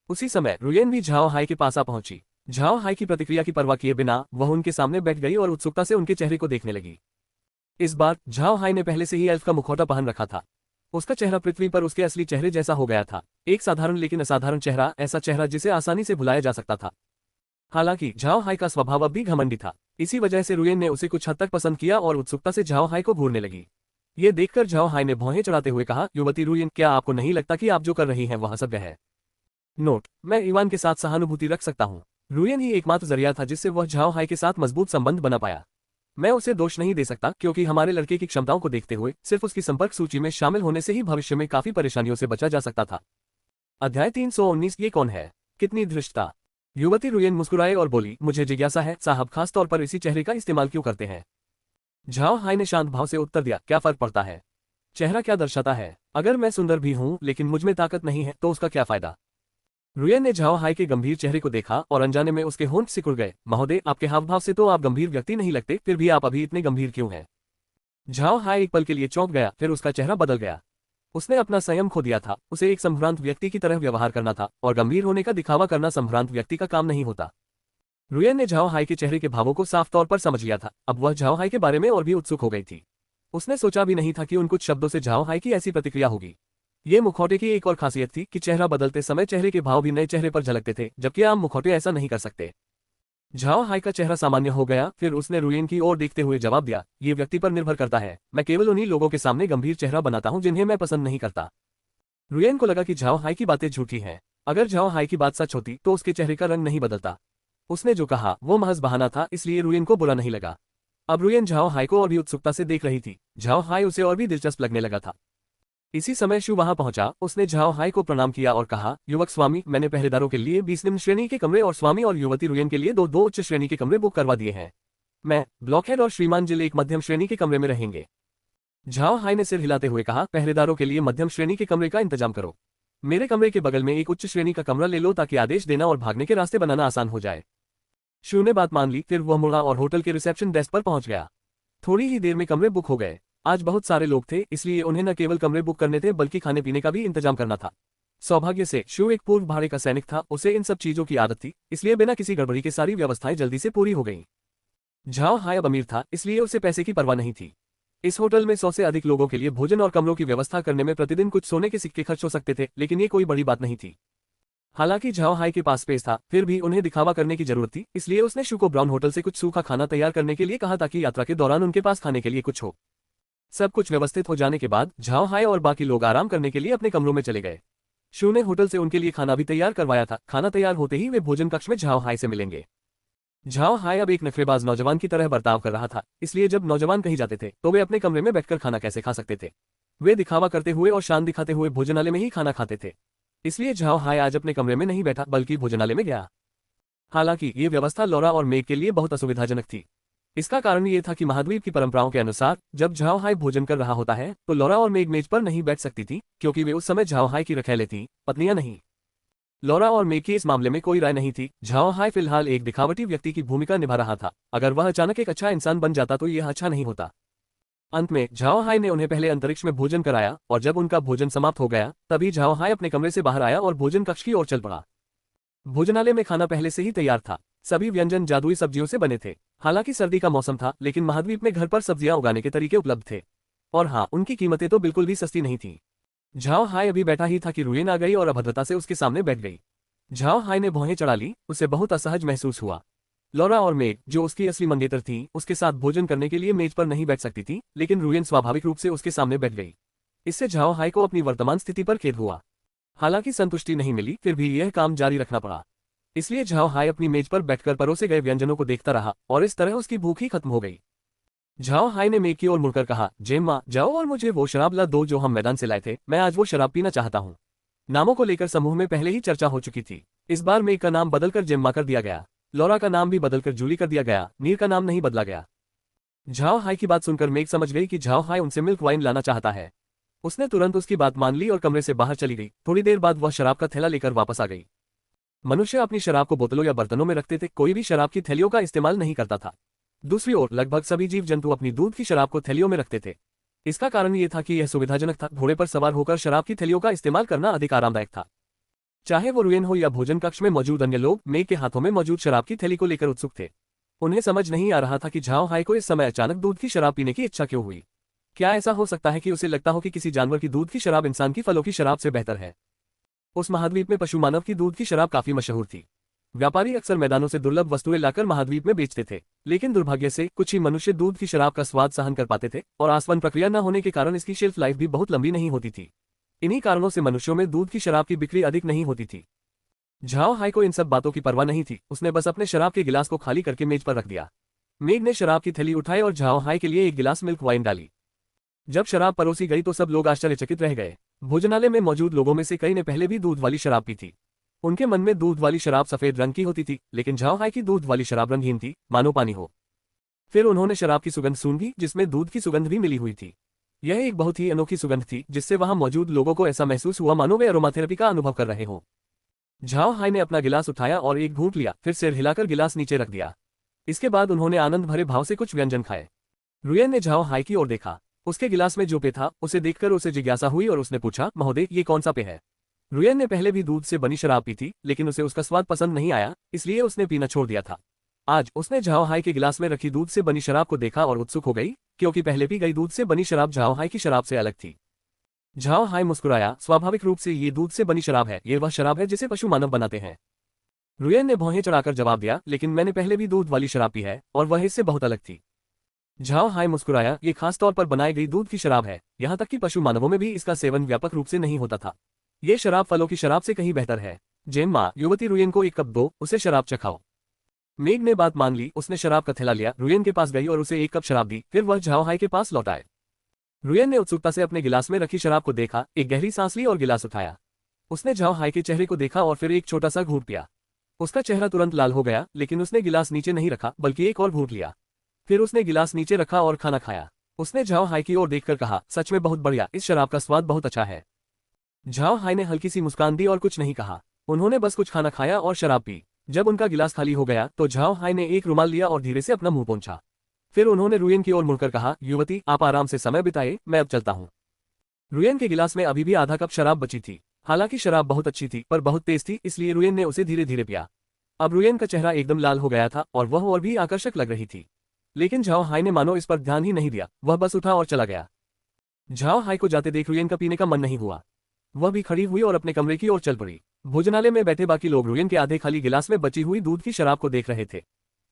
उसी समय रुयेन भी झाओ हाई के पास आ पहुंची। झाओ हाई की प्रतिक्रिया की परवाह किए बिना वह उनके सामने बैठ गई और उत्सुकता से उनके चेहरे को देखने लगी। इस बार झाओ हाई ने पहले से ही एल्फ का मुखौटा पहन रखा था। उसका चेहरा पृथ्वी पर उसके असली चेहरे जैसा हो गया था। एक साधारण लेकिन असाधारण चेहरा, ऐसा चेहरा जिसे आसानी से भुलाया जा सकता था। हालांकि झाओ हाई का स्वभाव अब भी घमंडी था। इसी वजह से रुयेन ने उसे कुछ हद तक पसंद किया और उत्सुकता से झाओ हाई को घूरने लगी। ये देखकर झाओ हाई ने भौहें चढ़ाते हुए कहा, युवती रुयेन, क्या आपको नहीं लगता कि आप जो कर रही हैं वह असभ्य है? नोट: मैं इवान के साथ सहानुभूति रख सकता हूँ। रुयेन ही एकमात्र जरिया था जिससे वह झाओ हाई के साथ मजबूत संबंध बना पाया। मैं उसे दोष नहीं दे सकता, क्योंकि हमारे लड़के की क्षमताओं को देखते हुए सिर्फ उसकी संपर्क सूची में शामिल होने से ही भविष्य में काफी परेशानियों से बचा जा सकता था। अध्याय 319। ये कौन है? कितनी धृष्टता? युवती रुयेन मुस्कुराए और बोली, मुझे जिज्ञासा है साहब, खास तौर पर इसी चेहरे का इस्तेमाल क्यों करते हैं? झाओ हाई ने शांत भाव से उत्तर दिया, क्या फर्क पड़ता है? चेहरा क्या दर्शाता है? अगर मैं सुंदर भी हूं लेकिन मुझमें ताकत नहीं है तो उसका क्या फायदा? रुयेन ने झाओ हाई के गंभीर चेहरे को देखा और अनजाने में उसके होंठ सिकुड़ गए। महोदय, आपके हावभाव से तो आप गंभीर व्यक्ति नहीं लगते, फिर भी आप अभी इतने गंभीर क्यों हैं? झाओ हाई एक पल के लिए चौंक गया, फिर उसका चेहरा बदल गया। उसने अपना संयम खो दिया था। उसे एक संभ्रांत व्यक्ति की तरह व्यवहार करना था, और गंभीर होने का दिखावा करना संभ्रांत व्यक्ति का काम नहीं होता। रुयेन ने झाओ हाई के चेहरे के भावों को साफ तौर पर समझ लिया था। अब वह झाओ हाई के बारे में और भी उत्सुक हो गई थी। उसने सोचा भी नहीं था कि उन कुछ शब्दों से झाओ हाई की ऐसी प्रतिक्रिया होगी। ये मुखौटे की एक और खासियत थी कि चेहरा बदलते समय चेहरे के भाव भी नए चेहरे पर झलकते थे, जबकि आम मुखौटे ऐसा नहीं कर सकते। झाओ हाई का चेहरा सामान्य हो गया। फिर उसने रुयेन की ओर देखते हुए जवाब दिया, ये व्यक्ति पर निर्भर करता है। मैं केवल उन्हीं लोगों के सामने गंभीर चेहरा बनाता हूं जिन्हें मैं पसंद नहीं करता। रुयेन को लगा कि झाओ हाई की बातें झूठी हैं। अगर झाओ हाई की बात सच होती तो उसके चेहरे का रंग नहीं बदलता। उसने जो कहा वो महज बहाना था, इसलिए रुयेन को बुरा नहीं लगा। अब रुयेन झाओ हाई को और भी उत्सुकता से देख रही थी। झाओ हाई उसे और भी दिलचस्प लगने लगा था। इसी समय शू वहां पहुंचा। उसने झाओ हाई को प्रणाम किया और कहा, युवक स्वामी, मैंने पहरेदारों के लिए 20 निम्न श्रेणी के कमरे और स्वामी और युवती रुयेन के लिए दो उच्च श्रेणी के कमरे बुक करवा दिए हैं। मैं, ब्लॉकहेड और श्रीमान जिल एक मध्यम श्रेणी के कमरे में रहेंगे। झाओ हाई ने सिर हिलाते हुए कहा, पहरेदारों के लिए मध्यम श्रेणी के कमरे का इंतजाम करो। मेरे कमरे के बगल में एक उच्च श्रेणी का कमरा ले लो ताकि आदेश देना और भागने के रास्ते बनाना आसान हो जाए। शू ने बात मान ली, फिर वह मुड़ा और होटल के रिसेप्शन डेस्क पर पहुंच गया। थोड़ी ही देर में कमरे बुक हो गए। आज बहुत सारे लोग थे, इसलिए उन्हें न केवल कमरे बुक करने थे बल्कि खाने पीने का भी इंतजाम करना था। सौभाग्य से शू एक पूर्व भाड़े का सैनिक था, उसे इन सब चीजों की आदत थी, इसलिए बिना किसी गड़बड़ी के सारी व्यवस्थाएं जल्दी से पूरी हो गईं। झाओ हाय अब अमीर था, इसलिए उसे पैसे की परवाह नहीं थी। इस होटल में 100 से अधिक लोगों के लिए भोजन और कमरों की व्यवस्था करने में प्रतिदिन कुछ सोने के सिक्के खर्च हो सकते थे, लेकिन ये कोई बड़ी बात नहीं थी। हालांकि झाओ हाय के पास स्पेस था, फिर भी उन्हें दिखावा करने की जरूरत थी, इसलिए उसने शू को ब्राउन होटल से कुछ सूखा खाना तैयार करने के लिए कहा ताकि यात्रा के दौरान उनके पास खाने के लिए कुछ हो। सब कुछ व्यवस्थित हो जाने के बाद झाओ हाय और बाकी लोग आराम करने के लिए अपने कमरों में चले गए। शू ने होटल से उनके लिए खाना भी तैयार करवाया था। खाना तैयार होते ही वे भोजन कक्ष में झाओ हाय से मिलेंगे। झाओ हाय अब एक नखरेबाज नौजवान की तरह बर्ताव कर रहा था, इसलिए जब नौजवान कहीं जाते थे तो वे अपने कमरे में बैठकर खाना कैसे खा सकते थे। वे दिखावा करते हुए और शान दिखाते हुए भोजनालय में ही खाना खाते थे। इसलिए झाओ हाय आज अपने कमरे में नहीं बैठा बल्कि भोजनालय में गया। हालांकि ये व्यवस्था लॉरा और मेग के लिए बहुत असुविधाजनक थी। इसका कारण ये था कि महाद्वीप की परंपराओं के अनुसार जब झाओ हाय भोजन कर रहा होता है तो लॉरा और मेग मेज पर नहीं बैठ सकती थी, क्योंकि वे उस समय झाओ हाय की रखैले थी, पत्नियां नहीं। लॉरा और मेग की इस मामले में कोई राय नहीं थी। झाओ हाय फिलहाल एक दिखावटी व्यक्ति की भूमिका निभा रहा था। अगर वह अचानक एक अच्छा इंसान बन जाता तो यह अच्छा नहीं होता। अंत में झाओ हाय ने उन्हें पहले अंतरिक्ष में भोजन कराया और जब उनका भोजन समाप्त हो गया तभी झाओ हाय अपने कमरे से बाहर आया और भोजन कक्ष की ओर चल पड़ा। भोजनालय में खाना पहले से ही तैयार था। सभी व्यंजन जादुई सब्जियों से बने थे। हालांकि सर्दी का मौसम था, लेकिन महाद्वीप में घर पर सब्जियां उगाने के तरीके उपलब्ध थे। और हाँ, उनकी कीमतें तो बिल्कुल भी सस्ती नहीं थीं। झाओ हाय अभी बैठा ही था कि रुयेन आ गई और अभद्रता से उसके सामने बैठ गई। झाओ हाय ने भौहें चढ़ा ली, उसे बहुत असहज महसूस हुआ। लॉरा और मेग, जो उसकी असली मंगेतर थी, उसके साथ भोजन करने के लिए मेज पर नहीं बैठ सकती थी, लेकिन रुयेन स्वाभाविक रूप से उसके सामने बैठ गई। इससे झाओ हाय को अपनी वर्तमान स्थिति पर खेद हुआ। हालांकि संतुष्टि नहीं मिली, फिर भी यह काम जारी रखना पड़ा। इसलिए झाओ हाय अपनी मेज पर बैठकर परोसे गए व्यंजनों को देखता रहा और इस तरह उसकी भूख ही खत्म हो गई। झाओ हाय ने मेग की ओर मुड़कर कहा, जेम्मा, जाओ और मुझे वो शराब ला दो जो हम मैदान से लाए थे। मैं आज वो शराब पीना चाहता हूँ। नामों को लेकर समूह में पहले ही चर्चा हो चुकी थी। इस बार मेग का नाम बदलकर जेम्मा कर दिया गया। लॉरा का नाम भी बदलकर जूली कर दिया गया। नीर का नाम नहीं बदला गया। झाओ हाय की बात सुनकर मेग समझ गई कि झाओ हाय उनसे मिल्क वाइन लाना चाहता है। उसने तुरंत उसकी बात मान ली और कमरे से बाहर चली गई। थोड़ी देर बाद वह शराब का थैला लेकर वापस आ गई। मनुष्य अपनी शराब को बोतलों या बर्तनों में रखते थे, कोई भी शराब की थैलियों का इस्तेमाल नहीं करता था। दूसरी ओर लगभग सभी जीव जंतु अपनी दूध की शराब को थैलियों में रखते थे। इसका कारण ये था कि यह सुविधाजनक था। घोड़े पर सवार होकर शराब की थैलियों का इस्तेमाल करना अधिक आरामदायक था। चाहे वो रुयेन हो या भोजन कक्ष में मौजूद अन्य लोग, मेग के हाथों में मौजूद शराब की थैली को लेकर उत्सुक थे। उन्हें समझ नहीं आ रहा था कि झाओ हाय को इस समय अचानक दूध की शराब पीने की इच्छा क्यों हुई। क्या ऐसा हो सकता है कि उसे लगता हो कि किसी जानवर की दूध की शराब इंसान की फलों की शराब से बेहतर है। उस महाद्वीप में पशु मानव की दूध की शराब काफी मशहूर थी। व्यापारी अक्सर मैदानों से दुर्लभ वस्तुएं लाकर महाद्वीप में बेचते थे, लेकिन दुर्भाग्य से कुछ ही मनुष्य दूध की शराब का स्वाद सहन कर पाते थे और आसवन प्रक्रिया न होने के कारण इसकी शेल्फ लाइफ भी बहुत लंबी नहीं होती थी। इन्हीं कारणों से मनुष्यों में दूध की शराब की बिक्री अधिक नहीं होती थी। झाओ हाय को इन सब बातों की परवाह नहीं थी। उसने बस अपने शराब के गिलास को खाली करके मेज पर रख दिया। मेग ने शराब की थैली उठाई और झाओ हाय के लिए एक गिलास मिल्क वाइन डाली। जब शराब परोसी गई तो सब लोग आश्चर्यचकित रह गए। भोजनालय में मौजूद लोगों में से कई ने पहले भी दूध वाली शराब पी थी। उनके मन में दूध वाली शराब सफेद रंग की होती थी, लेकिन झाओ हाय की दूध वाली शराब रंगहीन थी, मानो पानी हो। फिर उन्होंने शराब की सुगंध सूंघी, जिसमें दूध की सुगंध भी मिली हुई थी। यह एक बहुत ही अनोखी सुगंध थी, जिससे वहां मौजूद लोगों को ऐसा महसूस हुआ मानो वे अरोमाथेरेपी का अनुभव कर रहे हों। झाओ हाय ने अपना गिलास उठाया और एक घूंट लिया, फिर सिर हिलाकर गिलास नीचे रख दिया। इसके बाद उन्होंने आनंद भरे भाव से कुछ व्यंजन खाए। रुयेन ने झाओ हाय की ओर देखा। उसके गिलास में जो पेय था उसे देखकर उसे जिज्ञासा हुई और उसने पूछा, महोदय, ये कौन सा पेय है? रुयेन ने पहले भी दूध से बनी शराब पी थी, लेकिन उसे उसका स्वाद पसंद नहीं आया, इसलिए उसने पीना छोड़ दिया था। आज उसने झाओ हाय के गिलास में रखी दूध से बनी शराब को देखा और उत्सुक हो गई, क्योंकि पहले पी गई दूध से बनी शराब झाओ हाय की शराब से अलग थी। झाओ हाय मुस्कुराया। स्वाभाविक रूप से ये दूध से बनी शराब है। ये वह शराब है जिसे पशु मानव बनाते हैं। रुयेन ने भौहें चढ़ाकर जवाब दिया, लेकिन मैंने पहले भी दूध वाली शराब पी है और वह इससे बहुत अलग थी। झाओ हाय मुस्कुराया। ये खास तौर पर बनाई गई दूध की शराब है, यहाँ तक कि पशु मानवों में भी इसका सेवन व्यापक रूप से नहीं होता था। ये शराब फलों की शराब से कहीं बेहतर है। जेम्मा, युवती रुयेन को एक कप दो, उसे शराब चखाओ। मेग ने बात मान ली। उसने शराब का थैला लिया, रुयेन के पास गई और उसे एक कप शराब दी। फिर वह झाओ हाय के पास लौट आए। रुयेन ने उत्सुकता से अपने गिलास में रखी शराब को देखा, एक गहरी सांस ली और गिलास उठाया। उसने झाओ हाय के चेहरे को देखा और फिर एक छोटा सा घूंट पिया। उसका चेहरा तुरंत लाल हो गया, लेकिन उसने गिलास नीचे नहीं रखा बल्कि एक और घूंट लिया। फिर उसने गिलास नीचे रखा और खाना खाया। उसने झाओ हाय की ओर देखकर कहा, सच में बहुत बढ़िया, इस शराब का स्वाद बहुत अच्छा है। झाओ हाय ने हल्की सी मुस्कान दी और कुछ नहीं कहा। उन्होंने बस कुछ खाना खाया और शराब पी। जब उनका गिलास खाली हो गया तो झाओ हाय ने एक रुमाल लिया और धीरे से अपना मुंह पोंछा। फिर उन्होंने रुयन की ओर मुड़कर कहा, युवती, आप आराम से समय बिताए, मैं अब चलता हूँ। रुयन के गिलास में अभी भी आधा कप शराब बची थी। हालांकि शराब बहुत अच्छी थी पर बहुत तेज थी, इसलिए रुयन ने उसे धीरे धीरे पिया। अब रुयन का चेहरा एकदम लाल हो गया था और वह और भी आकर्षक लग रही थी। लेकिन झाओ हाय ने मानो इस पर ध्यान ही नहीं दिया, वह बस उठा और चला गया। झाओ हाय को जाते देख रुयन का पीने का मन नहीं हुआ। वह भी खड़ी हुई और अपने कमरे की ओर चल पड़ी। भोजनालय में बैठे बाकी लोग रुयन के आधे खाली गिलास में बची हुई दूध की शराब को देख रहे थे।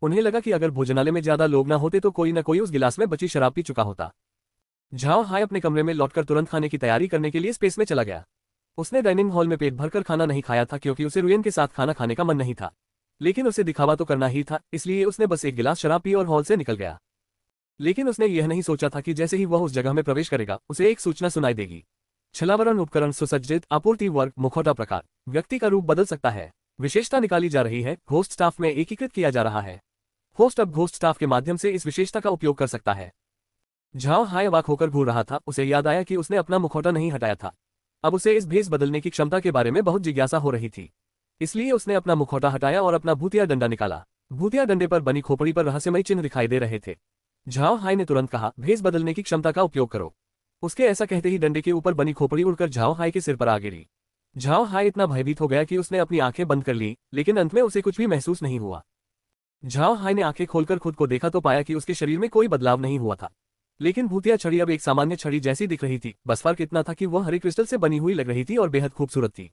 उन्हें लगा कि अगर भोजनालय में ज्यादा लोग न होते तो कोई न कोई उस गिलास में बची शराब पी चुका होता। झाओ हाय अपने कमरे में लौटकर तुरंत खाने की तैयारी करने के लिए स्पेस में चला गया। उसने डाइनिंग हॉल में पेट भरकर खाना नहीं खाया था क्योंकि उसे रुयन के साथ खाना खाने का मन नहीं था। लेकिन उसे दिखावा तो करना ही था, इसलिए उसने बस एक गिलास शराब पी और हॉल से निकल गया। लेकिन उसने यह नहीं सोचा था कि जैसे ही वह उस जगह में प्रवेश करेगा उसे एक सूचना सुनाई देगी। छलावरण उपकरण सुसज्जित आपूर्ति वर्ग मुखौटा प्रकार व्यक्ति का रूप बदल सकता है। विशेषता निकाली जा रही है, होस्ट स्टाफ में एकीकृत किया जा रहा है। होस्ट अब घोस्ट स्टाफ के माध्यम से इस विशेषता का उपयोग कर सकता है। झाओ हाय अवाक होकर घूर रहा था। उसे याद आया कि उसने अपना मुखौटा नहीं हटाया था। अब उसे इस भेष बदलने की क्षमता के बारे में बहुत जिज्ञासा हो रही थी। इसलिए उसने अपना मुखौटा हटाया और अपना भूतिया डंडा निकाला। भूतिया डंडे पर बनी खोपड़ी पर रहस्यमय चिन्ह दिखाई दे रहे थे। झाओ हाय ने तुरंत कहा, भेष बदलने की क्षमता का उपयोग करो। उसके ऐसा कहते ही डंडे के ऊपर बनी खोपड़ी उड़कर झाओ हाय के सिर पर आ गिरी। झाओ हाय इतना भयभीत हो गया कि उसने अपनी आंखें बंद कर ली, लेकिन अंत में उसे कुछ भी महसूस नहीं हुआ। झाओ हाय ने आंखें खोलकर खुद को देखा तो पाया कि उसके शरीर में कोई बदलाव नहीं हुआ था। लेकिन भूतिया छड़ी अब एक सामान्य छड़ी जैसी दिख रही थी। बस फर्क इतना था कि वह हरे क्रिस्टल से बनी हुई लग रही थी और बेहद खूबसूरत थी।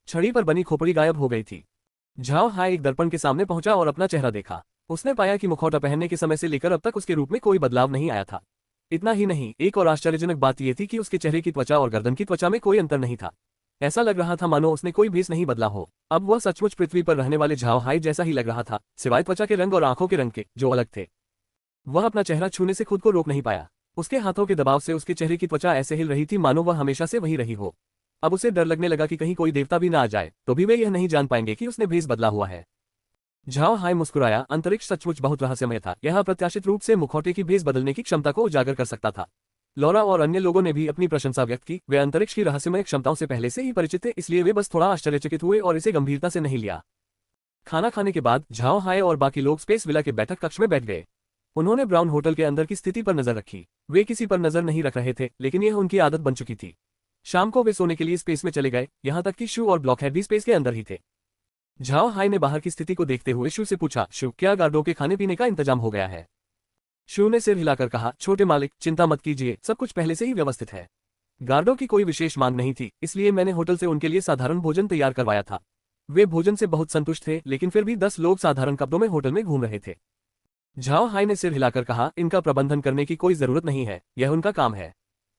छड़ी पर बनी खोपड़ी गायब हो गई थी। झाओ हाय एक दर्पण के सामने पहुंचा और अपना चेहरा देखा। उसने पाया कि मुखौटा पहनने के समय से लेकर अब तक उसके रूप में कोई बदलाव नहीं आया था। इतना ही नहीं, एक और आश्चर्यजनक बात यह थी कि उसके चेहरे की त्वचा और गर्दन की त्वचा में कोई अंतर नहीं था। ऐसा लग रहा था मानो उसने कोई भेष नहीं बदला हो। अब वह सचमुच पृथ्वी पर रहने वाले झाओ हाय जैसा ही लग रहा था, सिवाय त्वचा के रंग और आंखों के रंग के, जो अलग थे। वह अपना चेहरा छूने से खुद को रोक नहीं पाया। उसके हाथों के दबाव से उसके चेहरे की त्वचा ऐसे हिल रही थी मानो वह हमेशा से वही रही हो। अब उसे डर लगने लगा कि कहीं कोई देवता भी ना आ जाए तो भी वे यह नहीं जान पाएंगे कि उसने भेष बदला हुआ है। झाओ हाय मुस्कुराया। अंतरिक्ष सचमुच बहुत रहस्यमय था। यह अप्रत्याशित रूप से मुखौटे की भेष बदलने की क्षमता को उजागर कर सकता था। लौरा और अन्य लोगों ने भी अपनी प्रशंसा व्यक्त की। वे अंतरिक्ष की रहस्यमय क्षमताओं से पहले से ही परिचित थे, इसलिए वे बस थोड़ा आश्चर्यचकित हुए और इसे गंभीरता से नहीं लिया। खाना खाने के बाद झाओ हाय और बाकी लोग स्पेस विला के बैठक कक्ष में बैठ गए। उन्होंने ब्राउन होटल के अंदर की स्थिति पर नजर रखी। वे किसी पर नजर नहीं रख रहे थे, लेकिन यह उनकी आदत बन चुकी थी। शाम को वे सोने के लिए स्पेस में चले गए, यहाँ तक कि शू और ब्लॉकहेड भी स्पेस के अंदर ही थे। झाओ हाय ने बाहर की स्थिति को देखते हुए शू से पूछा, शू, क्या गार्डों के खाने पीने का इंतजाम हो गया है? शू ने सिर हिलाकर कहा, छोटे मालिक, चिंता मत कीजिए, सब कुछ पहले से ही व्यवस्थित है। गार्डों की कोई विशेष मांग नहीं थी, इसलिए मैंने होटल से उनके लिए साधारण भोजन तैयार करवाया था। वे भोजन से बहुत संतुष्ट थे, लेकिन फिर भी 10 लोग साधारण कपड़ों में होटल में घूम रहे थे। झाओ हाय ने सिर हिलाकर कहा, इनका प्रबंधन करने की कोई जरूरत नहीं है, यह उनका काम है।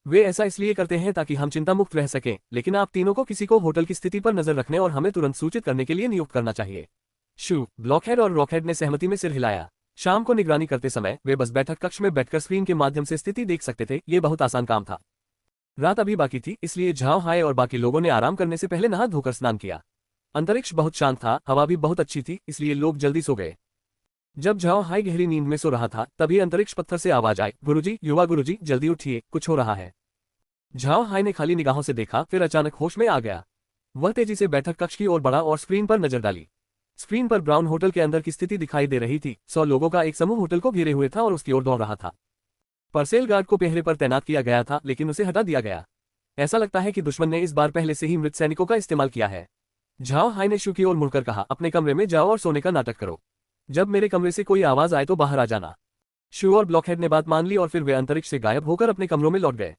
वे ऐसा इसलिए करते हैं ताकि हम चिंता मुक्त रह सकें, लेकिन आप तीनों को किसी को होटल की स्थिति पर नजर रखने और हमें तुरंत सूचित करने के लिए नियुक्त करना चाहिए। शू, ब्लॉकहेड और रॉकहेड ने सहमति में सिर हिलाया। शाम को निगरानी करते समय वे बस बैठक कक्ष में बैठकर स्क्रीन के माध्यम से स्थिति देख सकते थे। ये बहुत आसान काम था। रात अभी बाकी थी, इसलिए झाओ हाय और बाकी लोगों ने आराम करने से पहले नहा धोकर स्नान किया। अंतरिक्ष बहुत शांत था, हवा भी बहुत अच्छी थी, इसलिए लोग जल्दी सो गए। जब झाओ हाय गहरी नींद में सो रहा था तभी अंतरिक्ष पत्थर से आवाज आई, गुरुजी, युवा गुरुजी, जल्दी उठिए, कुछ हो रहा है। झाओ हाय ने खाली निगाहों से देखा, फिर अचानक होश में आ गया। वह तेजी से बैठक कक्ष की ओर बढ़ा और स्क्रीन पर नजर डाली। स्क्रीन पर ब्राउन होटल के अंदर की स्थिति दिखाई दे रही थी। 100 लोगों का एक समूह होटल को घेरे हुए था और उसकी ओर दौड़ रहा था। परसेल गार्ड को पहरे पर तैनात किया गया था, लेकिन उसे हटा दिया गया। ऐसा लगता है कि दुश्मन ने इस बार पहले से ही मृत सैनिकों का इस्तेमाल किया है। झाओ हाय ने शू की ओर मुड़कर कहा, अपने कमरे में जाओ और सोने का नाटक करो। जब मेरे कमरे से कोई आवाज आए तो बाहर आ जाना। शू और ब्लॉकहेड ने बात मान ली और फिर वे अंतरिक्ष से गायब होकर अपने कमरों में लौट गए।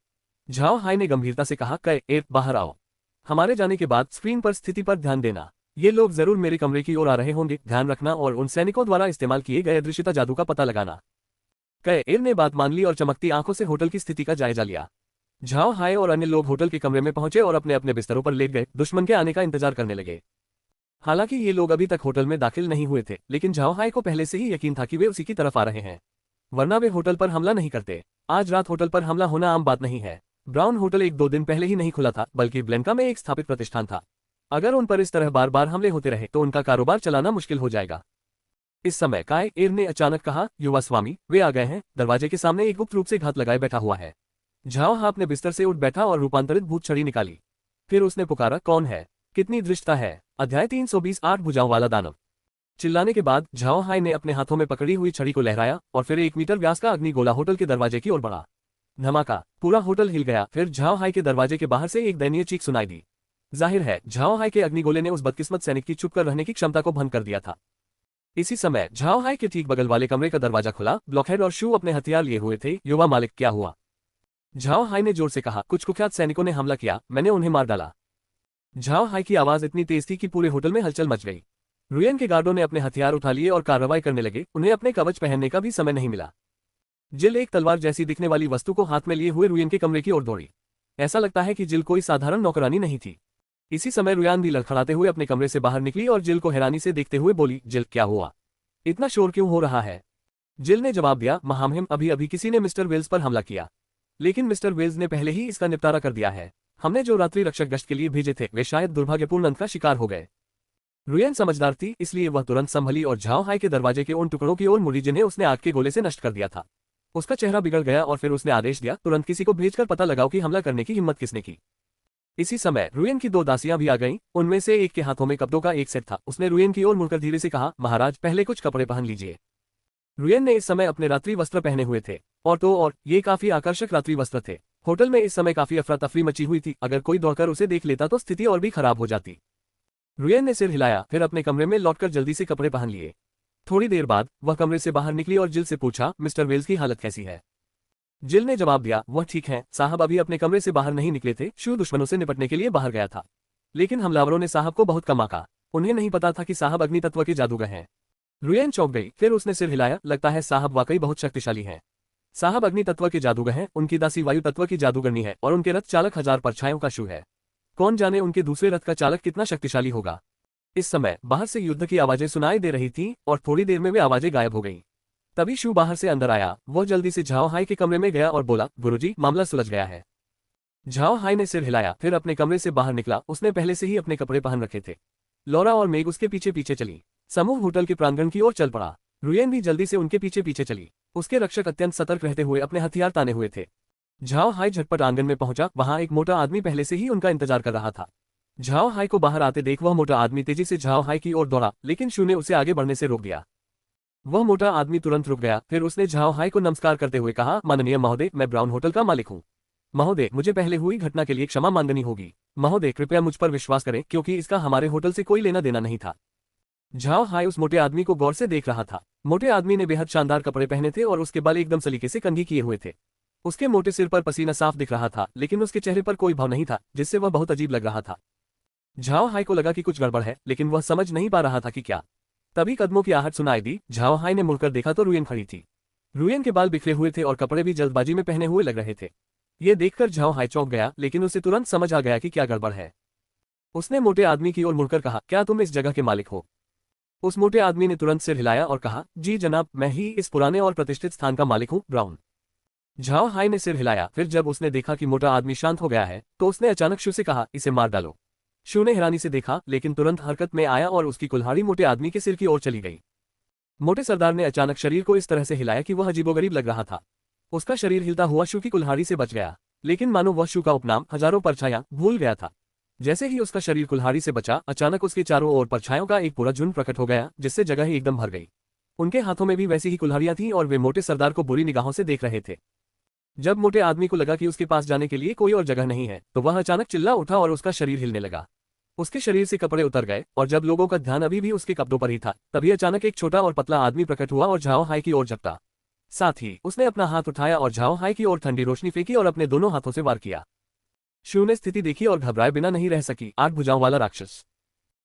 झाओ हाय ने गंभीरता से कहा, कए, बाहर आओ। हमारे जाने के बाद स्क्रीन पर स्थिति पर ध्यान देना। ये लोग जरूर मेरे कमरे की ओर आ रहे होंगे, ध्यान रखना और उन सैनिकों द्वारा इस्तेमाल किए गए अदृश्यता जादू का पता लगाना। कए ने बात मान ली और चमकती आंखों से होटल की स्थिति का जायजा लिया। झाओ हाय और अन्य लोग होटल के कमरे में पहुंचे और अपने अपने बिस्तरों पर लेट गए, दुश्मन के आने का इंतजार करने लगे। हालांकि ये लोग अभी तक होटल में दाखिल नहीं हुए थे, लेकिन झाओ हाय को पहले से ही यकीन था कि वे उसी की तरफ आ रहे हैं, वरना वे होटल पर हमला नहीं करते। आज रात होटल पर हमला होना आम बात नहीं है। ब्राउन होटल 1-2 दिन पहले ही नहीं खुला था, बल्कि ब्लेंका में एक स्थापित प्रतिष्ठान था। अगर उन पर इस तरह बार बार हमले होते रहे तो उनका कारोबार चलाना मुश्किल हो जाएगा। इस समय काए ने अचानक कहा, युवा स्वामी, वे आ गए हैं। दरवाजे के सामने एक गुप्त रूप से घात लगाए बैठा हुआ है। झाओ हाय अपने बिस्तर से उठ बैठा और रूपांतरित भूत छड़ी निकाली। फिर उसने पुकारा, कौन है? कितनी धृष्टता है? अध्याय 320 8 भुजाओं वाला दानव। चिल्लाने के बाद झाओ हाई ने अपने हाथों में पकड़ी हुई छड़ी को लहराया और फिर 1 मीटर व्यास का अग्निगोला होटल के दरवाजे की ओर बढ़ा। धमाका, पूरा होटल हिल गया। फिर झाओ हाई के दरवाजे के बाहर से एक दयनीय चीख सुनाई दी। जाहिर है झाओ हाई के अग्निगोले ने उस बदकिस्मत सैनिक की चुप कर रहने की क्षमता को भंग कर दिया था। इसी समय झाओ हाई के ठीक बगल वाले कमरे का दरवाजा खुला। ब्लॉकहेड और शू अपने हथियार लिए हुए थे। युवा मालिक, क्या हुआ? झाओ हाई ने जोर से कहा, कुछ कुख्यात सैनिकों ने हमला किया, मैंने उन्हें मार डाला। झाओ हाई की आवाज इतनी तेज थी कि पूरे होटल में हलचल मच गई। रुयन के गार्डों ने अपने हथियार उठा लिए और कार्रवाई करने लगे। उन्हें अपने कवच पहनने का भी समय नहीं मिला। जिल एक तलवार जैसी दिखने वाली वस्तु को हाथ में लिए हुए रुयन के कमरे की ओर दौड़ी। ऐसा लगता है कि जिल कोई साधारण नौकरानी नहीं थी। इसी समय रुयान भी लड़खड़ाते हुए अपने कमरे से बाहर निकली और जिल को हैरानी से देखते हुए बोली, जिल क्या हुआ? इतना शोर क्यों हो रहा है? जिल ने जवाब दिया, महामहिम, अभी अभी किसी ने मिस्टर वेल्स पर हमला किया, लेकिन मिस्टर वेल्स ने पहले ही इसका निपटारा कर दिया है। हमने जो रात्रि रक्षक गश्त के लिए भेजे थे वे शायद दुर्भाग्यपूर्ण अंत का शिकार हो गए। रुयन समझदार थी, इसलिए वह तुरंत संभली और झाओ हाई के दरवाजे के उन टुकड़ों की ओर मुड़ी जिन्हें उसने आग के गोले से नष्ट कर दिया था। उसका चेहरा बिगड़ गया और फिर उसने आदेश दिया, तुरंत किसी को भेजकर पता लगाओ कि हमला करने की हिम्मत किसने की। इसी समय रुयन की 2 दासियां भी आ गईं। उनमें से एक के हाथों में कपड़ों का एक सेट था। उसने रुयन की ओर मुड़कर धीरे से कहा, महाराज, पहले कुछ कपड़े पहन लीजिए। रुयन ने इस समय अपने रात्रि वस्त्र पहने हुए थे और ये काफी आकर्षक रात्रि वस्त्र थे। होटल में इस समय काफी अफरा तफरी मची हुई थी। अगर कोई दौड़कर उसे देख लेता तो स्थिति और भी खराब हो जाती। रुयन ने सिर हिलाया, फिर अपने कमरे में लौटकर जल्दी से कपड़े पहन लिए। थोड़ी देर बाद वह कमरे से बाहर निकली और जिल से पूछा, मिस्टर वेल्स की हालत कैसी है? जिल ने जवाब दिया, वह ठीक है साहब, अभी अपने कमरे से बाहर नहीं निकले थे। शू दुश्मनों से निपटने के लिए बाहर गया था, लेकिन हमलावरों ने साहब को बहुत कम आंका। उन्हें नहीं पता था कि साहब अग्नि तत्व के जादूगर हैं। रुयन चौंक गई, फिर उसने सिर हिलाया, लगता है साहब वाकई बहुत शक्तिशाली हैं। साहब अग्नि तत्व के जादूगर हैं, उनकी दासी वायु तत्व की जादूगरनी है और उनके रथ चालक 1000 परछाइयों का शू है। कौन जाने उनके दूसरे रथ का चालक कितना शक्तिशाली होगा। इस समय बाहर से युद्ध की आवाजें सुनाई दे रही थीं और थोड़ी देर में वे आवाजें गायब हो गईं। तभी शू बाहर से अंदर आया। वह जल्दी से झाओ हाई के कमरे में गया और बोला, गुरुजी, मामला सुलझ गया है। झाओ हाई ने सिर हिलाया, फिर अपने कमरे से बाहर निकला। उसने पहले से ही अपने कपड़े पहन रखे थे। लौरा और मेग उसके पीछे पीछे चली। समूह होटल के प्रांगण की ओर चल पड़ा। रुयन भी जल्दी से उनके पीछे पीछे चली। उसके रक्षक अत्यंत सतर्क रहते हुए अपने हथियार ताने हुए थे। झाओ हाई झटपट आंगन में पहुंचा। वहां एक मोटा आदमी पहले से ही उनका इंतजार कर रहा था। झाओ हाई को बाहर आते देख वह मोटा आदमी तेजी से झाओ हाई की ओर दौड़ा, लेकिन शू ने उसे आगे बढ़ने से रोक दिया। वह मोटा आदमी तुरंत रुक गया। फिर उसने झाओ हाई को नमस्कार करते हुए कहा, माननीय महोदय, मैं ब्राउन होटल का मालिक हूँ। महोदय, मुझे पहले हुई घटना के लिए क्षमा मांगनी होगी। महोदय, कृपया मुझ पर विश्वास करें, क्योंकि इसका हमारे होटल से कोई लेना देना नहीं था। झाओ हाई उस मोटे आदमी को गौर से देख रहा था। मोटे आदमी ने बेहद शानदार कपड़े पहने थे और उसके बाल एकदम सलीके से कंघी किए हुए थे। उसके मोटे सिर पर पसीना साफ दिख रहा था, लेकिन उसके चेहरे पर कोई भाव नहीं था, जिससे वह बहुत अजीब लग रहा था। झाओ हाई को लगा कि कुछ गड़बड़ है, लेकिन वह समझ नहीं पा रहा था कि क्या। तभी कदमों की आहट सुनाई दी। झाओ हाई ने मुड़कर देखा तो रुयन खड़ी थी। रुयन के बाल बिखरे हुए थे और कपड़े भी जल्दबाजी में पहने हुए लग रहे थे। ये देखकर झाओ हाई चौंक गया, लेकिन उसे तुरंत समझ आ गया कि क्या गड़बड़ है। उसने मोटे आदमी की ओर मुड़कर कहा, क्या तुम इस जगह के मालिक हो? उस मोटे आदमी ने तुरंत सिर हिलाया और कहा, जी जनाब, मैं ही इस पुराने और प्रतिष्ठित स्थान का मालिक हूँ, ब्राउन। झाओ हाई ने सिर हिलाया। फिर जब उसने देखा कि मोटा आदमी शांत हो गया है तो उसने अचानक शू से कहा, इसे मार डालो। शू ने हैरानी से देखा, लेकिन तुरंत हरकत में आया और उसकी कुल्हाड़ी मोटे आदमी के सिर की ओर चली गई। मोटे सरदार ने अचानक शरीर को इस तरह से हिलाया कि वह अजीबोगरीब लग रहा था। उसका शरीर हिलता हुआ शू की कुल्हाड़ी से बच गया, लेकिन मानो वह शू का उपनाम 1000 परछाइयां भूल गया था। जैसे ही उसका शरीर कुल्हाड़ी से बचा, अचानक उसके चारों ओर परछाइयों का एक पूरा झुंड प्रकट हो गया, जिससे जगह ही एकदम भर गई। उनके हाथों में भी वैसी ही कुल्हाड़ियां थीं और वे मोटे सरदार को बुरी निगाहों से देख रहे थे। जब मोटे आदमी को लगा कि उसके पास जाने के लिए कोई और जगह नहीं है, तो वह अचानक चिल्ला उठा और उसका शरीर हिलने लगा। उसके शरीर से कपड़े उतर गए और जब लोगों का ध्यान अभी भी उसके कपड़ों पर ही था, तभी अचानक एक छोटा और पतला आदमी प्रकट हुआ और झाओ हाई की ओर झपटा। साथ ही उसने अपना हाथ उठाया और झाओ हाई की ओर ठंडी रोशनी फेंकी और अपने दोनों हाथों से वार किया। शू ने स्थिति देखी और घबराए बिना नहीं रह सकी। 8 भुजाओं वाला राक्षस।